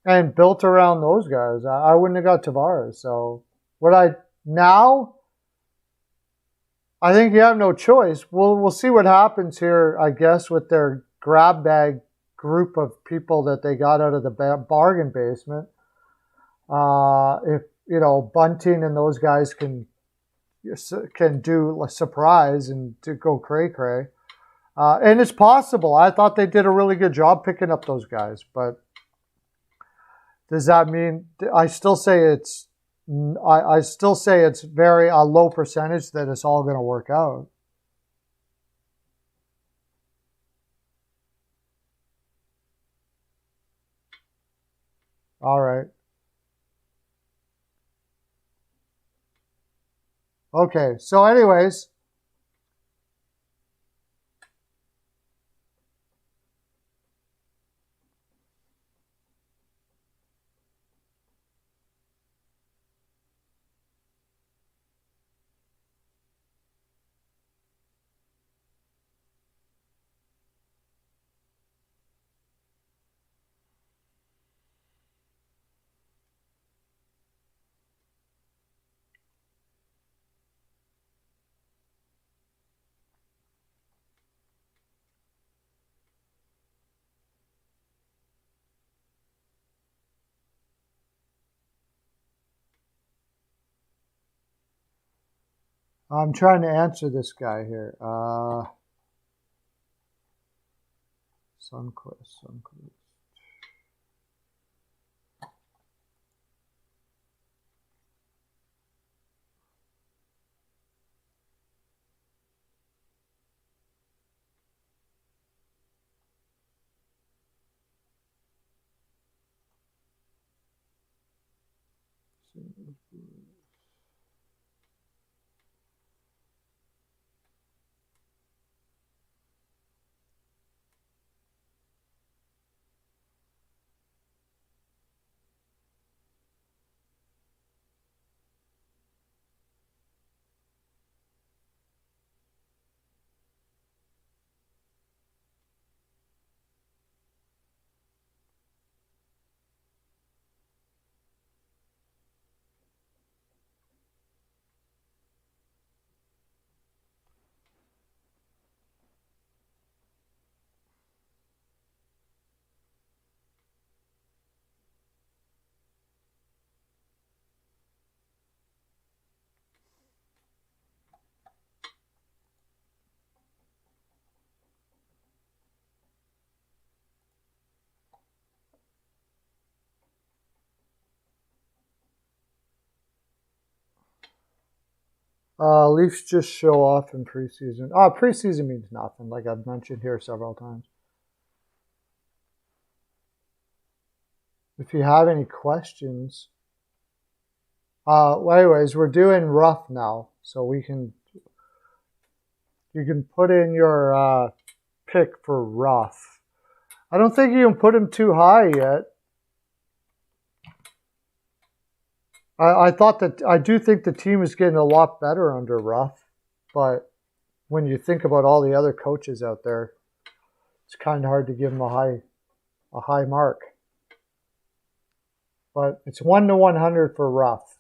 and built around those guys. I wouldn't have got Tavares. So would I now? I think you have no choice. We'll see what happens here, I guess, with their grab bag group of people that they got out of the bargain basement. If, you know, Bunting and those guys can do a surprise and to go cray-cray. And it's possible. I thought they did a really good job picking up those guys. But does that mean I still say it's very a low percentage that it's all going to work out? All right. Okay. So anyways, I'm trying to answer this guy here. Sunquist. Leafs just show off in preseason. Preseason means nothing, like I've mentioned here several times. If you have any questions, Well, anyways, we're doing rough now, so you can put in your pick for rough. I don't think you can put him too high yet. I do think the team is getting a lot better under rough, but when you think about all the other coaches out there, it's kind of hard to give him a high mark. But it's 1 to 100 for rough.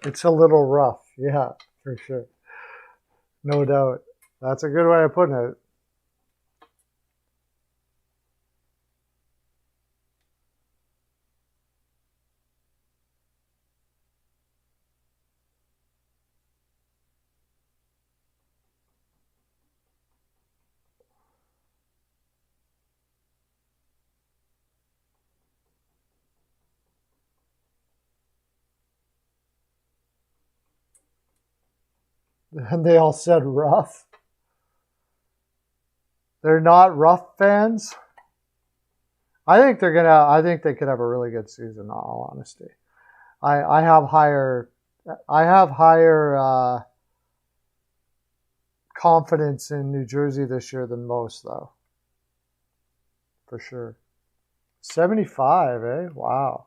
It's a little rough, yeah, for sure. No doubt. That's a good way of putting it. And they all said rough. They're not rough fans. I think they could have a really good season, in all honesty. I have higher confidence in New Jersey this year than most, though. For sure. 75, eh? Wow.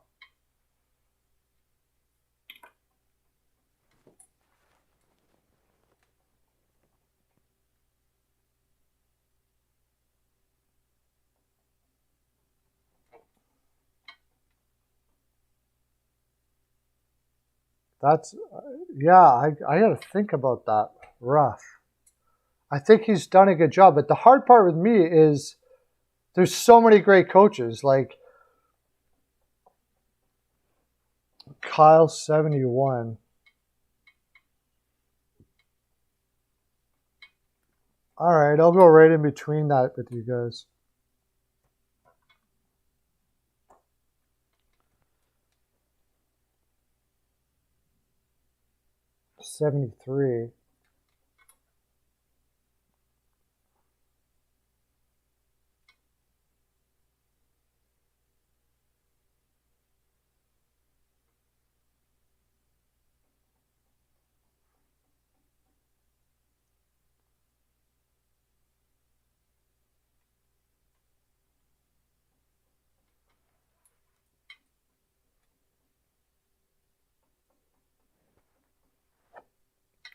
That's, yeah, I got to think about that. Rough. I think he's done a good job. But the hard part with me is there's so many great coaches. Like Kyle 71. All right, I'll go right in between that with you guys. $73.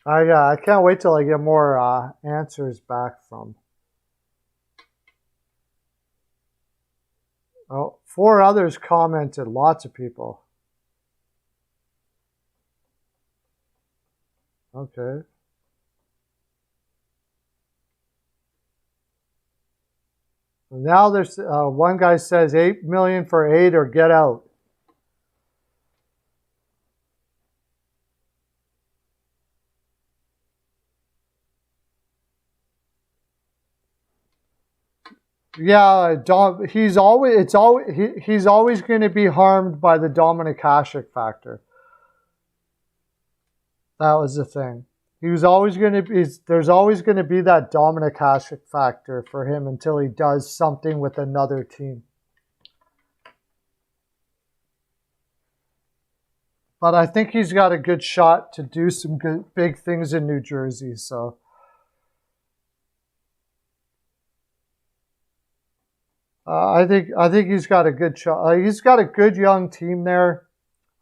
I can't wait till I get more answers back from. Oh, 4 others commented. Lots of people. Okay. Now there's one guy says 8 million for 8 or get out. Yeah, he's always going to be harmed by the Dominic Hasek factor. That was the thing. There's always going to be that Dominic Hasek factor for him until he does something with another team. But I think he's got a good shot to do some good big things in New Jersey, so I think he's got a good shot. He's got a good young team there,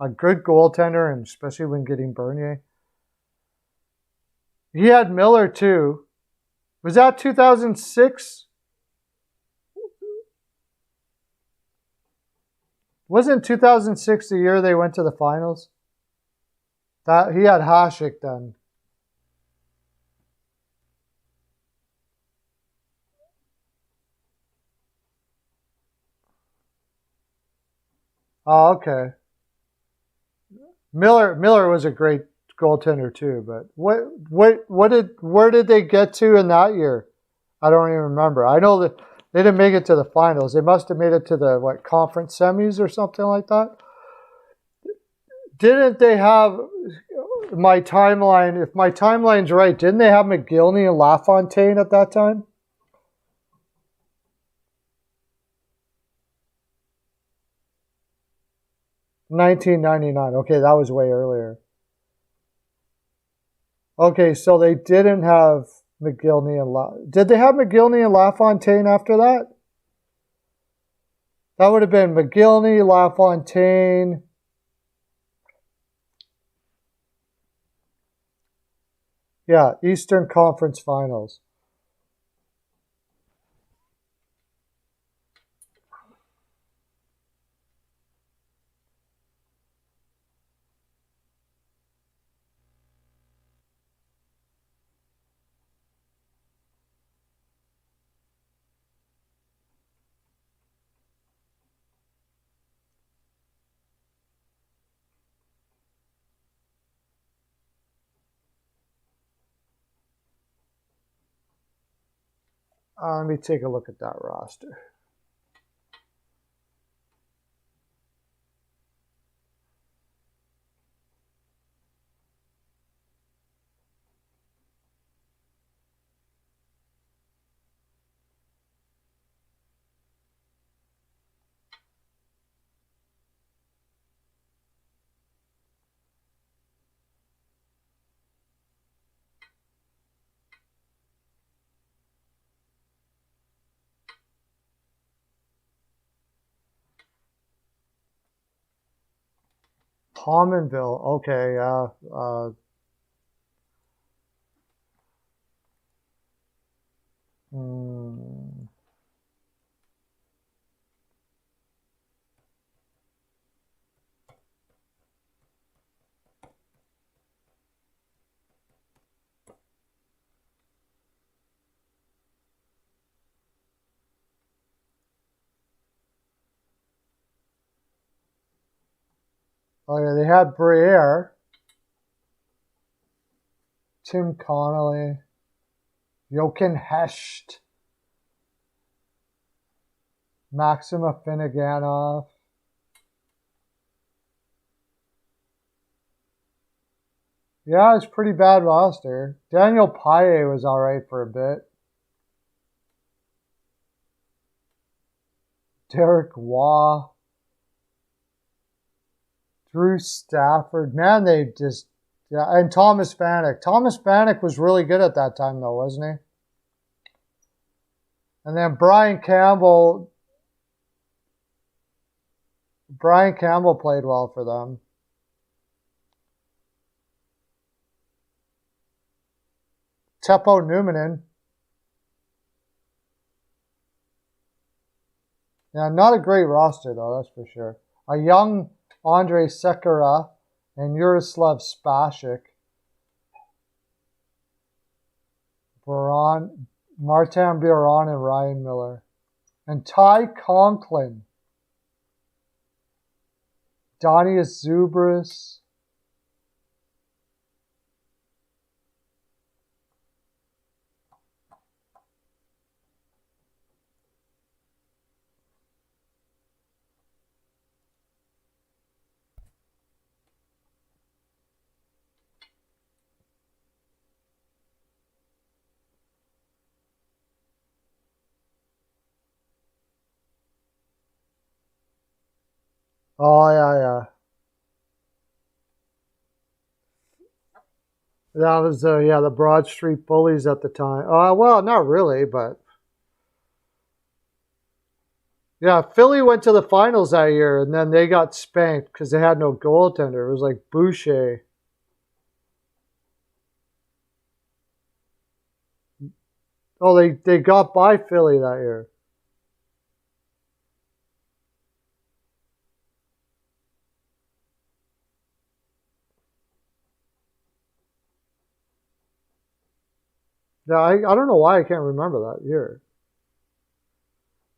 a good goaltender, and especially when getting Bernier. He had Miller too. Was that 2006? Wasn't 2006 the year they went to the finals? That he had Hasek then. Oh, okay. Miller was a great goaltender too, but where did they get to in that year? I don't even remember. I know that they didn't make it to the finals. They must have made it to the conference semis or something like that. Didn't they have my timeline? If my timeline's right, didn't they have McGillney and LaFontaine at that time? $19.99. Okay, that was way earlier. Okay, so they didn't have McGillney and Did they have McGillney and LaFontaine after that? That would have been McGillney, LaFontaine. Yeah, Eastern Conference Finals. Let me take a look at that roster. Pominville, okay. Oh yeah, they had Briere, Tim Connolly, Jochen Hecht, Maxima Finneganov. Yeah, it's pretty bad roster. Daniel Paille was all right for a bit. Derek Waugh. Drew Stafford. Man, they just... Yeah, and Thomas Vanek. Thomas Vanek was really good at that time, though, wasn't he? And then Brian Campbell. Brian Campbell played well for them. Teppo Numminen. Yeah, not a great roster, though, that's for sure. A young Andrei Sekera and Yaroslav Spacek. Martin Biron and Ryan Miller. And Ty Conklin. Donius Zubris. Oh, yeah. That was, the Broad Street Bullies at the time. Well, not really, but... Yeah, Philly went to the finals that year, and then they got spanked because they had no goaltender. It was like Boucher. Oh, they got by Philly that year. Yeah, I don't know why I can't remember that year.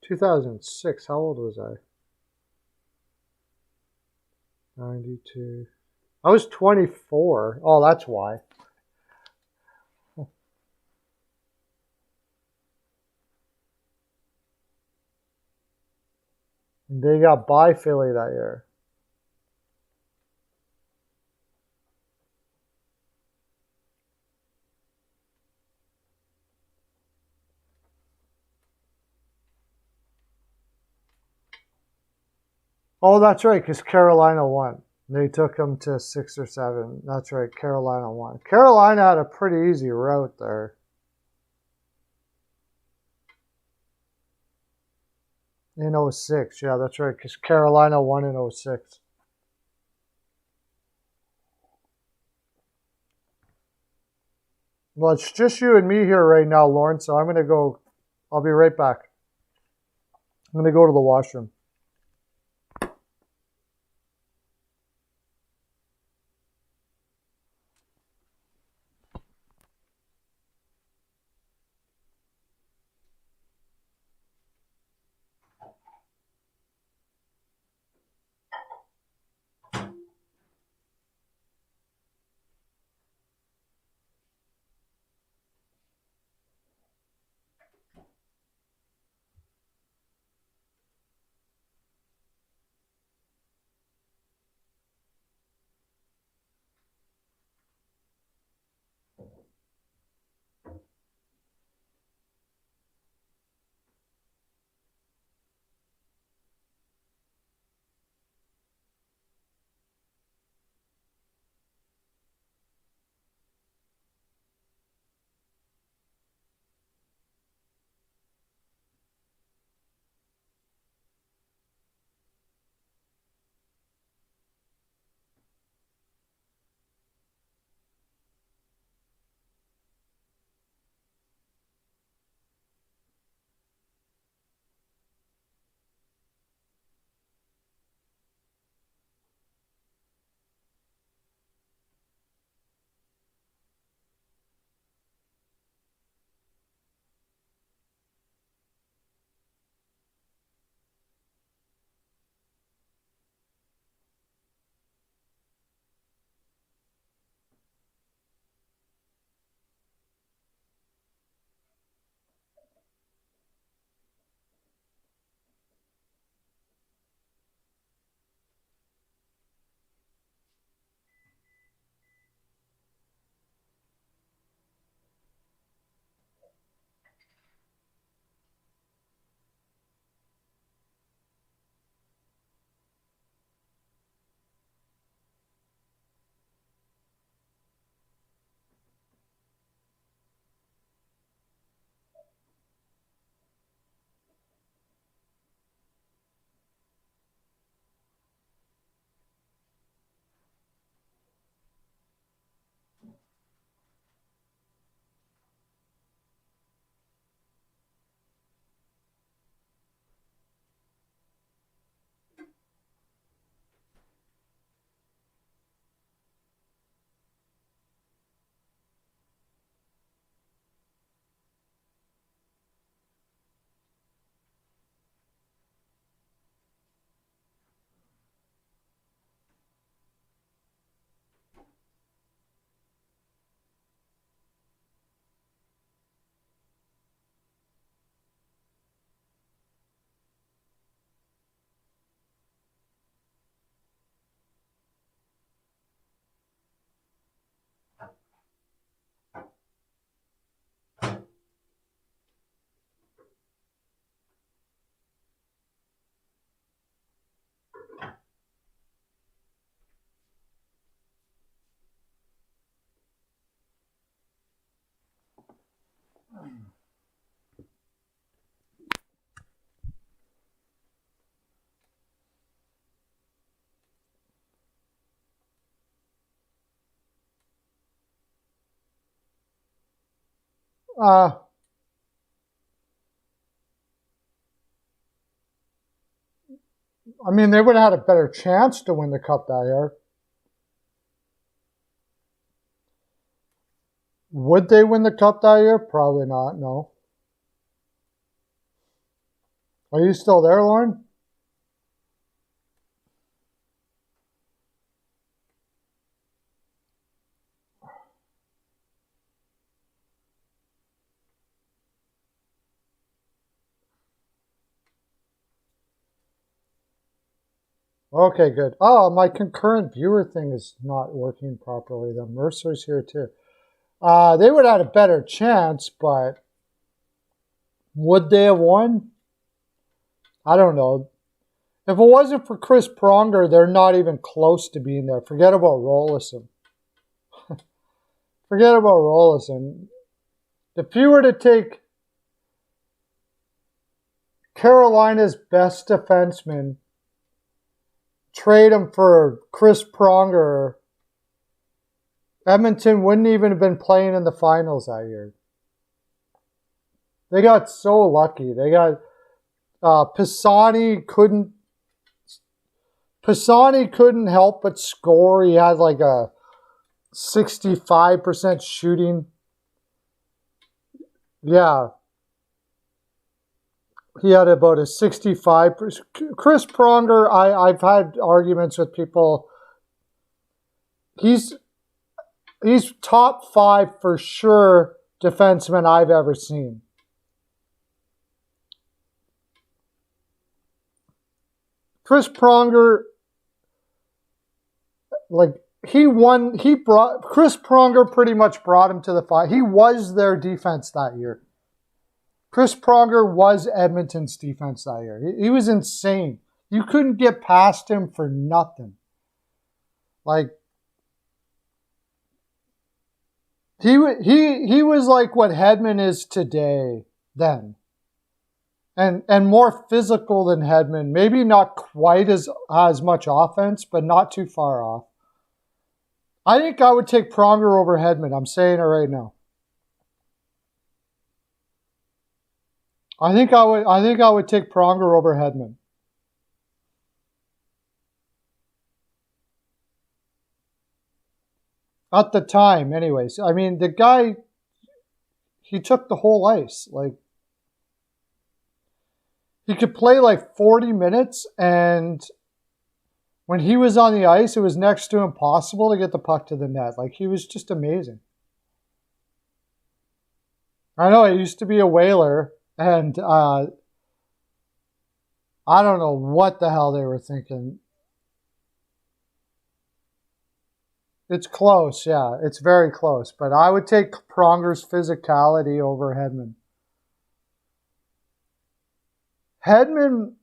2006. How old was I? 92. I was 24. Oh, that's why. They got by Philly that year. Oh, that's right, because Carolina won. They took them to 6 or 7. That's right, Carolina won. Carolina had a pretty easy route there. In 06, yeah, that's right, because Carolina won in 06. Well, it's just you and me here right now, Lauren, so I'm going to go. I'll be right back. I'm going to go to the washroom. Uh, I mean, they would have had a better chance to win the cup that year. Would they win the cup that year? Probably not, no. Are you still there, Lauren? Okay, good. Oh, my concurrent viewer thing is not working properly. The Mercer's here too. They would have had a better chance, but would they have won? I don't know. If it wasn't for Chris Pronger, they're not even close to being there. Forget about Rolison. Forget about Rolison. If you were to take Carolina's best defenseman, trade him for Chris Pronger, Edmonton wouldn't even have been playing in the finals that year. They got so lucky. They got Pisani couldn't help but score. He had like a 65% shooting. Yeah. He had about a 65%. Chris Pronger, I've had arguments with people. He's top 5 for sure defenseman I've ever seen. Chris Pronger, like, Chris Pronger pretty much brought him to the final. He was their defense that year. Chris Pronger was Edmonton's defense that year. He was insane. You couldn't get past him for nothing. Like, he was like what Hedman is today then. And more physical than Hedman. Maybe not quite as much offense, but not too far off. I think I would take Pronger over Hedman. I'm saying it right now. I think I would take Pronger over Hedman. At the time, anyways. I mean, the guy, he took the whole ice. Like, he could play like 40 minutes, and when he was on the ice, it was next to impossible to get the puck to the net. Like, he was just amazing. I know, I used to be a Whaler, and I don't know what the hell they were thinking. It's close, yeah. It's very close. But I would take Pronger's physicality over Hedman. Hedman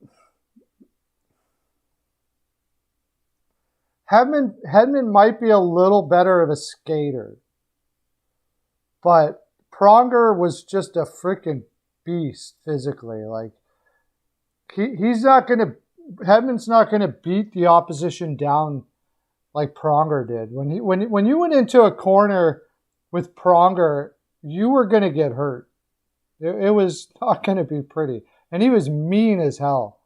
might be a little better of a skater. But Pronger was just a freaking beast physically. Like, Hedman's not going to beat the opposition down like Pronger did. When you went into a corner with Pronger, you were going to get hurt. It was not going to be pretty. And he was mean as hell.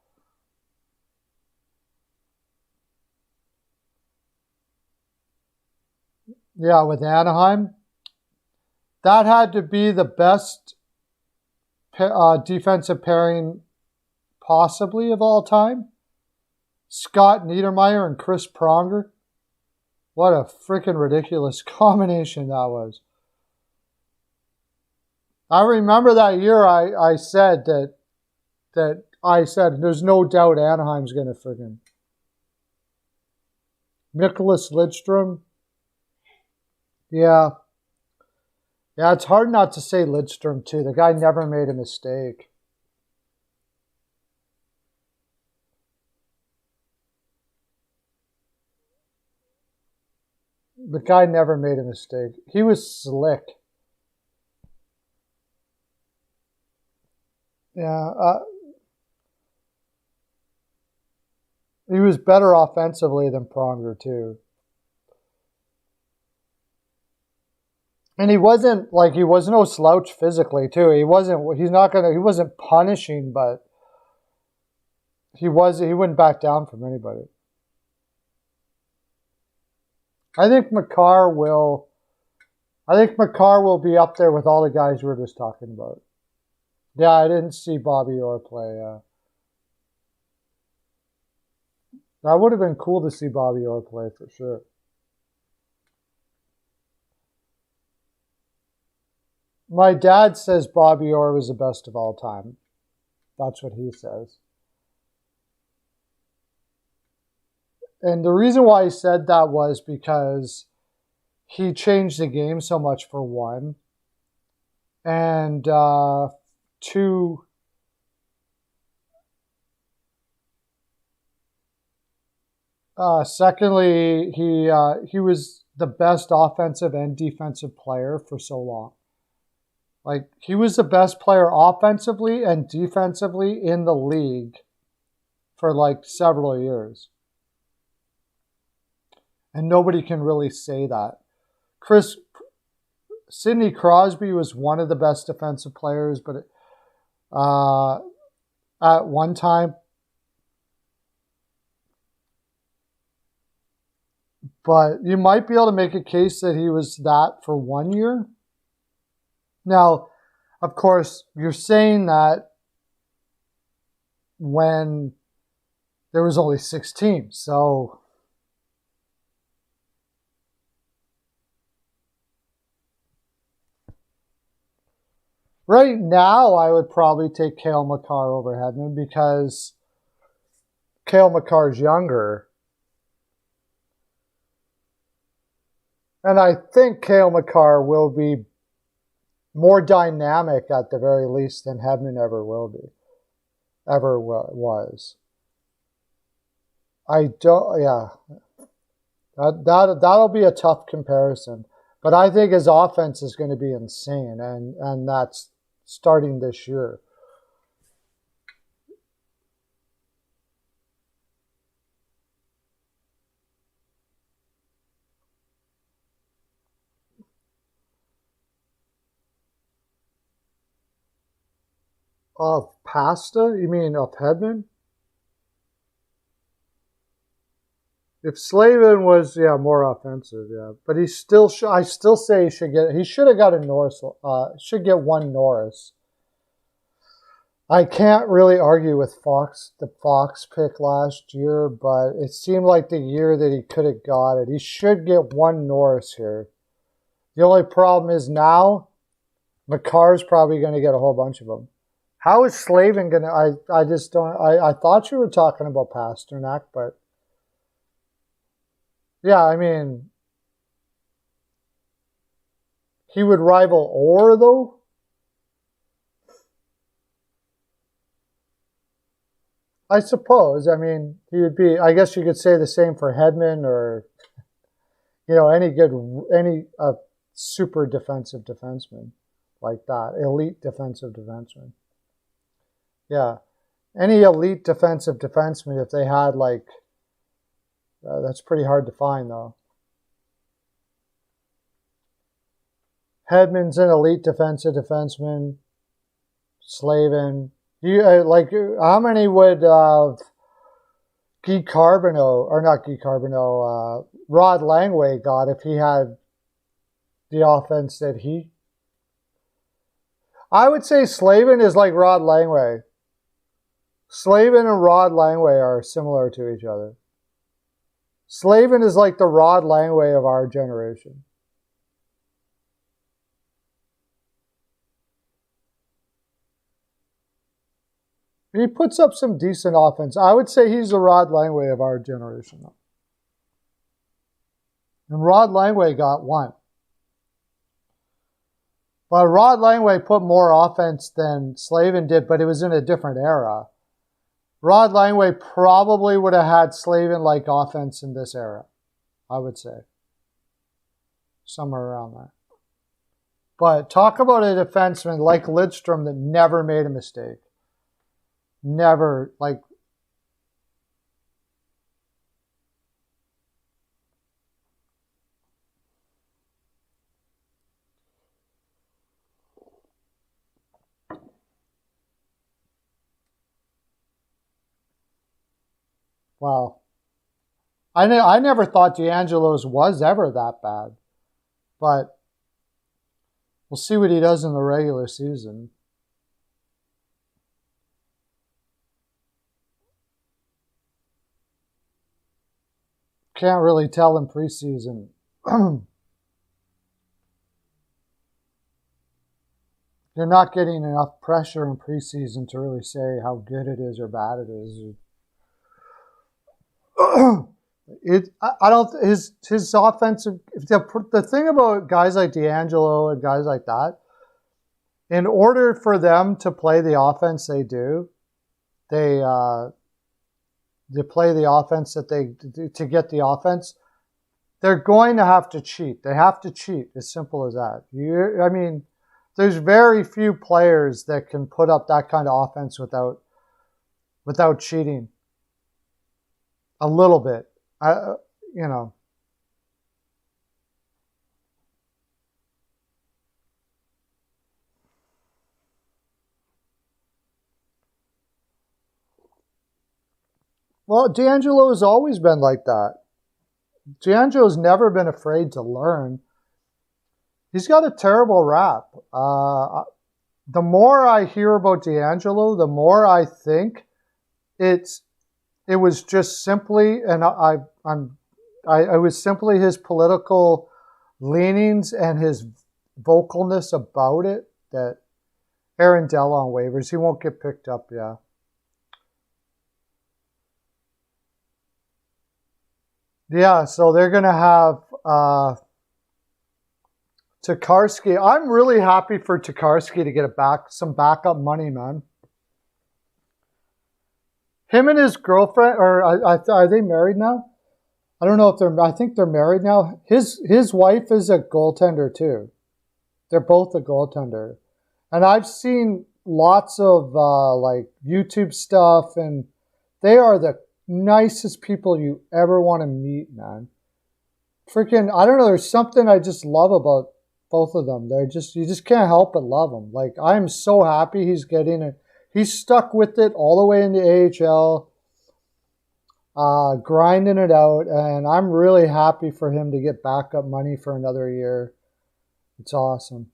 Yeah, with Anaheim. That had to be the best defensive pairing possibly of all time. Scott Niedermayer and Chris Pronger. What a freaking ridiculous combination that was. I remember that year I said that there's no doubt Anaheim's going to friggin' Nicholas Lidstrom. Yeah. Yeah, it's hard not to say Lidstrom too. The guy never made a mistake. The guy never made a mistake. He was slick. Yeah. He was better offensively than Pronger too. And he was no slouch physically too. He wasn't punishing, but he wouldn't back down from anybody. I think Makar will I think Makar will be up there with all the guys we were just talking about. Yeah, I didn't see Bobby Orr play. That would have been cool to see Bobby Orr play for sure. My dad says Bobby Orr was the best of all time. That's what he says. And the reason why he said that was because he changed the game so much, for one. And two, secondly, he was the best offensive and defensive player for so long. Like, he was the best player offensively and defensively in the league for like several years. And nobody can really say that. Sidney Crosby was one of the best defensive players, but at one time. But you might be able to make a case that he was that for 1 year. Now, of course, you're saying that when there was only 6 teams. So right now, I would probably take Cale Makar over Hedman because Cale Makar's younger. And I think Cale Makar will be more dynamic at the very least than Hedman ever was. That'll be a tough comparison. But I think his offense is going to be insane, and that's starting this year. Of Pasta? You mean of Hedman? If Slavin was, more offensive, but he still, I still say he should have got a Norris, should get one Norris. I can't really argue with the Fox pick last year, but it seemed like the year that he could have got it. He should get one Norris here. The only problem is now, Makar's probably going to get a whole bunch of them. How is Slavin going to, I just don't, I thought you were talking about Pasternak, but yeah, I mean, he would rival Orr, though. I suppose. I mean, he would be, I guess you could say the same for Hedman or, any super defensive defenseman like that, elite defensive defenseman. Yeah. Any elite defensive defenseman, if they had that's pretty hard to find, though. Hedman's an elite defensive defenseman. Slavin. How many would Rod Langway got if he had the offense that he? I would say Slavin is like Rod Langway. Slavin and Rod Langway are similar to each other. Slavin is like the Rod Langway of our generation. He puts up some decent offense. I would say he's the Rod Langway of our generation, though. And Rod Langway got one. But Rod Langway put more offense than Slavin did, but it was in a different era. Rod Langway probably would have had Slavin-like offense in this era, I would say. Somewhere around there. But talk about a defenseman like Lidstrom that never made a mistake. Never, wow. I never thought D'Angelo's was ever that bad. But We'll see what he does in the regular season. Can't really tell in preseason. You're not getting enough pressure in preseason to really say how good it is or bad it is. I don't. His offensive. The thing about guys like D'Angelo and guys like that, in order for them to play the offense they do, they play the offense that they do to get the offense. They're going to have to cheat. They have to cheat. As simple as that. I mean, there's very few players that can put up that kind of offense without cheating. A little bit, you know. Well, D'Angelo has always been like that. D'Angelo's never been afraid to learn. He's got a terrible rap. The more I hear about D'Angelo, the more I think it was just simply, and it was simply his political leanings and his vocalness about it that Aaron Dell on waivers. He won't get picked up, yeah. Yeah, so they're going to have Tokarski. I'm really happy for Tokarski to get some backup money, man. Him and his girlfriend, or are they married now? I don't know if I think they're married now. His wife is a goaltender too. They're both a goaltender. And I've seen lots of like YouTube stuff, and they are the nicest people you ever want to meet, man. Freaking, I don't know, there's something I just love about both of them. You just can't help but love them. Like, I'm so happy he's getting it. He's stuck with it all the way in the AHL, grinding it out, and I'm really happy for him to get backup money for another year. It's awesome.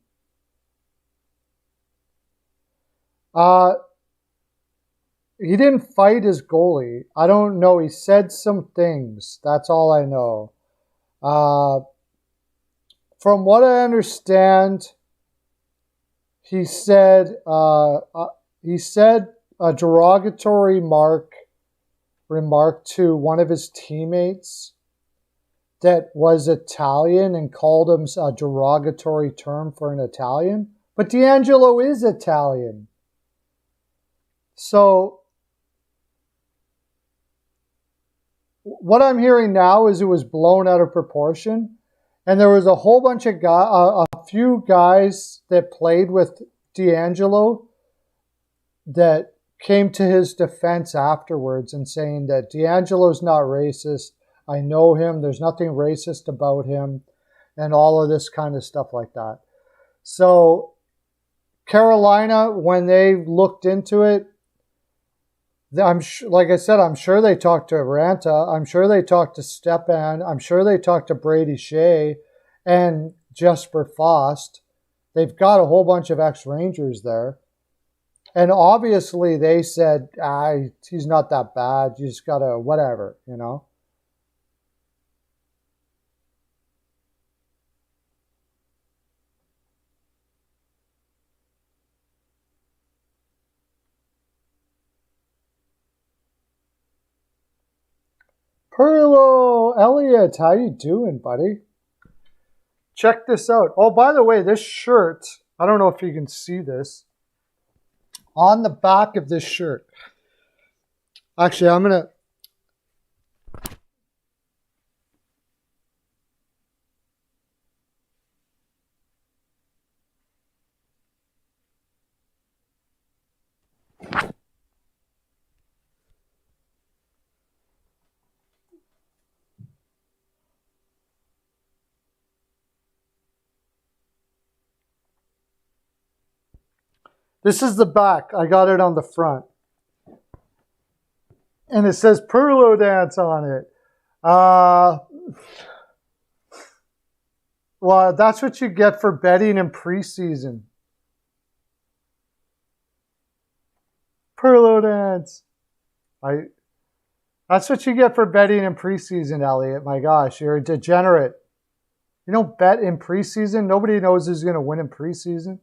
He didn't fight his goalie. I don't know. He said some things. That's all I know. From what I understand, he said a derogatory remark to one of his teammates that was Italian and called him a derogatory term for an Italian. But D'Angelo is Italian. So what I'm hearing now is it was blown out of proportion, and there was a whole bunch of a few guys that played with D'Angelo that came to his defense afterwards and saying that D'Angelo's not racist. I know him. There's nothing racist about him, and all of this kind of stuff like that. So Carolina, when they looked into it, like I said, I'm sure they talked to Ranta. I'm sure they talked to Stepan. I'm sure they talked to Brady Shea and Jesper Fost. They've got a whole bunch of ex-Rangers there. And obviously they said, he's not that bad. You just got to whatever, you know. Perlo Elliott, how you doing, buddy? Check this out. Oh, by the way, this shirt, I don't know if you can see this. On the back of this shirt. Actually, I'm going to... This is the back. I got it on the front. And it says Perlo Dance on it. Well, that's what you get for betting in preseason. Perlo dance. That's what you get for betting in preseason, Elliot. My gosh, you're a degenerate. You don't bet in preseason. Nobody knows who's going to win in preseason.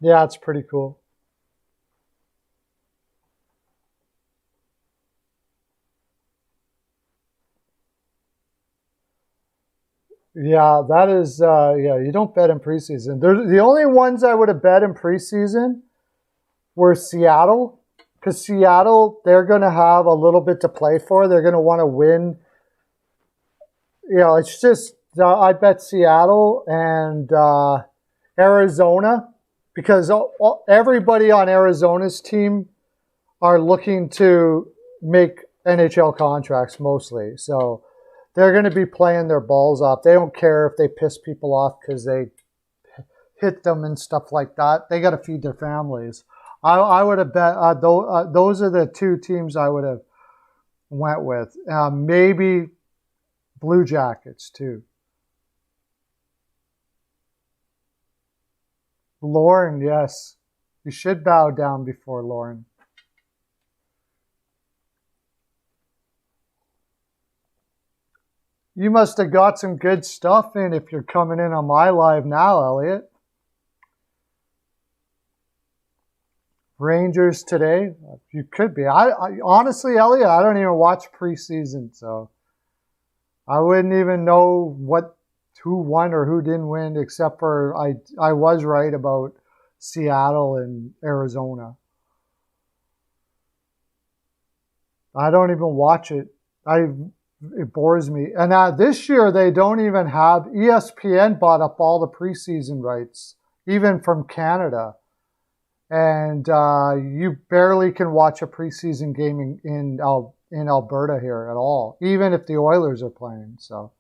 Yeah, it's pretty cool. Yeah, that is, yeah, you don't bet in preseason. The only ones I would have bet in preseason were Seattle, because Seattle, they're going to have a little bit to play for. They're going to want to win. You know, it's just, I bet Seattle and Arizona, because everybody on Arizona's team are looking to make NHL contracts mostly. So they're going to be playing their balls off. They don't care if they piss people off because they hit them and stuff like that. They got to feed their families. I would have bet those are the two teams I would have went with. Maybe Blue Jackets too. Lauren, yes. You should bow down before Lauren. You must have got some good stuff in if you're coming in on my live now, Elliot. Rangers today? You could be. I honestly, Elliot, I don't even watch preseason, so I wouldn't even know who won or who didn't win, except for I was right about Seattle and Arizona. I don't even watch it. It bores me. And this year they don't even have ESPN bought up all the preseason rights, even from Canada. And you barely can watch a preseason game in Alberta here at all, even if the Oilers are playing. So.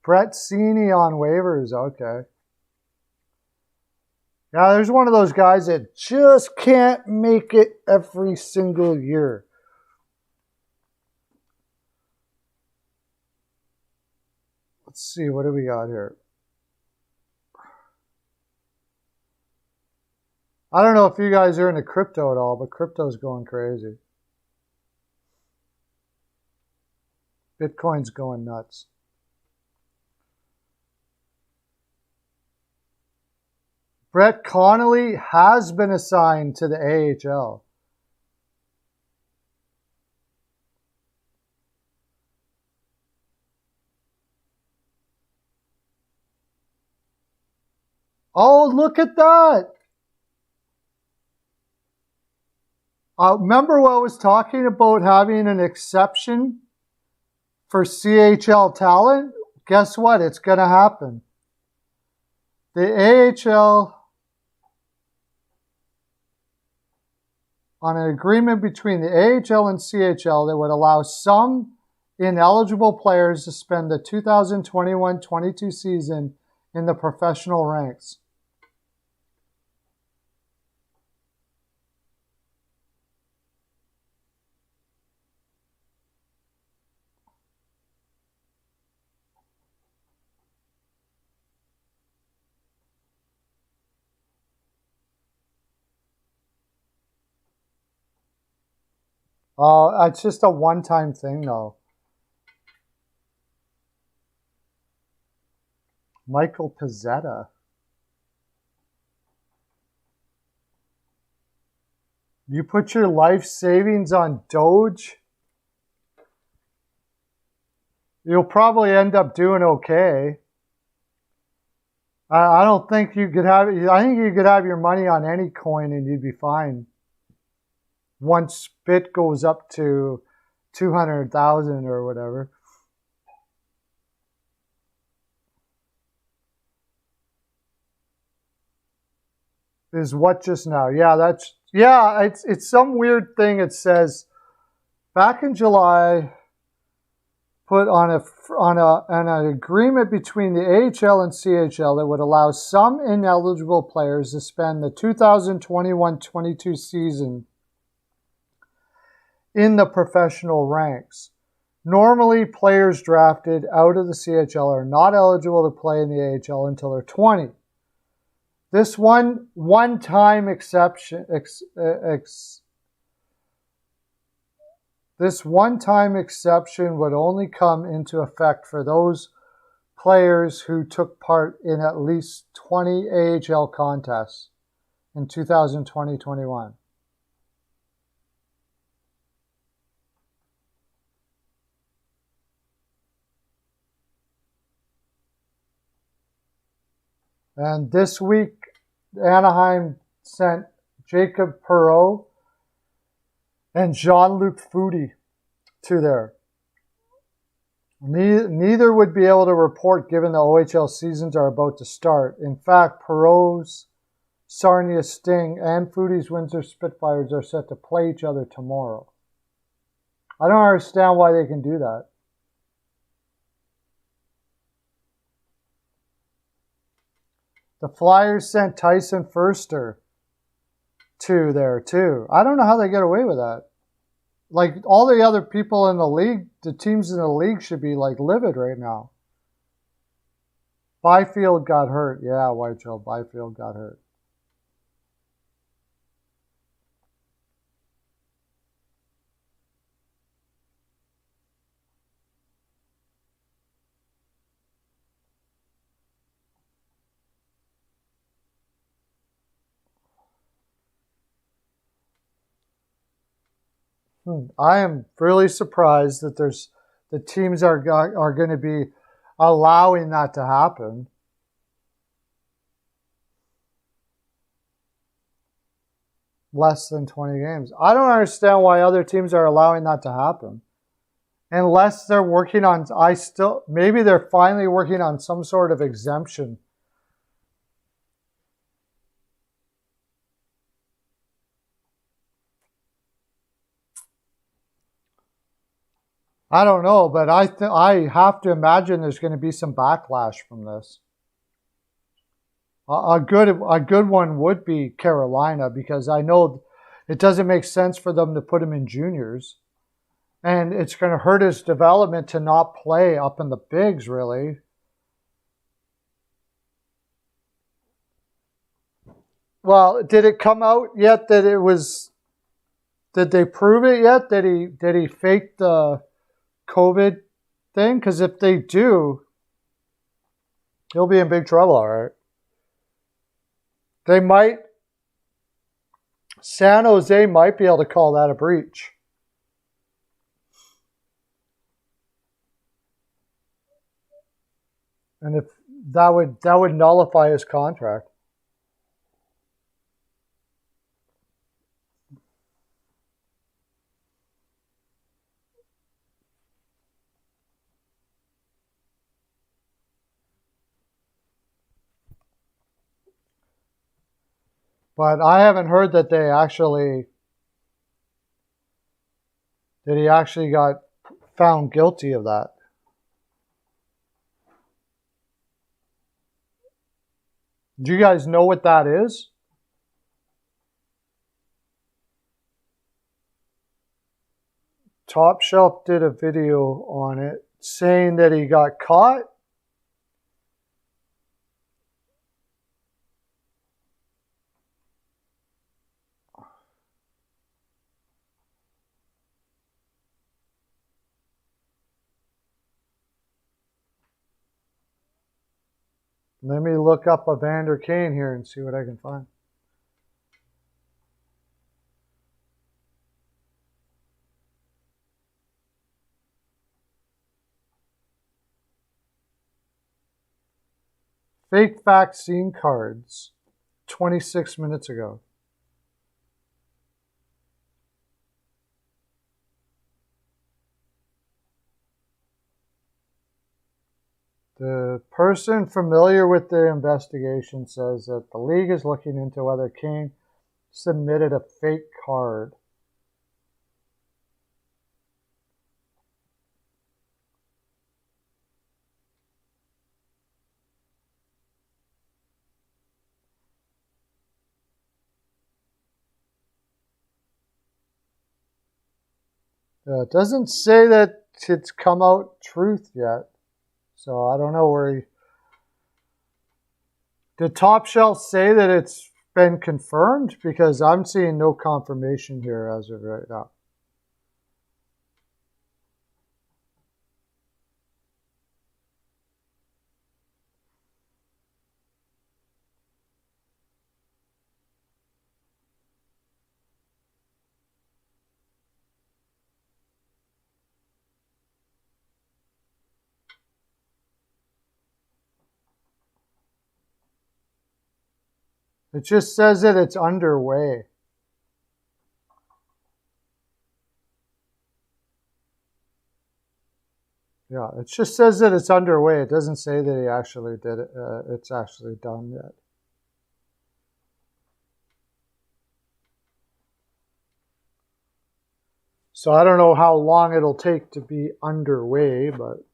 Brett Sini on waivers, okay. Yeah, there's one of those guys that just can't make it every single year. Let's see, what do we got here? I don't know if you guys are into crypto at all, but crypto's going crazy. Bitcoin's going nuts. Brett Connolly has been assigned to the AHL. Oh, look at that. Remember what I was talking about having an exception for CHL talent? Guess what? It's going to happen. The AHL, on an agreement between the AHL and CHL that would allow some ineligible players to spend the 2021-22 season in the professional ranks. It's just a one-time thing, though. Michael Pizzetta. You put your life savings on Doge, you'll probably end up doing okay. I don't think you could have. I think you could have your money on any coin and you'd be fine. Once Bit goes up to 200,000 or whatever. is what just now? Yeah, it's some weird thing. It says back in July, put on an agreement between the AHL and CHL that would allow some ineligible players to spend the 2021-22 season in the professional ranks. Normally, players drafted out of the CHL are not eligible to play in the AHL until they're 20. This one-time exception would only come into effect for those players who took part in at least 20 AHL contests in 2020-21. And this week, Anaheim sent Jacob Perreault and Jean-Luc Foudy to there. Neither would be able to report given the OHL seasons are about to start. In fact, Perreault's Sarnia Sting and Foudy's Windsor Spitfires are set to play each other tomorrow. I don't understand why they can do that. The Flyers sent Tyson Furster to there too. I don't know how they get away with that. Like all the other people in the league, the teams in the league should be like livid right now. Byfield got hurt. Yeah, Whitechapel. Byfield got hurt. I am really surprised that the teams are going to be allowing that to happen. Less than 20 games. I don't understand why other teams are allowing that to happen. Unless they're working on, maybe they're finally working on some sort of exemption. I don't know, but I have to imagine there's going to be some backlash from this. A good one would be Carolina, because I know it doesn't make sense for them to put him in juniors. And it's going to hurt his development to not play up in the bigs, really. Well, did it come out yet that it was... Did they prove it yet that he faked the COVID thing? Because if they do, he'll be in big trouble, all right? They might... San Jose might be able to call that a breach. And if that would nullify his contract. But I haven't heard that he actually got found guilty of that. Do you guys know what that is? Top Shelf did a video on it saying that he got caught. Let me look up Evander Kane here and see what I can find. Fake vaccine cards, 26 minutes ago. The person familiar with the investigation says that the league is looking into whether Kane submitted a fake card. It doesn't say that it's come out truth yet. So I don't know where he... Did Top Shelf say that it's been confirmed? Because I'm seeing no confirmation here as of right now. It just says that it's underway. Yeah, it just says that it's underway. It doesn't say that he actually did it. It's actually done yet. So I don't know how long it'll take to be underway, but...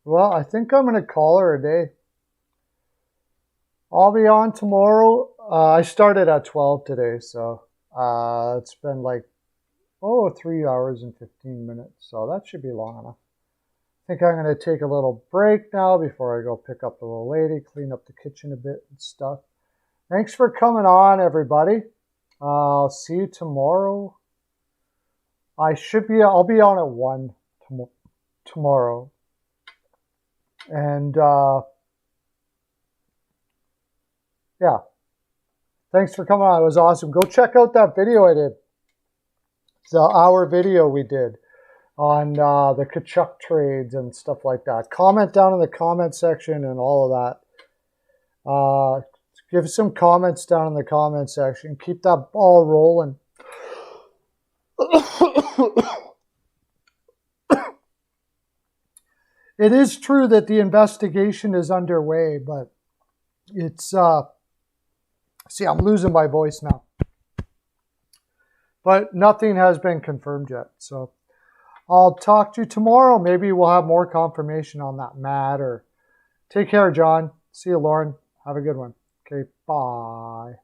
Well, I think I'm going to call her a day. I'll be on tomorrow. I started at 12 today, so it's been like, 3 hours and 15 minutes. So that should be long enough. I think I'm going to take a little break now before I go pick up the little lady, clean up the kitchen a bit and stuff. Thanks for coming on, everybody. I'll see you tomorrow. I'll be on at 1 tomorrow. And, yeah. Thanks for coming on. It was awesome. Go check out that video I did. It's our video we did on the Tkachuk trades and stuff like that. Comment down in the comment section and all of that. Give some comments down in the comment section. Keep that ball rolling. It is true that the investigation is underway, but it's... see, I'm losing my voice now. But nothing has been confirmed yet. So I'll talk to you tomorrow. Maybe we'll have more confirmation on that matter. Take care, John. See you, Lauren. Have a good one. Okay, bye.